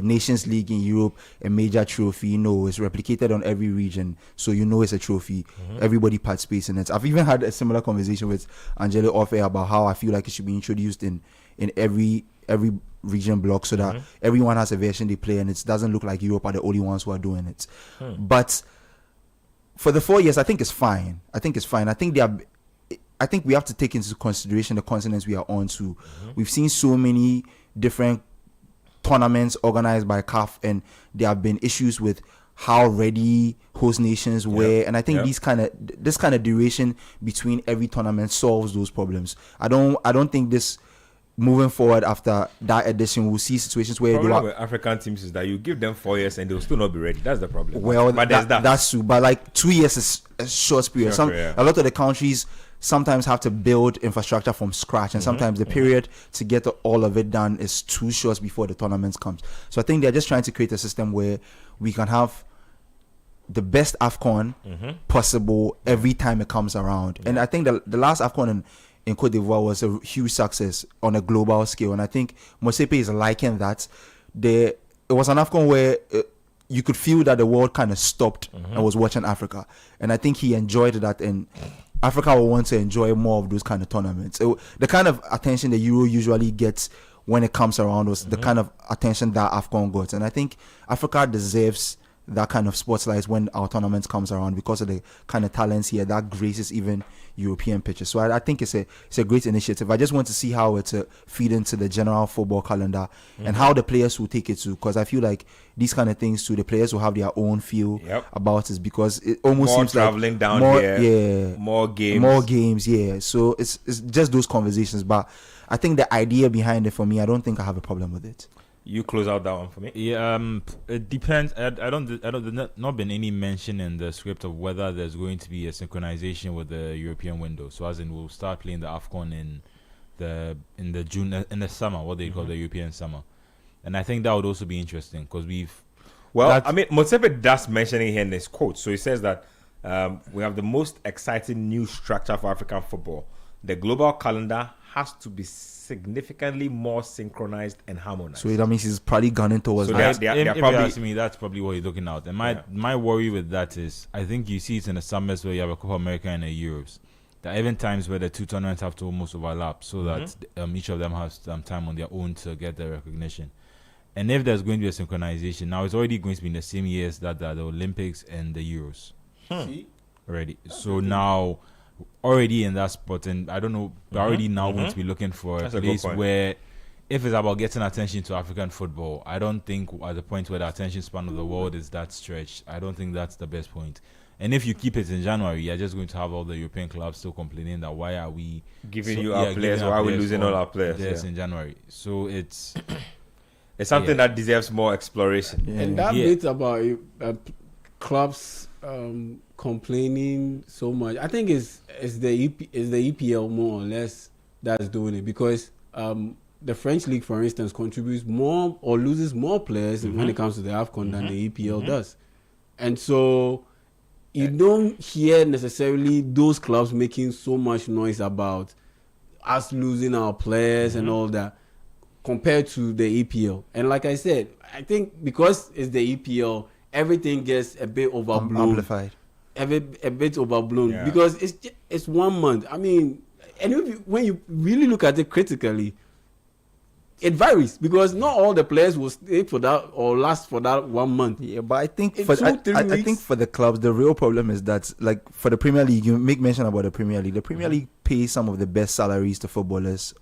Nations League in Europe a major trophy. No, it's replicated on every region, so it's a trophy. Everybody participates in it. I've even had a similar conversation with Angelo off-air about how I feel like it should be introduced in every region block, so that everyone has a version they play, and it doesn't look like Europe are the only ones who are doing it. But for the 4 years, I think it's fine. I think we have to take into consideration the continents we are on to. We've seen so many different tournaments organized by CAF, and there have been issues with how ready host nations were. And I think this kind of duration between every tournament solves those problems. I don't think this, moving forward after that edition, we'll see situations where the problem with African teams is that you give them 4 years and they'll still not be ready. That's the problem. Well, but that's true. But like 2 years is a short period. A lot of the countries sometimes have to build infrastructure from scratch, and sometimes the period to get all of it done is too short before the tournament comes. So I think they're just trying to create a system where we can have the best AFCON possible every time it comes around. And I think the last AFCON in Cote d'Ivoire was a huge success on a global scale. And I think Mosepe is liking that. It was an AFCON where you could feel that the world kind of stopped and was watching Africa. And I think he enjoyed that. And Africa will want to enjoy more of those kind of tournaments. The kind of attention the Euro usually gets when it comes around was the kind of attention that AFCON got. And I think Africa deserves that kind of spotlight when our tournament comes around because of the kind of talents here that graces even European pitches. So I think it's a great initiative. I just want to see how it feed into the general football calendar and how the players will take it to, because I feel like these kind of things too, the players will have their own feel about it, because it almost more seems traveling like down more, here, more games, So it's just those conversations, but I think the idea behind it, for me, I don't think I have a problem with it. You close out that one for me. Yeah, it depends. There's not been any mention in the script of whether there's going to be a synchronization with the European window. So as in, we'll start playing the AFCON in the summer, what they call the European summer, and I think that would also be interesting because Motsepe does mention it here in his quote. So he says that we have the most exciting new structure for African football. The global calendar has to be significantly more synchronized and harmonized. So that means he's probably gunning towards that. If you're asking me, that's probably what he's looking at. And my worry with that is, I think you see it in the summers where you have a Copa America and a Euros. There are even times where the two tournaments have to almost overlap, so that each of them has time on their own to get the recognition. And if there's going to be a synchronization, now it's already going to be in the same years that the Olympics and the Euros. Already. So now, already in that spot, and I don't know, we're already now going to be looking for a place where, if it's about getting attention to African football, I don't think at the point where the attention span of the world is that stretched, I don't think that's the best point. And if you keep it in January, you're just going to have all the European clubs still complaining that why are we giving our players, why are we losing all our players in January. So it's something that deserves more exploration. And that bit about clubs complaining so much, I think is the EPL more or less that's doing it, because the French league, for instance, contributes more or loses more players when it comes to the AFCON than the EPL does. And so you don't hear necessarily those clubs making so much noise about us losing our players and all that compared to the EPL. And like I said, I think because it's the EPL, everything gets a bit overblown. Amplified. A bit overblown because it's 1 month. I mean, and when you really look at it critically, it varies because not all the players will stay for that or last for that 1 month. Yeah, but I think I think for the clubs, the real problem is that, like, for the Premier League, you make mention about the Premier League. The Premier League pays some of the best salaries to footballers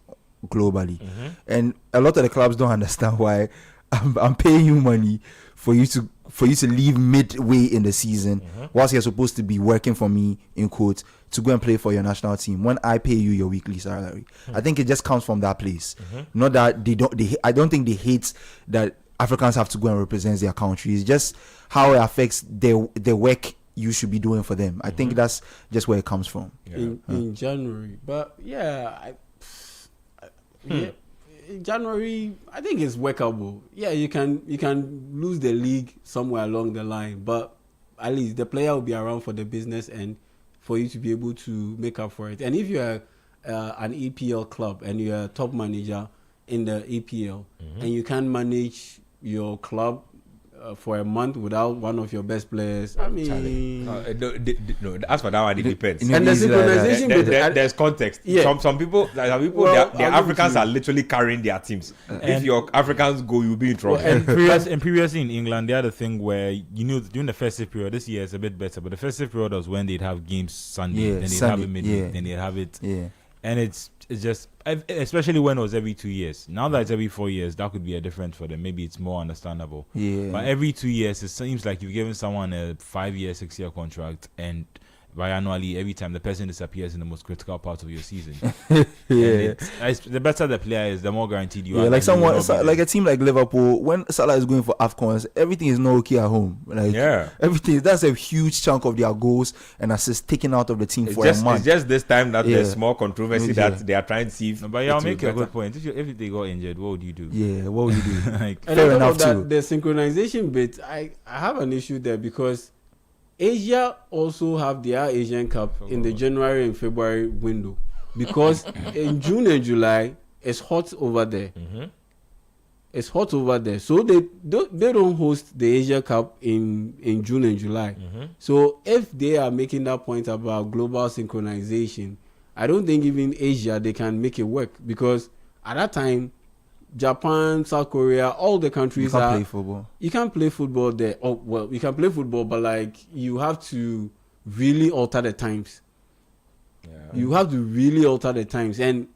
globally, and a lot of the clubs don't understand why I'm paying you money for you to leave midway in the season whilst you're supposed to be working for me, in quotes, to go and play for your national team when I pay you your weekly salary. I think it just comes from that place. Not that I don't think they hate that Africans have to go and represent their country. It's just how it affects the work you should be doing for them. I think that's just where it comes from. In January. But in January, I think it's workable. Yeah, you can lose the league somewhere along the line, but at least the player will be around for the business and for you to be able to make up for it. And if you're an EPL club and you're a top manager in the EPL and you can't manage your club for a month without one of your best players, I mean, no, as for that one, it depends. And the synchronization, there's context. Some people, their Africans are literally carrying their teams. If your Africans go, you'll be in trouble. And previously in England, they had a thing where, during the festive period, this year is a bit better, but the festive period was when they'd have games Sunday, then they'd have it midweek, then they'd have it, and it's just, especially when it was every 2 years. Now that it's every 4 years, that could be a difference for them. Maybe it's more understandable. But every 2 years, it seems like you've given someone a 5-year, 6-year contract, and biannually, every time the person disappears in the most critical part of your season. The better the player is, the more guaranteed you are. Like like a team like Liverpool, when Salah is going for AFCONs, everything is not okay at home. Everything, that's a huge chunk of their goals and assists taken out of the team for a month. It's just this time that there's more controversy that they are trying to see. No, but I'll make a good point. If they got injured, what would you do? Yeah, what would you do? And fair enough too. The synchronization bit, I have an issue there because Asia also have their Asian Cup in the January and February window because in June and July it's hot over there. It's hot over there, so they don't host the Asia Cup in June and July. So if they are making that point about global synchronization, I don't think even Asia they can make it work because at that time, Japan, South Korea, all the countries You can't play football. You can't play football there. Oh well, you can play football, but like you have to really alter the times. You have to really alter the times, and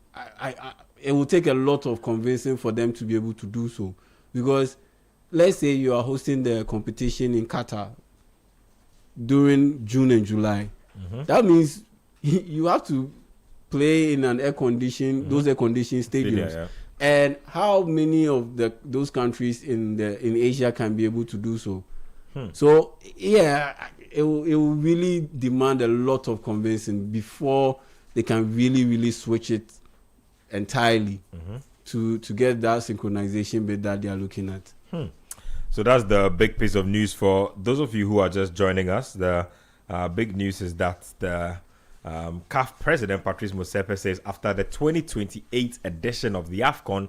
it will take a lot of convincing for them to be able to do so. Because let's say you are hosting the competition in Qatar during June and July. That means you have to play in an those air conditioned stadiums. Yeah. And how many of those countries in Asia can be able to do so? So yeah, it will really demand a lot of convincing before they can really switch it entirely to get that synchronization bit that they are looking at. So that's the big piece of news for those of you who are just joining us. The big news is that the CAF president Patrice Motsepe says after the 2028 edition of the AFCON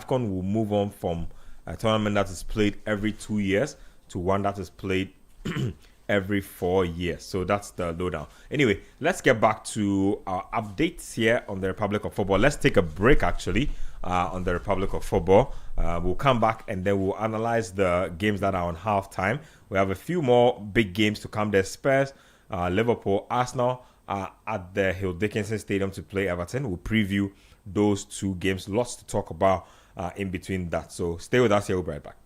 will move on from a tournament that is played every 2 years to one that is played every 4 years. So that's the lowdown. Anyway, let's get back to our updates here on the Republic of Football. Let's take a break actually on the Republic of Football. We'll come back and then we'll analyze the games that are on halftime. We have a few more big games to come. There's Spurs, Liverpool, Arsenal at the Hill Dickinson Stadium to play Everton. We'll preview those two games. Lots to talk about in between that. So stay with us here. We'll be right back.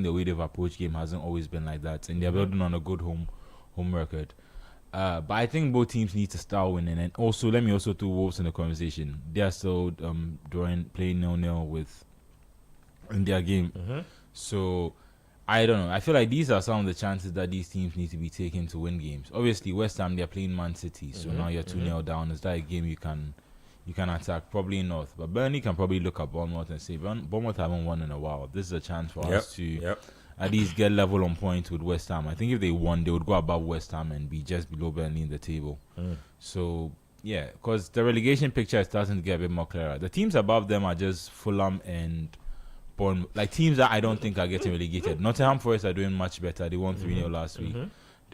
the way they've approached game hasn't always been like that, and they're building on a good home record. But I think both teams need to start winning, and also let me also throw Wolves in the conversation. They are still playing 0-0 with in their game, so I don't know. I feel like these are some of the chances that these teams need to be taking to win games. Obviously, West Ham, they're playing Man City, so now you're 2-0 down. Is that a game you can attack? Probably not. But Burnley can probably look at Bournemouth and say, Bournemouth haven't won in a while. This is a chance for us to at least get level on points with West Ham. I think if they won, they would go above West Ham and be just below Burnley in the table. So, yeah, because the relegation picture is starting to get a bit more clearer. The teams above them are just Fulham and Bournemouth, like teams that I don't think are getting relegated. Nottingham Forest are doing much better. They won 3-0 last week.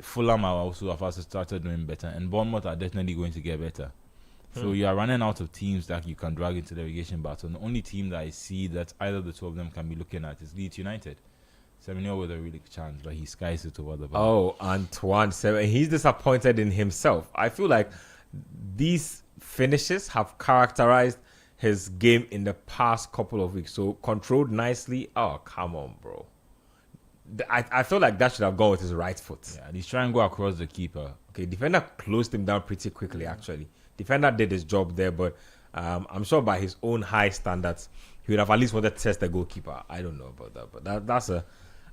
Fulham are also have also started doing better, and Bournemouth are definitely going to get better. So you are running out of teams that you can drag into the relegation battle. And the only team that I see that either the two of them can be looking at is Leeds United. 7-0 with a really good chance, but he skies it over the bar. Oh, Antoine, he's disappointed in himself. I feel like these finishes have characterized his game in the past couple of weeks. So controlled nicely. Oh, come on, bro. I feel like that should have gone with his right foot. Yeah, he's trying to go across the keeper. Okay, defender closed him down pretty quickly, actually. Defender did his job there, but I'm sure by his own high standards, he would have at least wanted to test the goalkeeper. I don't know about that, but that's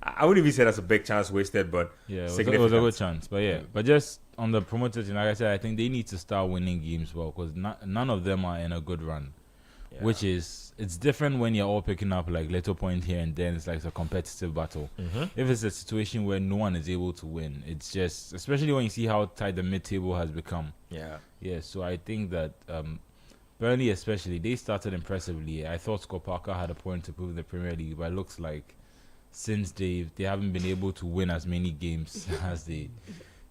I wouldn't even say that's a big chance wasted, but yeah, it was a good chance. But yeah, but just on the promoted team, like I said, I think they need to start winning games well, because none of them are in a good run. Yeah. Which is, it's different when you're all picking up like little point here and then. It's like a competitive battle. If it's a situation where no one is able to win, it's just, especially when you see how tight the mid-table has become. Yeah. So I think that Burnley especially, they started impressively. I thought Scott Parker had a point to prove in the Premier League, but it looks like since they haven't been able to win as many games as you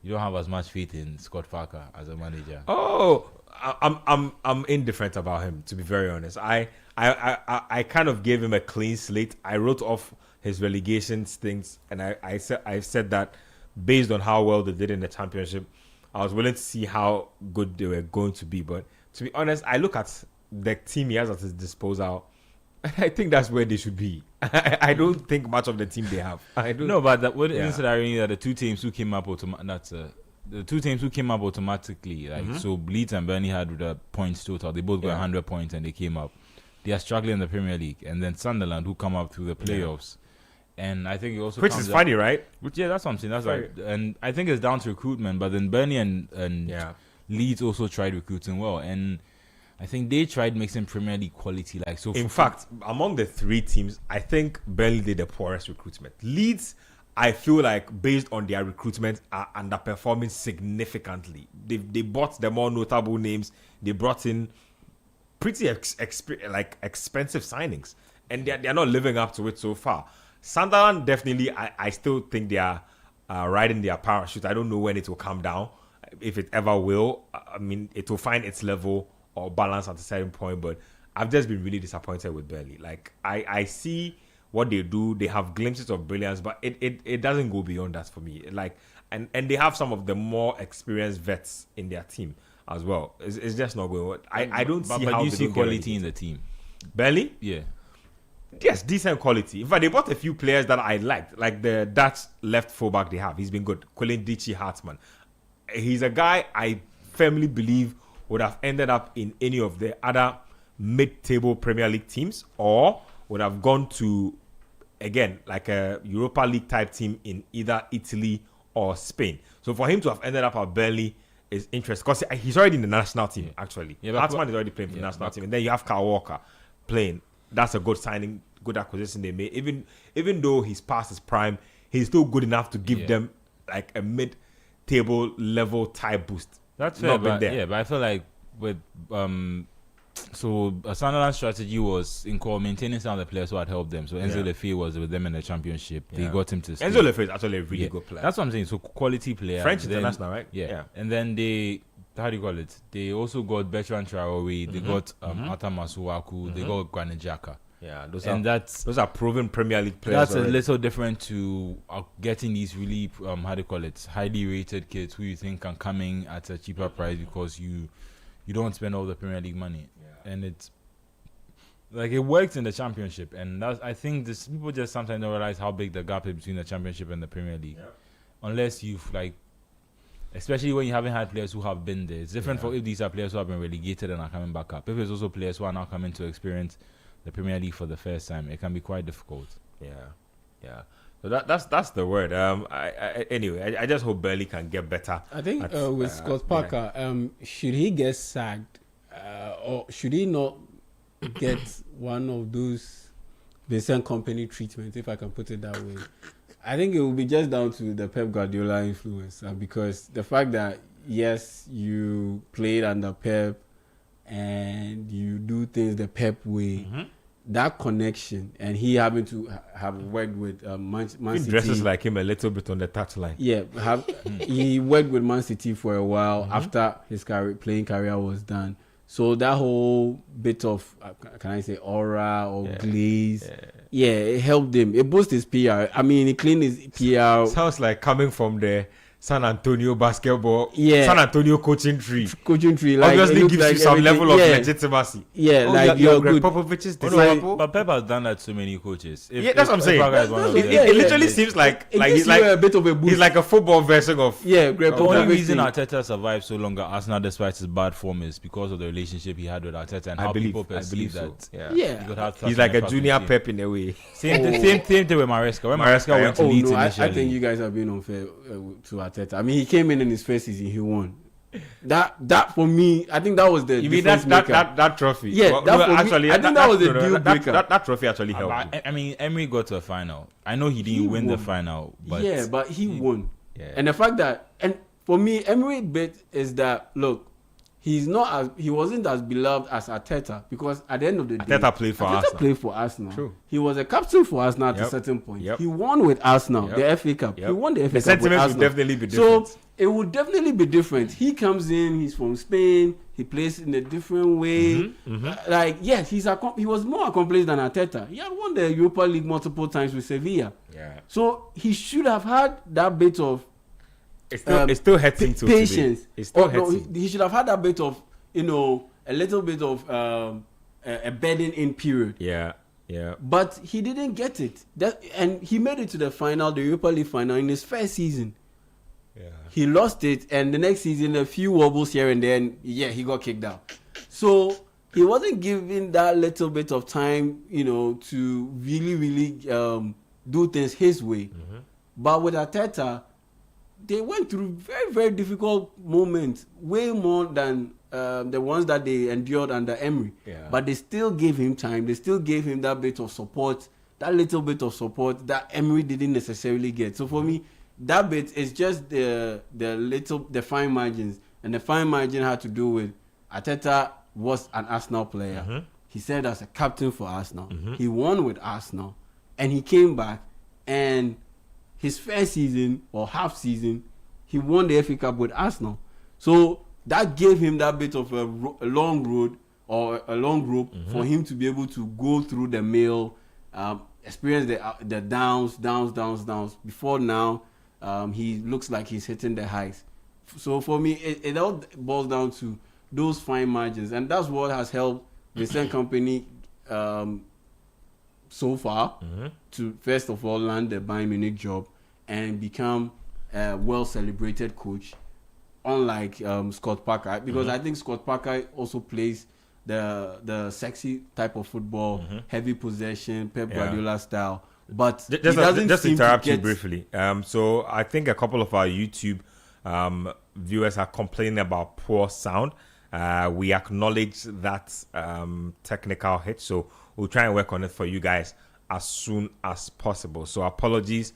don't have as much faith in Scott Parker as a manager. Oh, I'm indifferent about him, to be very honest. I kind of gave him a clean slate. I wrote off his relegation things, and I said that based on how well they did in the championship, I was willing to see how good they were going to be. But to be honest, I look at the team he has at his disposal, and I think that's where they should be. I don't think much of the team they have. I don't. No, but isn't the irony that the two teams who came up automatically, like so Leeds and Burnley had the points total. They both got 100 points and they came up. They are struggling in the Premier League, and then Sunderland who come up through the playoffs. And I think it also which is funny, right? Which that's what I'm saying. That's right. And I think it's down to recruitment. But then Burnley and Leeds also tried recruiting well, and I think they tried mixing Premier League quality. Like so. In fact, among the three teams, I think Burnley did the poorest recruitment. Leeds, I feel like based on their recruitment, are underperforming significantly. They bought the more notable names. They brought in pretty expensive signings, and they're not living up to it so far. Sunderland, definitely, I still think they are riding their parachute. I don't know when it will come down, if it ever will. I mean, it will find its level or balance at a certain point, but I've just been really disappointed with Burnley. Like, I see what they do. They have glimpses of brilliance, but it doesn't go beyond that for me. Like, and they have some of the more experienced vets in their team as well. It's just not going. I don't see how you see quality in the team. Burnley? Yeah. Yes, decent quality. In fact, they bought a few players that I liked, like the Dutch left fullback they have. He's been good. Quillen Dichi Hartman. He's a guy I firmly believe would have ended up in any of the other mid-table Premier League teams, or would have gone to, again, like a Europa League type team in either Italy or Spain. So for him to have ended up at Burnley is interesting, because he's already in the national team, actually. Yeah, Hartman is already playing for the national team. And then you have Kyle Walker playing. That's a good signing, good acquisition they made. Even though he's past his prime, he's still good enough to give them like a mid-table level type boost. That's fair, but I feel like with so a Sunderland strategy was in maintaining some of the players who had helped them. So Enzo Lefebvre was with them in the championship. They got him to stay. Enzo Lefebvre is actually a really good player. That's what I'm saying. So quality player. French international, right? Yeah. And then they, how do you call it? They also got Bertrand Traoré. They got Ata Masuaku. They got Granit Xhaka. Yeah, those are proven Premier League players. That's already a little different to getting these really highly rated kids who you think can come in at a cheaper price because you don't spend all the Premier League money. And Like it worked in the Championship, and I think this people just sometimes don't realize how big the gap is between the Championship and the Premier League. Yep. Unless you've especially when you haven't had players who have been there. It's different for if these are players who have been relegated and are coming back up. If it's also players who are now coming to experience the Premier League for the first time, it can be quite difficult. Yeah. So that's the word. Anyway, I just hope Burnley can get better. I think with Scott Parker, should he get sacked, or should he not get one of those Vincent Company treatments, if I can put it that way? I think it will be just down to the Pep Guardiola influence, because the fact that yes, you played under Pep and you do things the Pep way. Mm-hmm. That connection, and he happened to have worked with Man City. He dresses like him a little bit on the touchline. Yeah, he worked with Man City for a while after his playing career was done. So that whole bit of, can I say, aura or glaze, it helped him. It boosted his PR. I mean, it cleaned his PR. Sounds like coming from the San Antonio basketball, San Antonio coaching tree. Like, obviously gives you some level of legitimacy. Yeah, like you're Greg good. Popovich's disciple. But Pep has done that to many coaches. That's what I'm saying. It literally seems like he's like a bit of a boost. He's like a football version of Greg The Popovich. only reason Arteta survived so long at Arsenal despite his bad form is because of the relationship he had with Arteta and how people perceive that. Yeah. He could have He's like a junior Pep in a way. Same thing with Maresca. When Maresca went to Leeds initially. I think you guys have been unfair to Arteta. I mean, he came in his first season, he won. That for me, I think that was the. You mean that trophy? Yeah, well, that actually, I think that was a deal breaker. That trophy actually helped. I mean, Emery got to a final. I know he didn't win the final, but but he won. Yeah. And the fact that, and for me, Emery bit is that look, he wasn't as beloved as Arteta, because at the end of the day, Arteta played for Arsenal. True. He was a captain for Arsenal at a certain point. Yep. He won with Arsenal the FA Cup. He won the FA Cup with sentiments Arsenal. would definitely be different. So it would definitely be different. He comes in, he's from Spain, he plays in a different way. He was more accomplished than Arteta. He had won the Europa League multiple times with Sevilla. Yeah. So he should have had that bit of it's still hurting to patience. It's still hurting. No, he should have had that bit of, a little bit of a bedding in period. Yeah. But he didn't get it. And he made it to the final, the Europa League final, in his first season. Yeah. He lost it, and the next season, a few wobbles here and then, he got kicked out. So he wasn't given that little bit of time, to really, really do things his way. Mm-hmm. But with Arteta, they went through very, very difficult moments, way more than the ones that they endured under Emery. Yeah. But they still gave him time. They still gave him that bit of support, that little bit of support that Emery didn't necessarily get. So for me, that bit is just the fine margins. And the fine margin had to do with Arteta was an Arsenal player. Mm-hmm. He served as a captain for Arsenal. Mm-hmm. He won with Arsenal. And he came back, and his first season or half season, he won the FA Cup with Arsenal. So that gave him that bit of a long road or a long rope for him to be able to go through the mill, experience the downs. Before now, he looks like he's hitting the highs. So for me, it all boils down to those fine margins, and that's what has helped Vincent Company so far to first of all land the Bayern Munich job and become a well-celebrated coach, unlike Scott Parker, because I think Scott Parker also plays the sexy type of football, heavy possession, Pep Guardiola style. But just interrupt you briefly. So I think a couple of our YouTube viewers are complaining about poor sound. We acknowledge that technical hitch, so we'll try and work on it for you guys as soon as possible. So apologies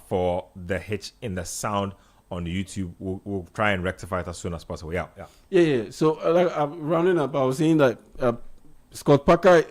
for the hitch in the sound on YouTube. We'll try and rectify it as soon as possible. Yeah. So rounding up, I was saying that Scott Parker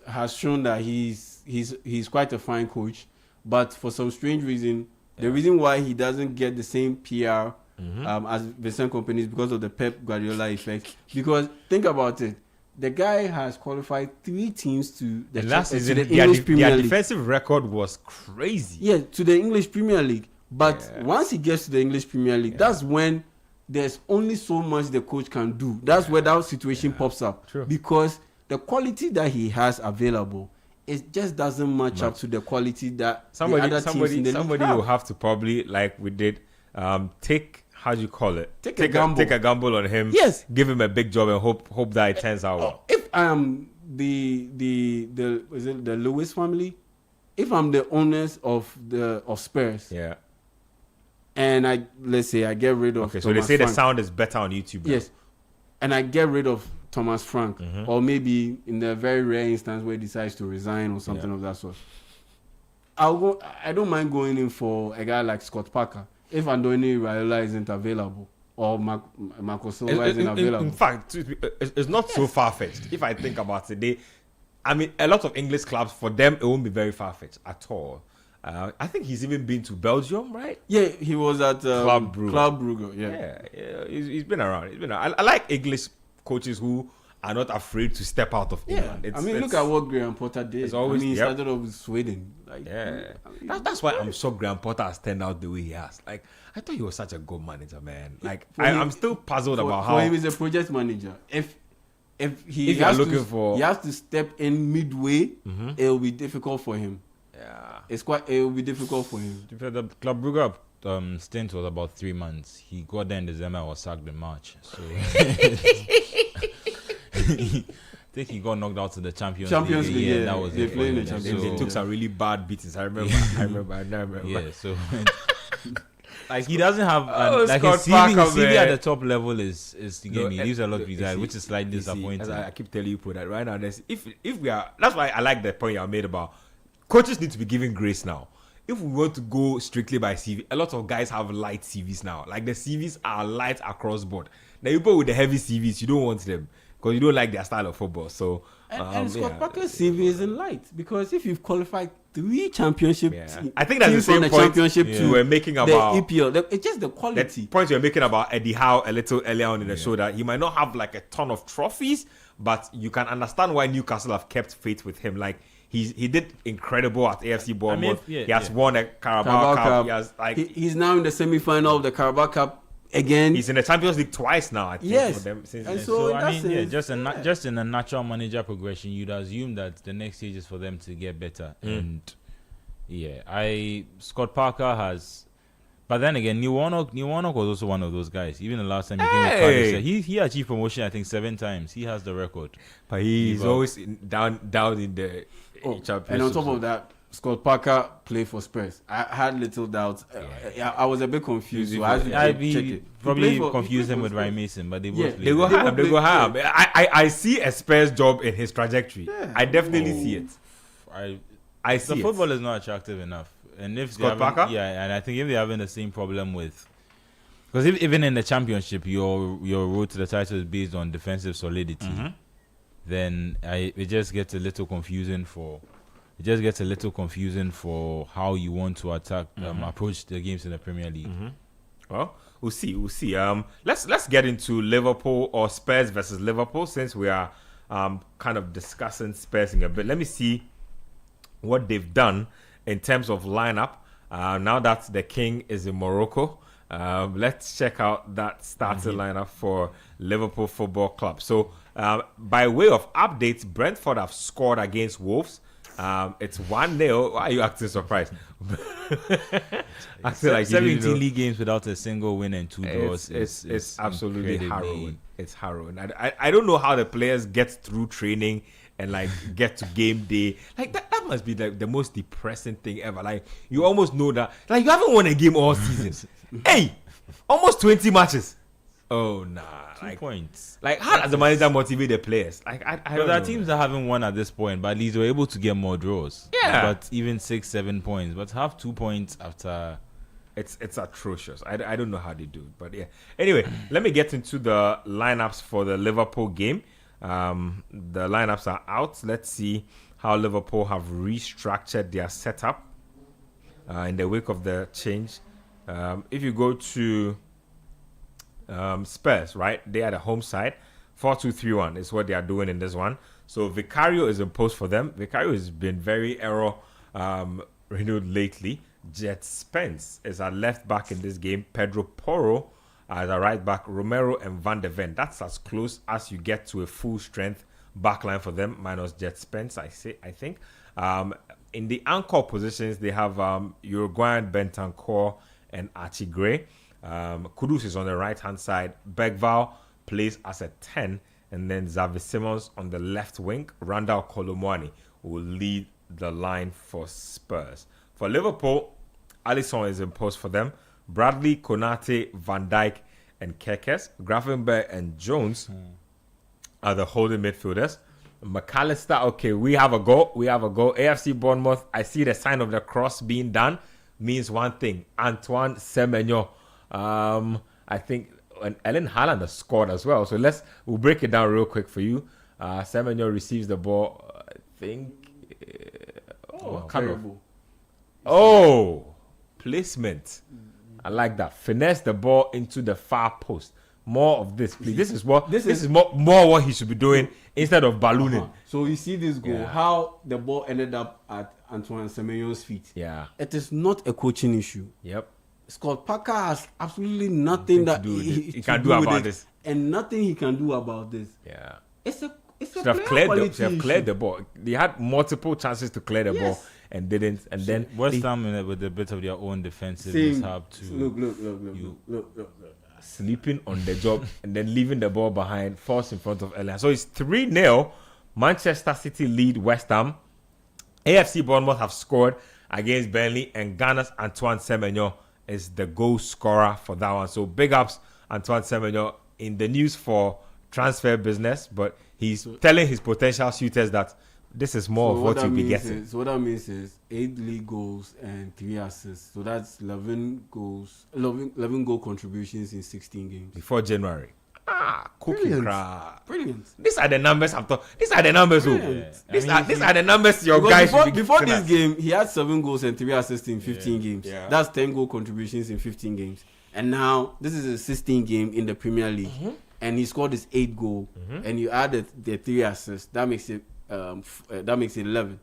has shown that he's quite a fine coach, but for some strange reason, the reason why he doesn't get the same PR as Vincent Kompany is because of the Pep Guardiola effect. Because think about it, the guy has qualified 3 teams to the last season. the English Premier Their League. defensive record was crazy. Yeah, to the English Premier League. But once he gets to the English Premier League, that's when there's only so much the coach can do. That's where that situation pops up. True. Because the quality that he has available, it just doesn't match up to the quality that the other teams in the league will have to probably, like we did, take, how do you call it? Take a gamble on him. Yes. Give him a big job and hope that it turns out well. If I am the Lewis family, if I'm the owners of Spurs, Yeah. and let's say I get rid of Okay, so Thomas they say Frank. the sound is better on YouTube. Yes, and I get rid of Thomas Frank, or maybe in the very rare instance where he decides to resign or something of that sort, I don't mind going in for a guy like Scott Parker if Andoni Raiola isn't available or Marco Silva isn't available. In fact, it's not so far-fetched. If I think about it, a lot of English clubs, for them, it won't be very far-fetched at all. I think he's even been to Belgium, right? Yeah, he was at Club Brugge. Yeah. He's been around. I like English coaches who are not afraid to step out of England. Look at what Graham Potter did. He started off with Sweden. That's why I'm sure Graham Potter has turned out the way he has. Like, I thought he was such a good manager, man. Like, I'm still puzzled about how. For him, he's a project manager. If he has to step in midway, it will be difficult for him. Yeah, it will be difficult for him. The Club Brugge stint was about 3 months. He got there in December and was sacked in March. So I think he got knocked out to the Champions League. Yeah, that was they it. played in the Champions they League. took some really bad beatings. I remember. Yeah, so like he doesn't have like Scott his Parker, CV at man. the top level is he leaves a lot to be you desired, see, which is slightly disappointing. I keep telling you, that right now, if we are, that's why I like the point you made about coaches need to be given grace now. If we want to go strictly by CV, a lot of guys have light CVs now. Like the CVs are light across board. Now people with the heavy CVs, you don't want them because you don't like their style of football. So and Scott Parker's CV isn't light because if you've qualified 3 championships, I think that's the same point championship you were making about the EPL. It's just the quality. The point you were making about Eddie Howe a little earlier on in the show, that he might not have like a ton of trophies, but you can understand why Newcastle have kept faith with him. Like he did incredible at AFC Bournemouth. He has won a Carabao Cup. He has he's now in the semi-final of the Carabao Cup again. He's in the Champions League twice now, I think. For them, just in a natural manager progression, you'd assume that the next stage is for them to get better. And Scott Parker has, but then again, Neil Warnock was also one of those guys. Even the last time he came with Cardiff, he achieved promotion I think 7 times. He has the record, but he's always down in the Championship. And on top of that, Scott Parker played for Spurs. I had little doubts. I was a bit confused. So I probably confused him with Ryan Mason, but they both they go hard. I see a Spurs job in his trajectory. I definitely see it. I see the football is not attractive enough, and if Scott Parker, and I think if they're having the same problem with, because even in the Championship, your road to the title is based on defensive solidity, then it just gets a little confusing for. It just gets a little confusing for how you want to approach the games in the Premier League. Well, we'll see. Let's get into Liverpool or Spurs versus Liverpool, since we are kind of discussing Spurs in a bit. Let me see what they've done in terms of lineup. Now that the King is in Morocco, let's check out that starting lineup for Liverpool Football Club. So, by way of updates, Brentford have scored against Wolves. It's 1-0. Why are you acting surprised? Acting like 17 league games without a single win and 2 draws. It's absolutely harrowing. It's harrowing. I don't know how the players get through training and like get to game day. Like that must be the most depressing thing ever. Like you almost know that like you haven't won a game all season. Hey, almost 20 matches. Oh nah. 2 points. Like how does the manager motivate the players? Like I don't know. There are teams that haven't won at this point, but at least were able to get more draws. Yeah. But even 6-7 points. But have 2 points after, it's atrocious. I don't know how they do it, but yeah. Anyway, let me get into the lineups for the Liverpool game. The lineups are out. Let's see how Liverpool have restructured their setup in the wake of the change. If you go to Spurs, right? They are the home side. 4-2-3-1 is what they are doing in this one. So Vicario is in post for them. Vicario has been very error renewed lately. Jet Spence is at left back in this game. Pedro Porro as a right back. Romero and Van de Ven. That's as close as you get to a full strength backline for them, minus Jet Spence, I think. In the anchor positions, they have Uruguayan Bentancur and Archie Gray. Kudus is on the right-hand side. Bergval plays as a 10, and then Xavi Simons on the left wing. Randall Kolomwani will lead the line for Spurs. For Liverpool, Alisson is in post for them. Bradley, Konate, Van Dijk, and Kekes. Gravenberch and Jones are the holding midfielders. McAllister, okay, we have a goal. AFC Bournemouth, I see the sign of the cross being done. Means one thing. Antoine Semenyo. I think and Ellen Haaland has scored as well. So we'll break it down real quick for you. Semenyo receives the ball, I think. Placement. I like that. Finesse the ball into the far post. More of this, please. This is more what he should be doing instead of ballooning. So you see this goal, how the ball ended up at Antoine Semenyo's feet. Yeah. It is not a coaching issue. Yep. Scott Parker has absolutely nothing that he can do about this. And nothing he can do about this. Yeah. It's a should have cleared the ball. They had multiple chances to clear the ball and didn't. And then West Ham with a bit of their own defensive mishap to look. Sleeping on the job and then leaving the ball behind, force in front of Ellen. So it's 3-0. Manchester City lead West Ham. AFC Bournemouth have scored against Burnley, and Ghana's Antoine Semenyo is the goal scorer for that one. So big ups Antoine Semenyo, in the news for transfer business, but he's telling his potential suitors that this is more of what you'll be getting. So what that means is 8 league goals and 3 assists. So that's 11 goal contributions in 16 games. Before January. Brilliant. These are the numbers I'm talking. These are the numbers. These are the numbers your because guys before this game, he had 7 goals and 3 assists in 15 games. Yeah. That's 10 goal contributions in 15 games. And now this is a 16 game in the Premier League, and he scored his 8 goal, and you added the 3 assists. That makes it 11.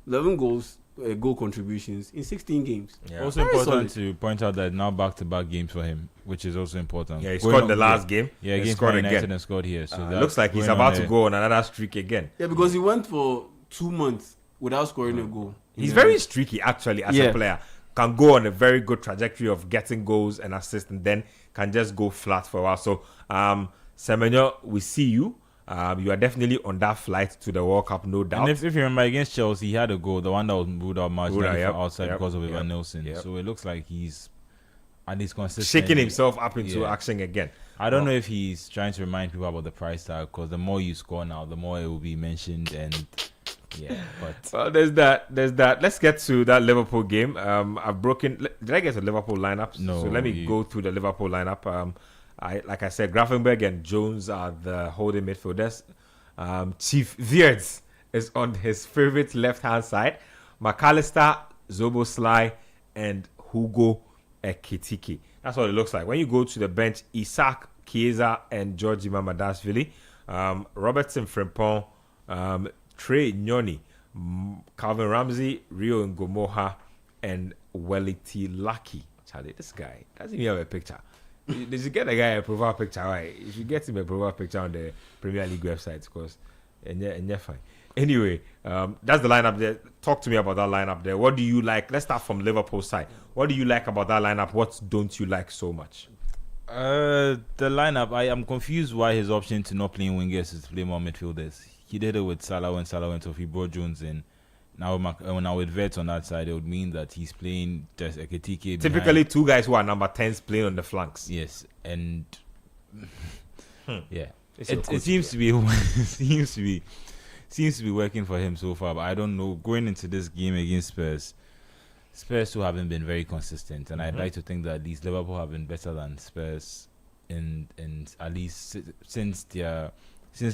11 goals, goal contributions in 16 games. Yeah. Also Very important solid. to point out that now back-to-back games for him, which is also important. Yeah, he scored the last game. Yeah, he against scored Man United again. and scored here. So that looks like he's going about on to go on another streak again. Yeah, because he went for 2 months without scoring a goal. He's very streaky actually as a player. Can go on a very good trajectory of getting goals and assists, and then can just go flat for a while. So, Semenyo, we see you. You are definitely on that flight to the World Cup, no doubt. And if you remember against Chelsea, he had a goal, the one that was ruled out marginally for outside because of Ivan Nilsson. Yep. So it looks like he's at least consistent, shaking himself up into action again. I don't know if he's trying to remind people about the price tag, because the more you score now, the more it will be mentioned. And but well, there's that. Let's get to that Liverpool game. I've broken. Did I get to Liverpool lineups? No. So let me go through the Liverpool lineup. Like I said, Gravenberch and Jones are the holding midfielders. Chief Weerts is on his favorite left-hand side. McAllister, Zoboslai, and Hugo Ekitike. That's what it looks like. When you go to the bench, Isaac, Chiesa, and Georgie Mamadashvili. Robertson, Frimpong, Trey Nyoni, Calvin Ramsey, Rio Ngomoha, and Welity Lucky. Charlie, this guy doesn't even have a picture. Did you get a guy a profile picture? Right? You should get him a profile picture on the Premier League website, because and you're fine. Anyway, that's the lineup there. Talk to me about that lineup there. What do you like? Let's start from Liverpool side. What do you like about that lineup? What don't you like so much? the lineup, I am confused why his option to not playing wingers is to play more midfielders. He did it with Salah when Salah went off. He brought Jones in. Now with Vets on that side, it would mean that he's playing just Ekitike. Typically, two guys who are number 10s playing on the flanks. Yes, and yeah, It seems to be seems to be working for him so far. But I don't know. Going into this game against Spurs who haven't been very consistent, and I'd like to think that at least Liverpool have been better than Spurs in at least since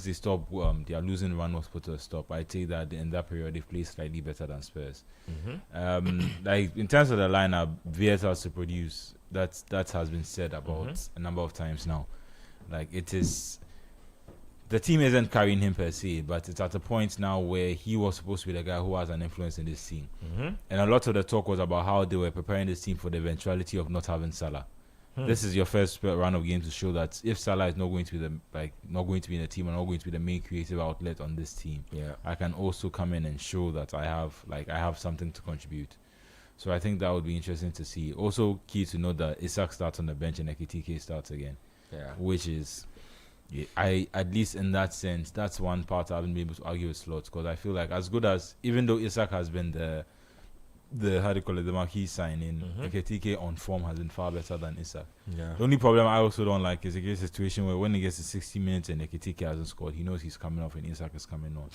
they stopped their losing run was put to a stop. I take that in that period they played slightly better than Spurs. Like in terms of the lineup, Vieta has to produce. That has been said about a number of times now. Like it is, the team isn't carrying him per se, but it's at a point now where he was supposed to be the guy who has an influence in this team. And a lot of the talk was about how they were preparing this team for the eventuality of not having Salah. This is your first round of games to show that if Salah is not going to be not going to be in the team and not going to be the main creative outlet on this team, I can also come in and show that I have something to contribute. So I think that would be interesting to see. Also, key to note that Isak starts on the bench and Ekitike starts again. Which is, at least in that sense, that's one part I haven't been able to argue with Slots, because I feel like as good as, even though Isak has been the how do you call it, the marquee signing, Ekitike on form has been far better than Isak. The only problem I also don't like is a situation where when he gets to 60 minutes and Ekitike hasn't scored, he knows he's coming off and Isak is coming on.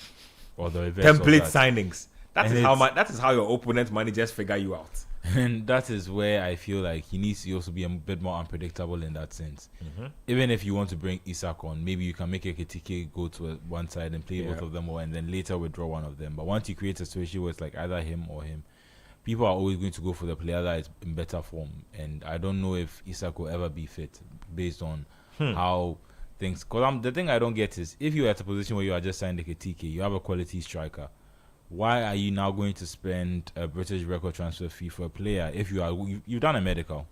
Or the reverse Template of that. signings. That is how your opponent managers figure you out. And that is where I feel like he needs to also be a bit more unpredictable in that sense. Even if you want to bring Isak on, maybe you can make Ekitike go to one side and play both of them, and then later withdraw one of them. But once you create a situation where it's like either him or him, people are always going to go for the player that is in better form. And I don't know if Isak will ever be fit based on how things... Because the thing I don't get is, if you're at a position where you are just signed Ekitike, you have a quality striker, why are you now going to spend a British record transfer fee for a player if you've done a medical?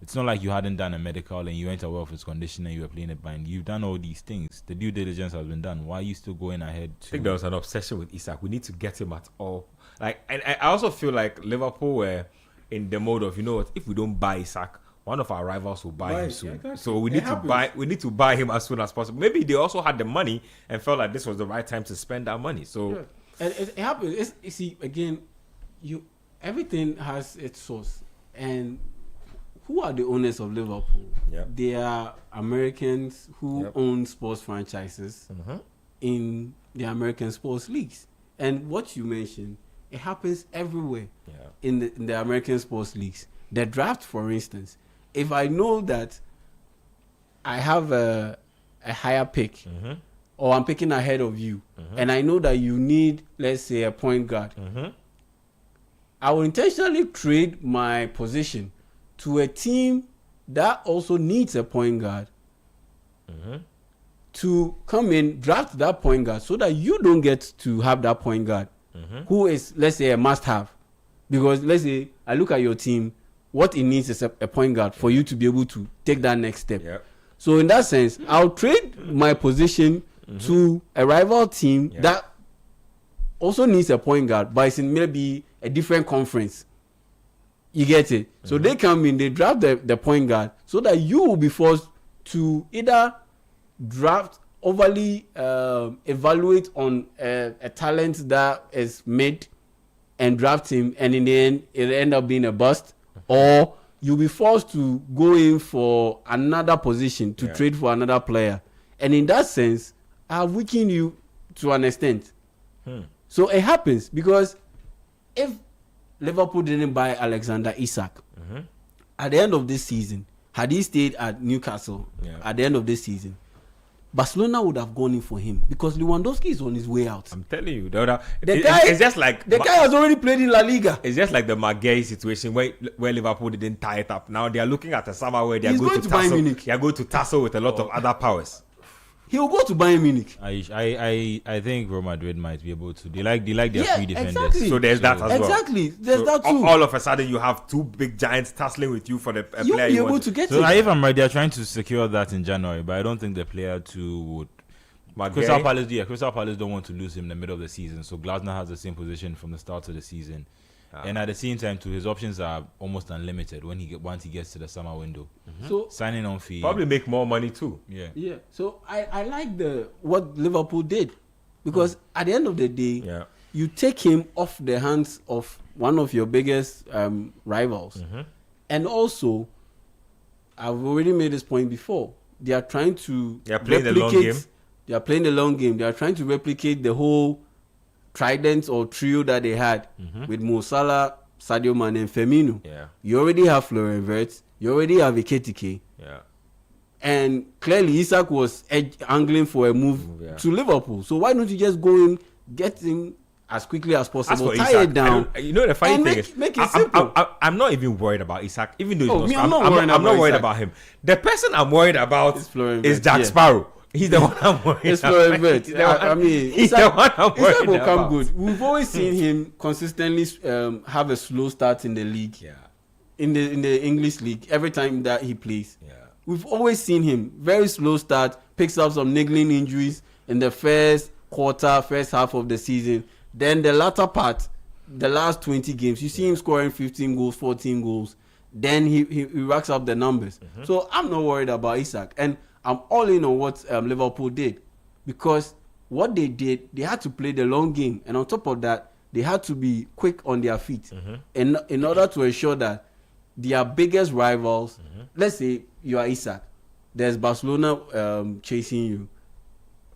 It's not like you hadn't done a medical and you went aware of his condition and you were playing it blind. You've done all these things. The due diligence has been done. Why are you still going ahead to... I think there was an obsession with Isak. We need to get him at all. And I also feel like Liverpool were in the mode of, you know what, if we don't buy Isak, one of our rivals will buy him soon. Exactly. So we need to buy him as soon as possible. Maybe they also had the money and felt like this was the right time to spend that money. So and it happens. You see, again, everything has its source. And who are the owners of Liverpool? They are Americans who own sports franchises in the American sports leagues. And what you mentioned, it happens everywhere in the American sports leagues. The draft, for instance, if I know that I have a higher pick, or I'm picking ahead of you, and I know that you need, let's say, a point guard, I will intentionally trade my position to a team that also needs a point guard to come in, draft that point guard, so that you don't get to have that point guard who is, let's say, a must-have. Because let's say I look at your team, what it needs is a point guard for you to be able to take that next step. So in that sense, I'll trade my position to a rival team that also needs a point guard, but it's in maybe a different conference. You get it? So they come in, they draft the point guard, so that you will be forced to either draft, overly evaluate on a talent that is mid and draft him, and in the end it'll end up being a bust, or you'll be forced to go in for another position to trade for another player. And in that sense, I've weakened you to an extent. So it happens, because if Liverpool didn't buy Alexander Isak at the end of this season, had he stayed at Newcastle at the end of this season, Barcelona would have gone in for him, because Lewandowski is on his way out. I'm telling you, it's just like the guy has already played in La Liga. It's just like the Maguire situation where Liverpool didn't tie it up. Now they are looking at a summer where they are going to tussle. They are going to tussle with a lot of other powers. He will go to Bayern Munich. I think Real Madrid might be able to. They like their free defenders. Exactly. So there's that as well. Exactly. There's that too. All of a sudden you have two big giants tussling with you for the player You'll be you able want. to get So it. if I'm right, they're trying to secure that in January, but I don't think the player too would. Crystal Palace don't want to lose him in the middle of the season, so Glasner has the same position from the start of the season. And at the same time, too, his options are almost unlimited once he gets to the summer window. So signing on fee, Probably make more money too. yeah. So I like what Liverpool did, because at the end of the day, you take him off the hands of one of your biggest rivals, and also I've already made this point before. They are trying to playing the long game. They are playing the long game. They are trying to replicate the whole trident or trio that they had with Mo Salah, Sadio Mane, and Firmino. You already have Florian Wirtz. You already have Ekitike. And clearly Isak was angling for a move to Liverpool. So why don't you just go in, get him as quickly as possible, tie it down. You know the funny thing is, make it simple. I'm not even worried about Isak, even though I'm not worried about him. The person I'm worried about is Jack Sparrow. He's the one I'm worried it's Florian Wirtz. I mean, he's the one I'm worried Isak will come about. good. We've always seen him consistently have a slow start in the league. in the English league every time that he plays. Yeah. We've always seen him very slow start, picks up some niggling injuries in the first quarter, first half of the season. Then the latter part, the last 20 games, you see him scoring 15 goals, 14 goals. Then he racks up the numbers. So I'm not worried about Isak. And I'm all in on what Liverpool did. Because what they did, they had to play the long game. And on top of that, they had to be quick on their feet. In order to ensure that their biggest rivals, let's say you are Isak, there's Barcelona chasing you.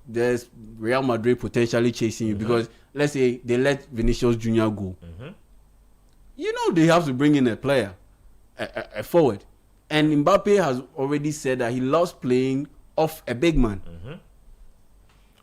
There's Real Madrid potentially chasing you because let's say they let Vinicius Jr. go. You know they have to bring in a player, a forward. And Mbappe has already said that he loves playing off a big man.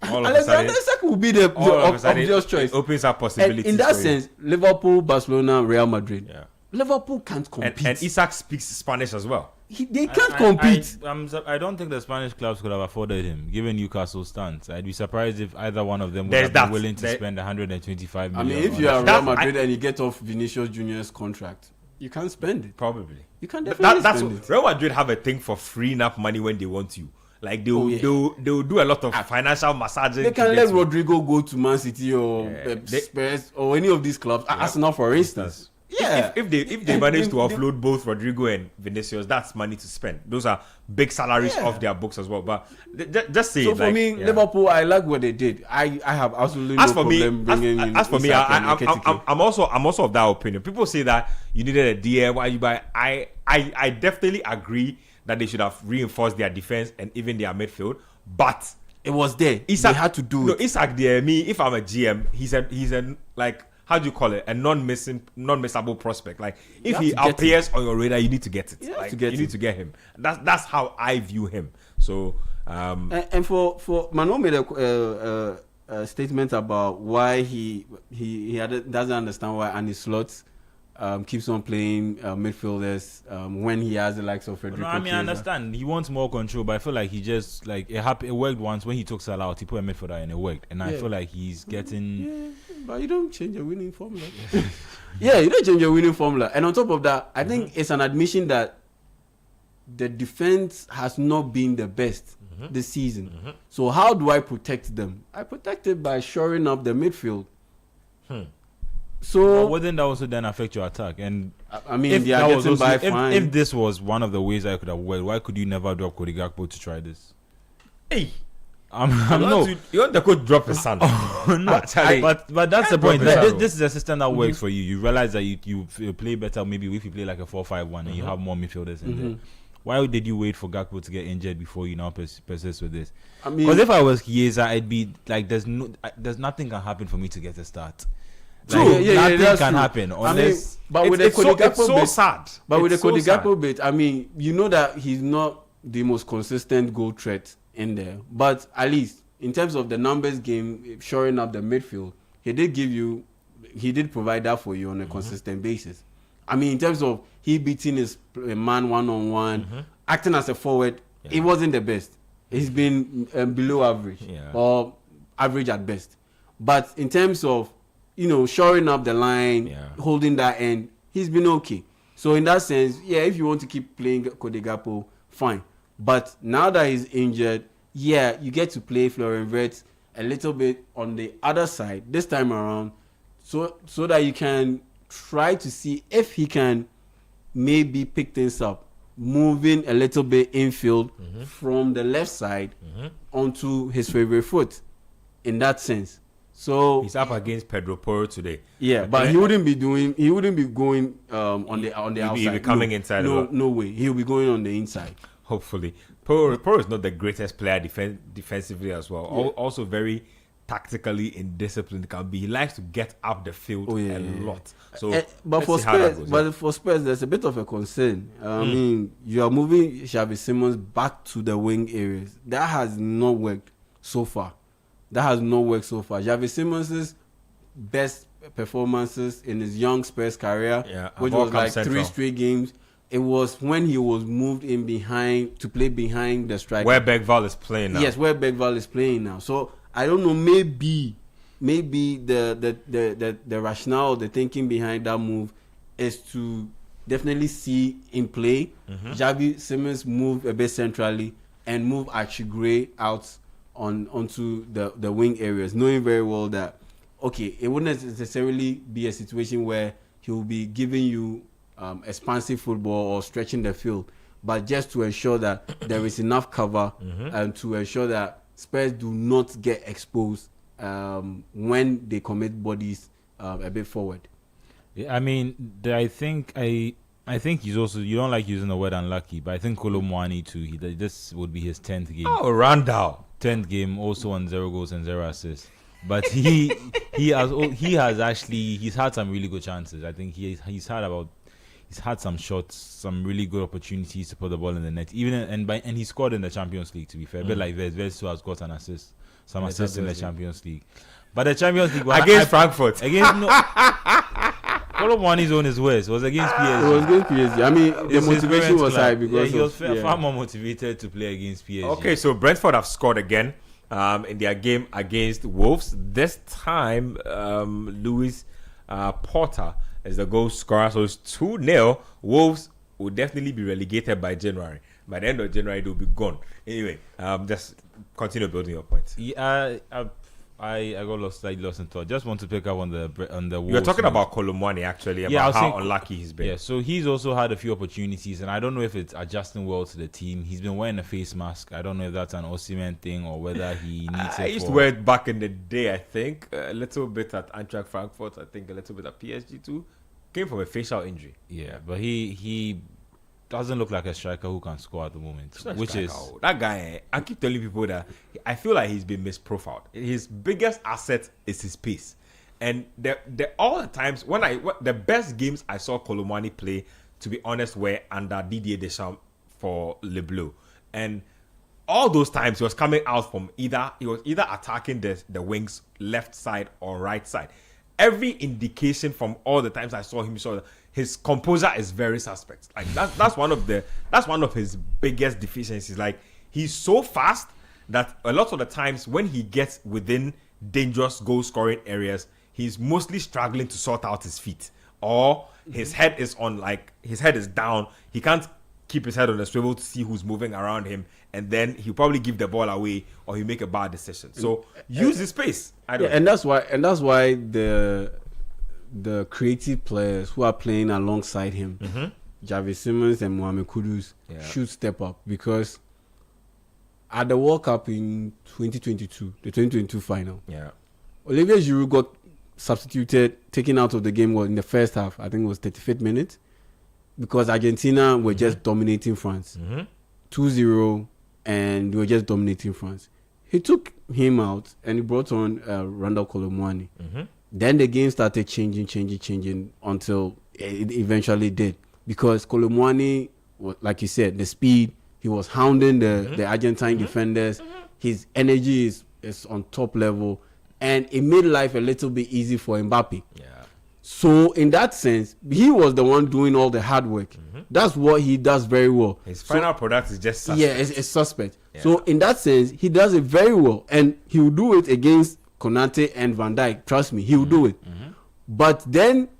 Alexander Isak will be the obvious choice. It opens up possibilities. And in that sense, Liverpool, Barcelona, Real Madrid. Yeah. Liverpool can't compete. And Isak speaks Spanish as well. They can't compete. I don't think the Spanish clubs could have afforded him, given Newcastle's stance. I'd be surprised if either one of them would have been willing to spend 125 million. I mean, if you are Real Madrid and you get off Vinicius Junior's contract, you can't spend it. Probably. You can definitely spend it. Real Madrid have a thing for freeing up money when they want you. Like they'll do a lot of financial massaging. They can let Rodrigo go to Man City or Spurs or any of these clubs. Arsenal, for instance. Yeah. If they manage to offload both Rodrigo and Vinicius, that's money to spend. Those are big salaries off their books as well. But just say. So for me, Liverpool, I like what they did. I have absolutely no problem bringing in. As for me, I'm also of that opinion. People say that you needed a DM. Why you buy? I definitely agree that they should have reinforced their defense and even their midfield. But it was there. Isak, they had to do it. Isak there. Me, if I'm a GM, he's a like. How do you call it? A non-missable prospect. Like if he appears on your radar, you need to get it. You need to get him. That's how I view him. So and for Manuel made a statement about why he doesn't understand why Arne Slot keeps on playing midfielders when he has the likes of Federico. I understand he wants more control, but I feel like he just like it worked once when he took Salah out. He put a midfielder and it worked, and I feel like he's getting. Yeah, but you don't change a winning formula. Yeah, you don't change a winning formula, and on top of that, I think it's an admission that the defense has not been the best this season. So how do I protect them? I protect it by shoring up the midfield. So wouldn't that also then affect your attack? And I mean, they are getting by fine. If this was one of the ways I could have worked, why could you never drop Cody Gakpo to try this? Hey, no. You want the coach drop his son? No, but that's the point. This is a system that works for you. You realize that you play better maybe if you play like a 4-5-1 and you have more midfielders in there. Why did you wait for Gakpo to get injured before you now persist with this? I mean, because if I was Chiesa, I'd be like, there's nothing can happen for me to get a start. Like, nothing can happen unless. But with the Cody Gakpo it's so sad. But with the Cody Gakpo bit, I mean, you know that he's not the most consistent goal threat in there. But at least in terms of the numbers game, shoring up the midfield, he did provide that for you on a consistent basis. I mean, in terms of he beating his man one-on-one, acting as a forward, it wasn't the best. He's been below average or average at best. But in terms of, shoring up the line, holding that end, he's been okay. So in that sense, if you want to keep playing Cody Gakpo, fine. But now that he's injured, you get to play Florian Wirtz a little bit on the other side this time around, so that you can try to see if he can maybe pick things up, moving a little bit infield from the left side onto his favorite foot. In that sense, so he's up against Pedro Porro today. Yeah, but he wouldn't be going on the outside. He'll be coming inside. No way. He'll be going on the inside. Hopefully, Porro is not the greatest player defensively as well. Also very tactically indisciplined. He likes to get up the field a lot. So, but for Spurs, there's a bit of a concern. I mean, you are moving Xavi Simons back to the wing areas. That has not worked so far. Xavi Simons' best performances in his young Spurs career, which was like central. 3 straight games. It was when he was moved in behind to play behind the striker. Where Bergvall is playing now. Yes, where Bergvall is playing now. So I don't know. Maybe the rationale, the thinking behind that move is to definitely see in play Javi Simmons move a bit centrally and move Archie Gray out onto the wing areas, knowing very well that it wouldn't necessarily be a situation where he will be giving you expansive football or stretching the field, but just to ensure that there is enough cover and to ensure that Spurs do not get exposed when they commit bodies a bit forward. Yeah, I mean, I think he's also, you don't like using the word unlucky, but I think Kolomwani too. This would be his 10th game. Oh, Randall. 10th game, also on 0 goals and 0 assists. But he's had some really good chances. I think he's had some shots, some really good opportunities to put the ball in the net. And he scored in the Champions League, to be fair. A bit like Vez who has got some assists in the Champions League. But the Champions League against Frankfurt. Kolomwani's on his ways. It was against PSG. It was against PSG. I mean, the motivation was high because he was far more motivated to play against PSG. Okay, so Brentford have scored again in their game against Wolves. This time, Lewis Porter is the goal scorer. So it's 2-0. Wolves will definitely be relegated by January. By the end of January, they'll be gone. Anyway, just continue building your points. Yeah, I got lost in thought. Just want to pick up on the Wolves. You're talking about Kolomwani actually, about how unlucky he's been. Yeah, so he's also had a few opportunities, and I don't know if it's adjusting well to the team. He's been wearing a face mask. I don't know if that's an Osimhen thing or whether he needs it. I used to wear it back in the day, I think. A little bit at Eintracht Frankfurt, I think a little bit at PSG too. Came from a facial injury. Yeah, but he doesn't look like a striker who can score at the moment. Which is that guy. I keep telling people that I feel like he's been misprofiled. His biggest asset is his pace, and all the times the best games I saw Kolomwani play, to be honest, were under Didier Deschamps for Le Bleu, and all those times he was coming out from either attacking the wings left side or right side. Every indication from all the times I saw him his composure is very suspect. Like that's one of his biggest deficiencies. Like he's so fast that a lot of the times when he gets within dangerous goal scoring areas, he's mostly struggling to sort out his feet, or his head is down. He can't keep his head on the swivel to see who's moving around him, and then he'll probably give the ball away or he'll make a bad decision. So use his space. And that's why the creative players who are playing alongside him, Javi Simmons and Mohamed Kudus, should step up, because at the World Cup in 2022, the 2022 final, Olivier Giroud got substituted, taken out of the game in the first half. I think it was 35th minute, because Argentina were just dominating France, 2-0, and they were just dominating France. He took him out and he brought on Randall Kolomwani. Then the game started changing until it eventually did. Because Kolomwani, like you said, the speed, he was hounding the Argentine defenders. His energy is on top level. And it made life a little bit easy for Mbappe. Yeah. So in that sense, he was the one doing all the hard work. That's what he does very well. His final product is just suspect. Yeah, it's suspect. Yeah. So in that sense, he does it very well. And he will do it against Konate and Van Dijk. Trust me, he will do it. But then,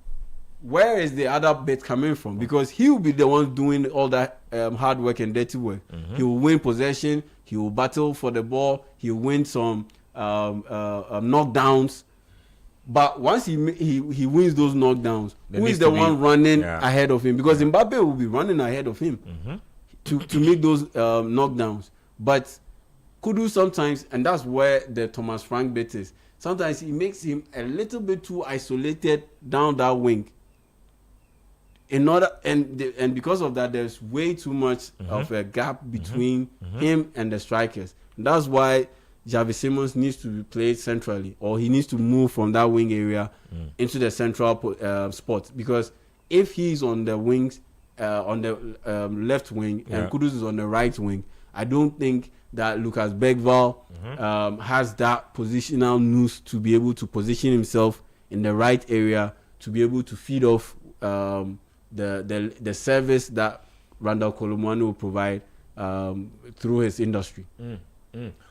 where is the other bit coming from? Because he will be the one doing all that hard work and dirty work. He will win possession. He will battle for the ball. He will win some knockdowns. But once he wins those knockdowns, who is the one running ahead of him? Because Mbappe will be running ahead of him to make those knockdowns. But Kudu sometimes, and that's where the Thomas Frank bit is, sometimes he makes him a little bit too isolated down that wing. And because of that, there's way too much of a gap between him and the strikers. And that's why Javi Simmons needs to be played centrally, or he needs to move from that wing area into the central spot. Because if he's on the wings, on the left wing, and Kudus is on the right wing, I don't think that Lucas Bergvall has that positional nous to be able to position himself in the right area to be able to feed off the service that Randall Kolomwani will provide through his industry.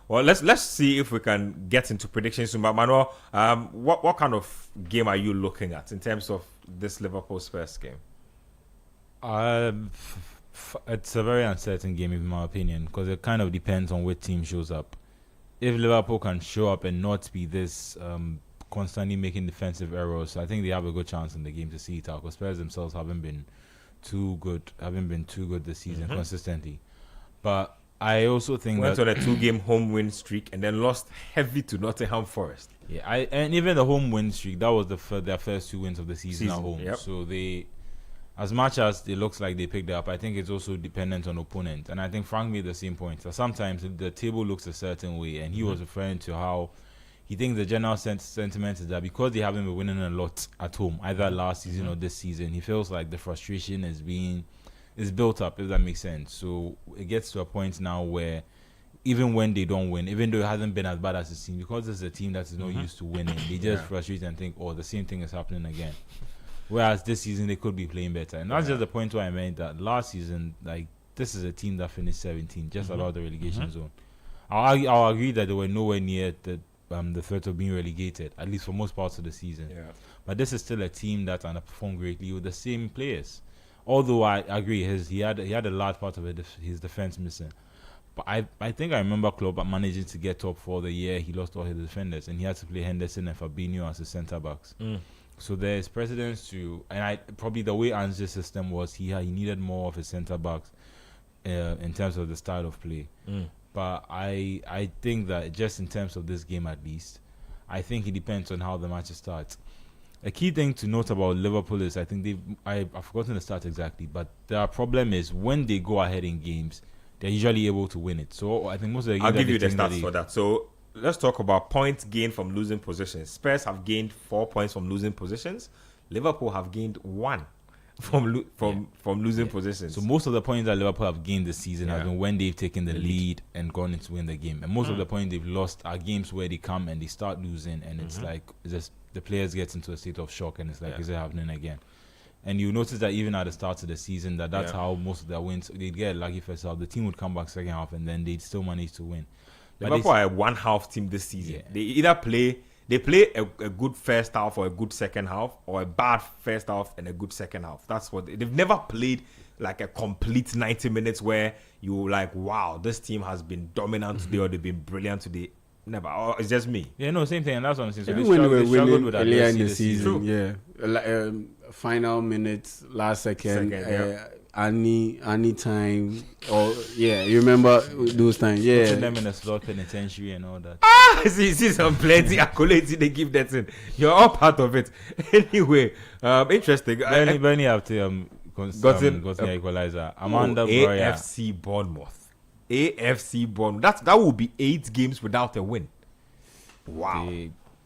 Well, let's see if we can get into predictions soon. But Manuel, what kind of game are you looking at in terms of this Liverpool Spurs game? It's a very uncertain game, in my opinion, because it kind of depends on which team shows up. If Liverpool can show up and not be this constantly making defensive errors, I think they have a good chance in the game to see it out. Because Spurs themselves haven't been too good this season consistently. But I also think went that on a 2-game home win streak and then lost heavy to Nottingham Forest. yeah, and even the home win streak, that was their first 2 wins of the season at home. Yep. So they, as much as it looks like they picked it up, I think it's also dependent on opponent. And I think Frank made the same point. So sometimes the table looks a certain way, and he was referring to how he thinks the general sentiment is that because they haven't been winning a lot at home, either last season or this season, he feels like the frustration is built up, if that makes sense. So it gets to a point now where even when they don't win, even though it hasn't been as bad as it seems, because it's a team that is not used to winning, they just frustrate and think, oh, the same thing is happening again. Whereas this season they could be playing better. And that's just the point where I made that last season, like, this is a team that finished 17, just out of the relegation zone. I'll agree that they were nowhere near the threat of being relegated, at least for most parts of the season. Yeah. But this is still a team that underperformed greatly with the same players. Although I agree, he had a large part of his defense missing. But I think I remember Klopp managing to get top 4 the year he lost all his defenders, and he had to play Henderson and Fabinho as his centre backs. So there is precedence to, and probably the way Ange's system was, he needed more of his centre backs in terms of the style of play. But I think that just in terms of this game at least, I think it depends on how the match starts. A key thing to note about Liverpool is I think I've forgotten the stats exactly, but their problem is when they go ahead in games, they're usually able to win it. So I think most of the games I'll give you the stats for that. So let's talk about points gained from losing positions. Spurs have gained 4 points from losing positions. Liverpool have gained 1 from losing positions. So most of the points that Liverpool have gained this season have been when they've taken the lead and gone into win the game. And most of the points they've lost are games where they come and they start losing, and it's like the players get into a state of shock, and it's like, is it happening again? And you notice that even at the start of the season, that's how most of their wins, they'd get a lucky first half. The team would come back second half, and then they'd still manage to win. Liverpool are a one-half team this season. They either play a good first half or a good second half, or a bad first half and a good second half. That's what they've never played like a complete 90 minutes where you're like, wow, this team has been dominant today, or they've been brilliant today. Never. Oh, it's just me. Yeah, no, same thing. And that's what I'm saying. So Even when they were winning with earlier in the season. season, final minutes, last second, any time, or you remember those times, Putting them in a slot penitentiary and all that. See some plenty accolades they give that in. You're all part of it. Anyway, interesting. Burnley have to gotten an equalizer. Amanda Broya. AFC Bournemouth. That will be 8 games without a win. Wow.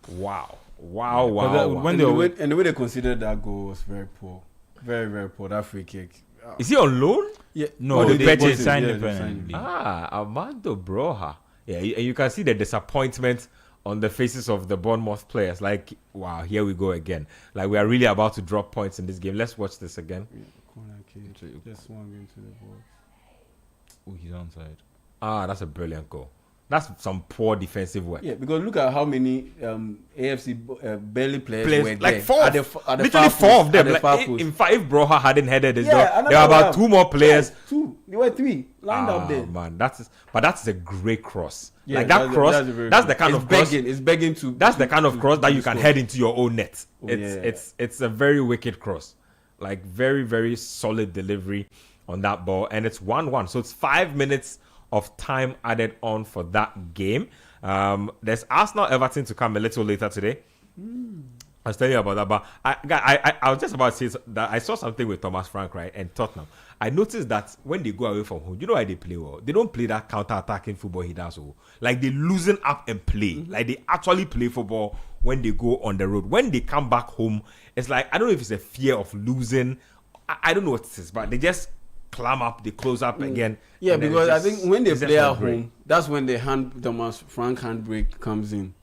Wow. And the way they considered that goal was very poor. Very, very poor. That free kick. Is he on loan? Yeah. No, they signed him permanently. Armando Broja. Yeah, and you can see the disappointment on the faces of the Bournemouth players. Like, wow, here we go again. Like, we are really about to drop points in this game. Let's watch this again. Corner kick. Just one game to the ball. Oh, he's onside. That's a brilliant goal. That's some poor defensive work. Yeah, because look at how many AFC Burnley players were like there. 4. Literally 4 of them. Like, in fact, if Broja hadn't headed his goal, there were about 2 more players. 2. There were 3 lined up there. Man, that's a great cross. Yeah, like that cross, that's the kind of cross. It's begging to. That's the kind of cross that you can score. head into your own net. It's a very wicked cross. Like, very, very solid delivery on that ball, and it's 1-1. So it's 5 minutes of time added on for that game. There's Arsenal-Everton to come a little later today. I was telling you about that, but I was just about to say that I saw something with Thomas Frank, right, and Tottenham. I noticed that when they go away from home, you know why they play well? They don't play that counter-attacking football he does. Like, they loosen up and play. Like, they actually play football when they go on the road. When they come back home, it's like, I don't know if it's a fear of losing. I don't know what it is, but they just climb up, they close up again. Yeah, because I think when they play at home, that's when the Thomas Frank handbrake comes in.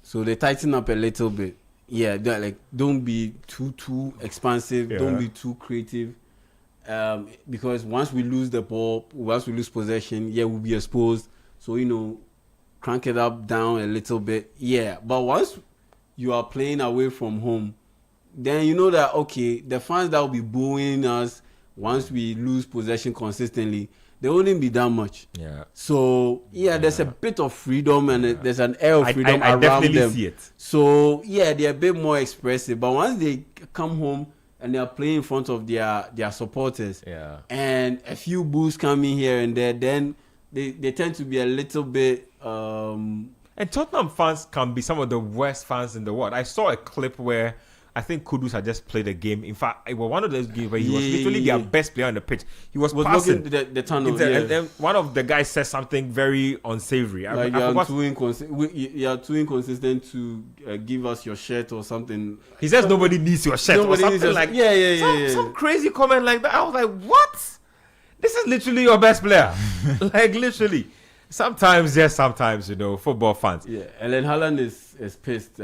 So they tighten up a little bit. Yeah, like, don't be too expansive. Yeah. Don't be too creative. Because once we lose the ball, once we lose possession, we'll be exposed. So, crank it up, down a little bit. Yeah, but once you are playing away from home, then you know that, okay, the fans that will be booing us once we lose possession consistently, there wouldn't be that much. Yeah. So there's a bit of freedom and there's an air of freedom I around definitely them. see it. So they're a bit more expressive. But once they come home and they're playing in front of their supporters, and a few boos come in here and there, then they tend to be a little bit. And Tottenham fans can be some of the worst fans in the world. I saw a clip where I think Kudus had just played a game. In fact, it was one of those games where he was literally their best player on the pitch. He was passing looking the tunnel. and then one of the guys said something very unsavory. Like you are too inconsistent to give us your shirt or something. He says nobody needs your shirt or something like some crazy comment like that. I was like, what? This is literally your best player. Like literally. Sometimes, yes, sometimes, football fans. Yeah, and then Haaland is pissed.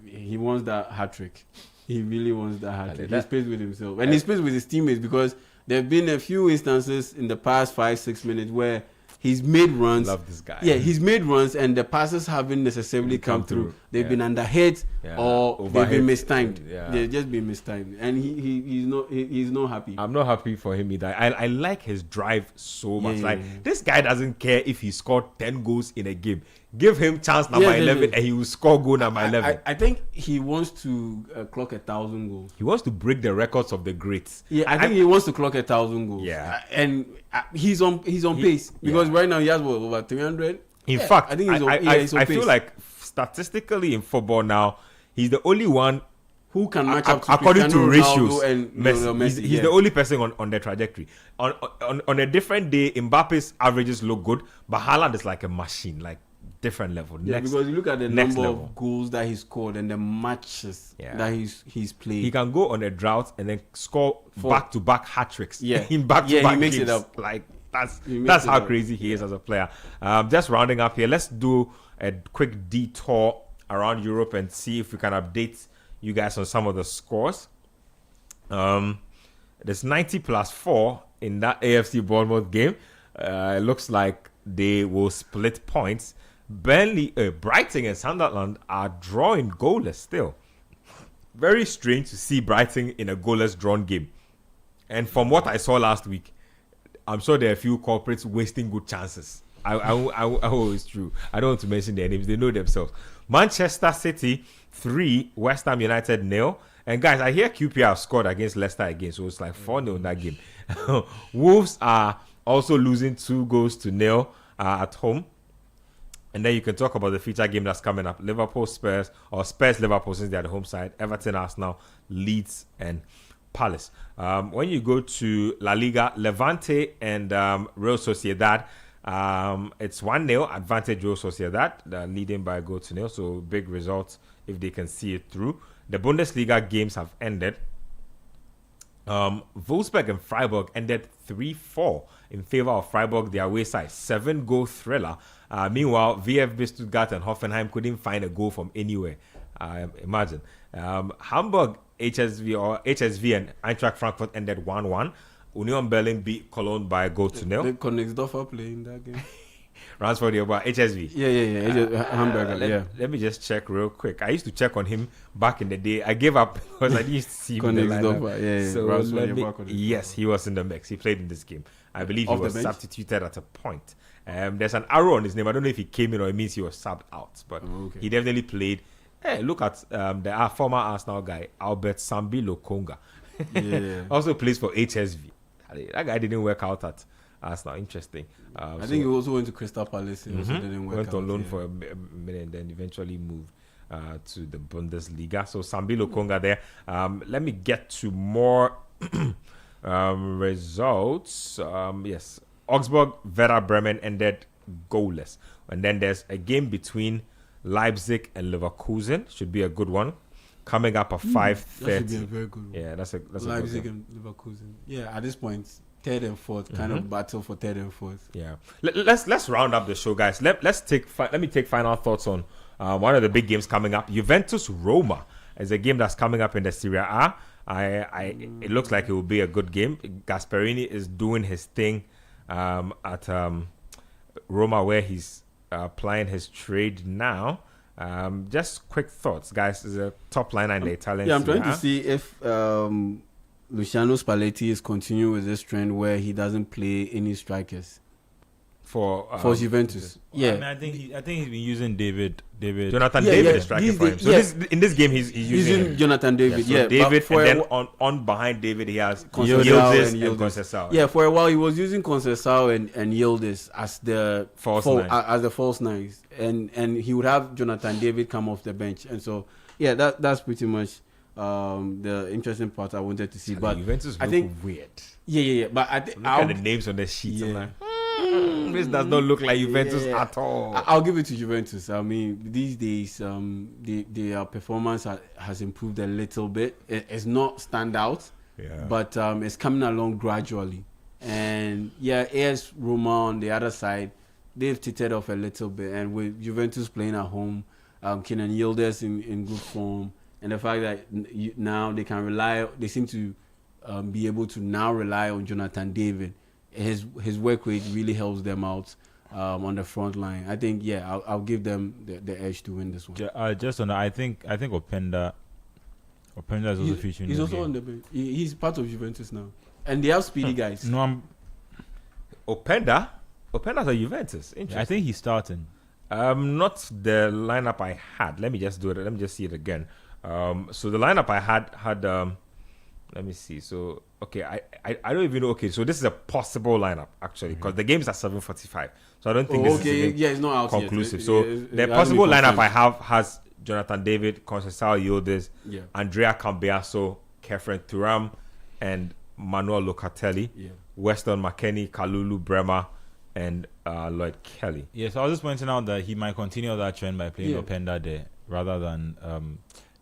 He wants that hat-trick. He really wants that hat-trick. He's pissed with himself. And he's pissed with his teammates because there have been a few instances in the past 5-6 minutes where he's made runs. Love this guy. Yeah, he's made runs and the passes haven't necessarily come through. They've been under hit or they've been mistimed. Yeah. They've just been mistimed. And he's not happy. I'm not happy for him either. I like his drive so much. This guy doesn't care if he scored 10 goals in a game. Give him chance number 11 and he will score goal number 11. I think he wants to clock 1,000 goals. He wants to break the records of the greats. Yeah, I think he wants to clock 1,000 goals. Yeah. And he's on pace because right now he has over 300. In fact, I think he's on pace. I feel like statistically in football now, he's the only one who can match up to according to ratios. And Messi. He's the only person on the trajectory. On a different day, Mbappe's averages look good, but Haaland is like a machine, like different level. Yeah, because you look at the number of goals that he scored and the matches that he's played. He can go on a drought and then score back-to-back hat-tricks. Yeah. In back-to-back he makes games. it up. Like that's how crazy he is as a player. Just rounding up here, let's do a quick detour around Europe and see if we can update you guys on some of the scores. There's 90+4 in that AFC Bournemouth game. It looks like they will split points. Brighton and Sunderland are drawing goalless still. Very strange to see Brighton in a goalless drawn game. And from what I saw last week, I'm sure there are a few corporates wasting good chances. It's true. I don't want to mention their names. They know themselves. Manchester City 3, West Ham United 0. And guys, I hear QPR have scored against Leicester again, so it's like 4-0 in that game. Wolves are also losing 2-0 at home. And then you can talk about the feature game that's coming up. Liverpool, Spurs, or Spurs, Liverpool, since they're the home side. Everton, Arsenal, Leeds, and Palace. When you go to La Liga, Levante and Real Sociedad, it's 1-0 advantage Real Sociedad. They're leading by a goal to nil. So big results if they can see it through. The Bundesliga games have ended. Wolfsburg and Freiburg ended 3-4 in favor of Freiburg, their away side. 7-goal thriller. Meanwhile, VfB Stuttgart and Hoffenheim couldn't find a goal from anywhere. Imagine. Hamburg, HSV and Eintracht Frankfurt ended 1-1. Union Berlin beat Cologne by a goal to nil. Did Königsdorfer play in that game? Ransford about HSV. Yeah. Hamburger, Let me just check real quick. I used to check on him back in the day. I gave up because I used to see him in the lineup. So yes, he was in the mix. He played in this game. I believe he was substituted at a point. There's an arrow on his name. I don't know if he came in or it means he was subbed out, but he definitely played. Hey, look at the former Arsenal guy, Albert Sambi Lokonga. Also plays for HSV. That guy didn't work out at Arsenal. Interesting. I think he also went to Crystal Palace. He also didn't work went out. on loan for a minute and then eventually moved to the Bundesliga. So Sambi Lokonga there. Let me get to more results. Yes. Augsburg, Werder Bremen ended goalless. And then there's a game between Leipzig and Leverkusen. Should be a good one. Coming up at 5:30. That should be a very good one. Yeah, that's a Leipzig good one. and Leverkusen. Yeah, at this point, third and fourth, kind of battle for third and fourth. Yeah. Let's round up the show, guys. Let me take final thoughts on one of the big games coming up. Juventus Roma is a game that's coming up in the Serie A. It looks like it will be a good game. Gasperini is doing his thing at Roma, where he's applying his trade now. Just quick thoughts, guys. Is a top liner in the Italian. Yeah, I'm trying Serie A. to see if Luciano Spalletti is continuing with this trend where he doesn't play any strikers for Juventus. I mean, I think he's been using David. Jonathan Yeah, David yeah, is striking these for him. days- So yeah. in this game, he's using him. Jonathan David. So Yeah, David, but for and a then on behind David, he has Conceição Yildiz and and Yildiz. Conceição. Yeah, for a while he was using Conceição and Yildiz as the False nine. as the false nines, and he would have Jonathan David come off the bench, and so yeah, that's pretty much the interesting part I wanted to see. But Juventus I look think weird. yeah. But I Look at the names on the sheet. I'm like, this does not look like Juventus Yeah. at all. I'll give it to Juventus. I mean, these days, their performance has improved a little bit. It's not standout, Yeah. but it's coming along gradually. And yeah, AS Roma on the other side, they've teetered off a little bit. And with Juventus playing at home, Kenan Yildiz in good form, and the fact that now they can rely, they seem to be able to now rely on Jonathan David. His work rate really helps them out on the front line. I think I'll give them the edge to win this one. Just on that, I think Openda is also featuring. He's in also the on game. the bench. He's part of Juventus now, and they have speedy guys. No, Openda's a Juventus. Interesting. I think he's starting. Not the lineup I had. Let me just do it. Let me just see it again. So the lineup I had. Let me see. So okay, I don't even know. Okay, so this is a possible lineup actually because the game is at 7:45. So I don't think this is even it's not out conclusive. yet. So It the hasn't possible been lineup confirmed. I have has Jonathan David, Conceição Yildiz, Yeah. Andrea Cambiaso, Kefren Thuram, and Manuel Locatelli. Yeah. Weston McKennie, Kalulu Bremer, and Lloyd Kelly. Yeah, so I was just pointing out that he might continue that trend by playing Yeah. Openda there rather than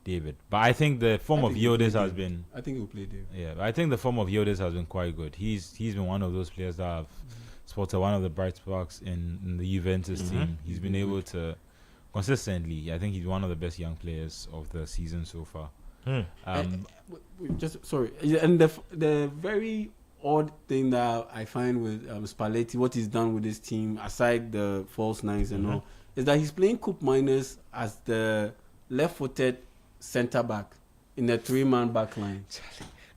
David. But I think the form of Yildiz has been. I think he'll play David. Yeah, I think the form of Yildiz has been quite good. He's been one of those players that have spotted one of the bright sparks in the Juventus team. He's been able to consistently. I think he's one of the best young players of the season so far. Just sorry, and the very odd thing that I find with Spalletti, what he's done with his team, aside the false nines and all, is that he's playing Coupe Miners as the left-footed centre back in a 3-man back line.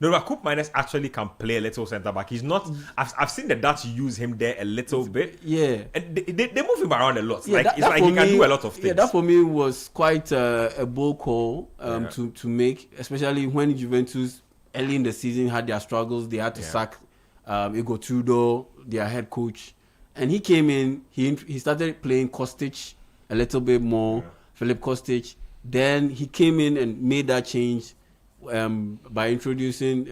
No, but Coupe Miners actually can play a little centre back. He's not. I've seen the Dutch use him there a little bit. Yeah. And they move him around a lot. Yeah, It's like he can do a lot of things. Yeah, that for me was quite a bold call to make, especially when Juventus early in the season had their struggles. They had to sack Igor Tudor, their head coach, and he came in. He started playing Kostic a little bit more, Filip Kostic. Then he came in and made that change by introducing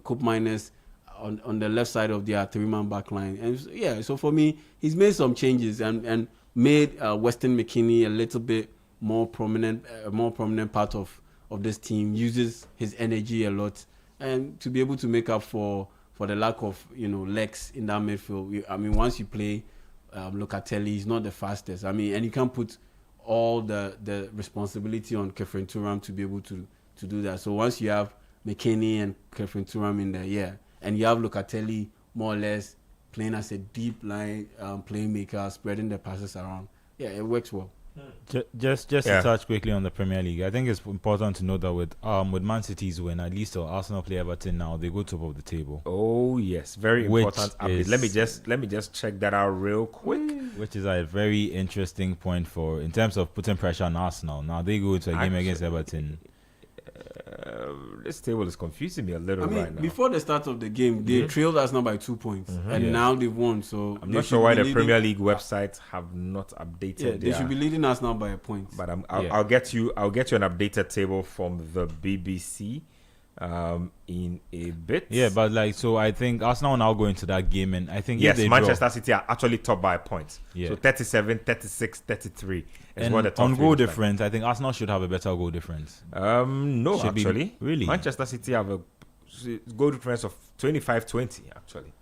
Coupe Miners on the left side of their 3-man back line. And so for me, he's made some changes and made Weston McKennie a little bit more prominent part of this team. Uses his energy a lot, and to be able to make up for the lack of legs in that midfield. I mean, once you play Locatelli, he's not the fastest. I mean, and you can't put all the responsibility on Kefren Thuram to be able to do that. So once you have McKennie and Kefren Thuram in there, and you have Locatelli more or less playing as a deep line playmaker, spreading the passes around, it works well. Just to touch quickly on the Premier League, I think it's important to note that with Man City's win, at least Arsenal play Everton now, they go top of the table. Oh yes, very important update. Let me just check that out real quick. Which is a very interesting point in terms of putting pressure on Arsenal. Now they go into a game against Everton. This table is confusing me a little right now. Before the start of the game, they trailed Arsenal by 2 points, and now they've won. So I'm not sure why the Premier League websites have not updated. Yeah, they should be leading us now by a point. But I'll get you an updated table from the BBC in a bit. Yeah, but I think Arsenal now go into that game, and I think Manchester City are actually top by a point. Yeah. So 37, 36, 33 is and what the top on three goal looks like. difference, I think Arsenal should have a better goal difference. No, Should be- actually. really? Manchester City have a goal difference of 25-20 actually.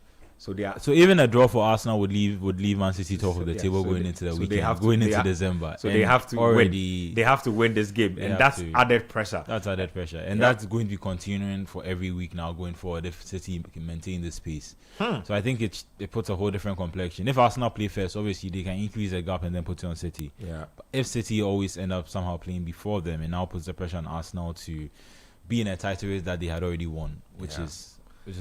So they are So even a draw for Arsenal would leave Man City top of the table going into the so weekend, they have to- going they into have- December. So And they have to already win. They have to win this game, They and have that's to. added pressure. That's added pressure, and that's going to be continuing for every week now going forward if City can maintain this pace. So I think it puts a whole different complexion. If Arsenal play first, obviously they can increase the gap and then put it on City. Yeah. But if City always end up somehow playing before them, it now puts the pressure on Arsenal to be in a title race that they had already won, which is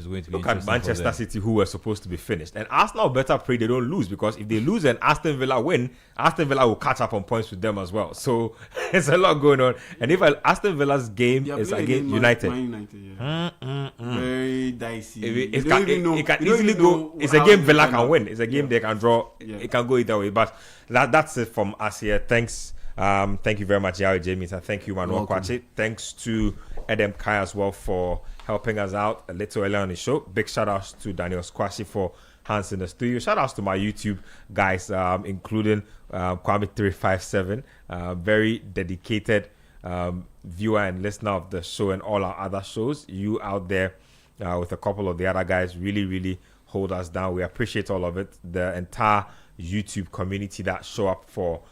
going to be Look at interesting for Manchester them. City, who were supposed to be finished. And Arsenal better pray they don't lose, because if they lose and Aston Villa win, Aston Villa will catch up on points with them as well. So there's a lot going on. And if Aston Villa's game They are is playing against against United, Man United, very dicey. it You don't can, even know- it can you don't easily even go. know It's a how game it Villa turn can out. win. It's a game they can draw. Yeah. It can go either way. But that's it from us here. Thanks. Thank you very much, Yao James, and thank you, Manuel Welcome. Kwachi. Thanks to Edem Kai as well for helping us out a little earlier on the show. Big shout outs to Daniel Squashy for hands in the studio. Shout outs to my YouTube guys, including Kwame357, very dedicated viewer and listener of the show and all our other shows. You out there with a couple of the other guys really, really hold us down. We appreciate all of it. The entire YouTube community that show up for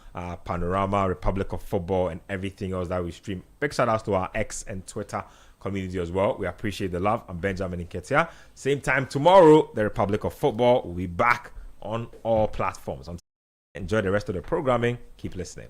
Panorama, Republic of Football, and everything else that we stream. Big shout outs to our X and Twitter community as well. We appreciate the love. I'm Benjamin Nketiah. Same time tomorrow, the Republic of Football will be back on all platforms. Enjoy the rest of the programming. Keep listening.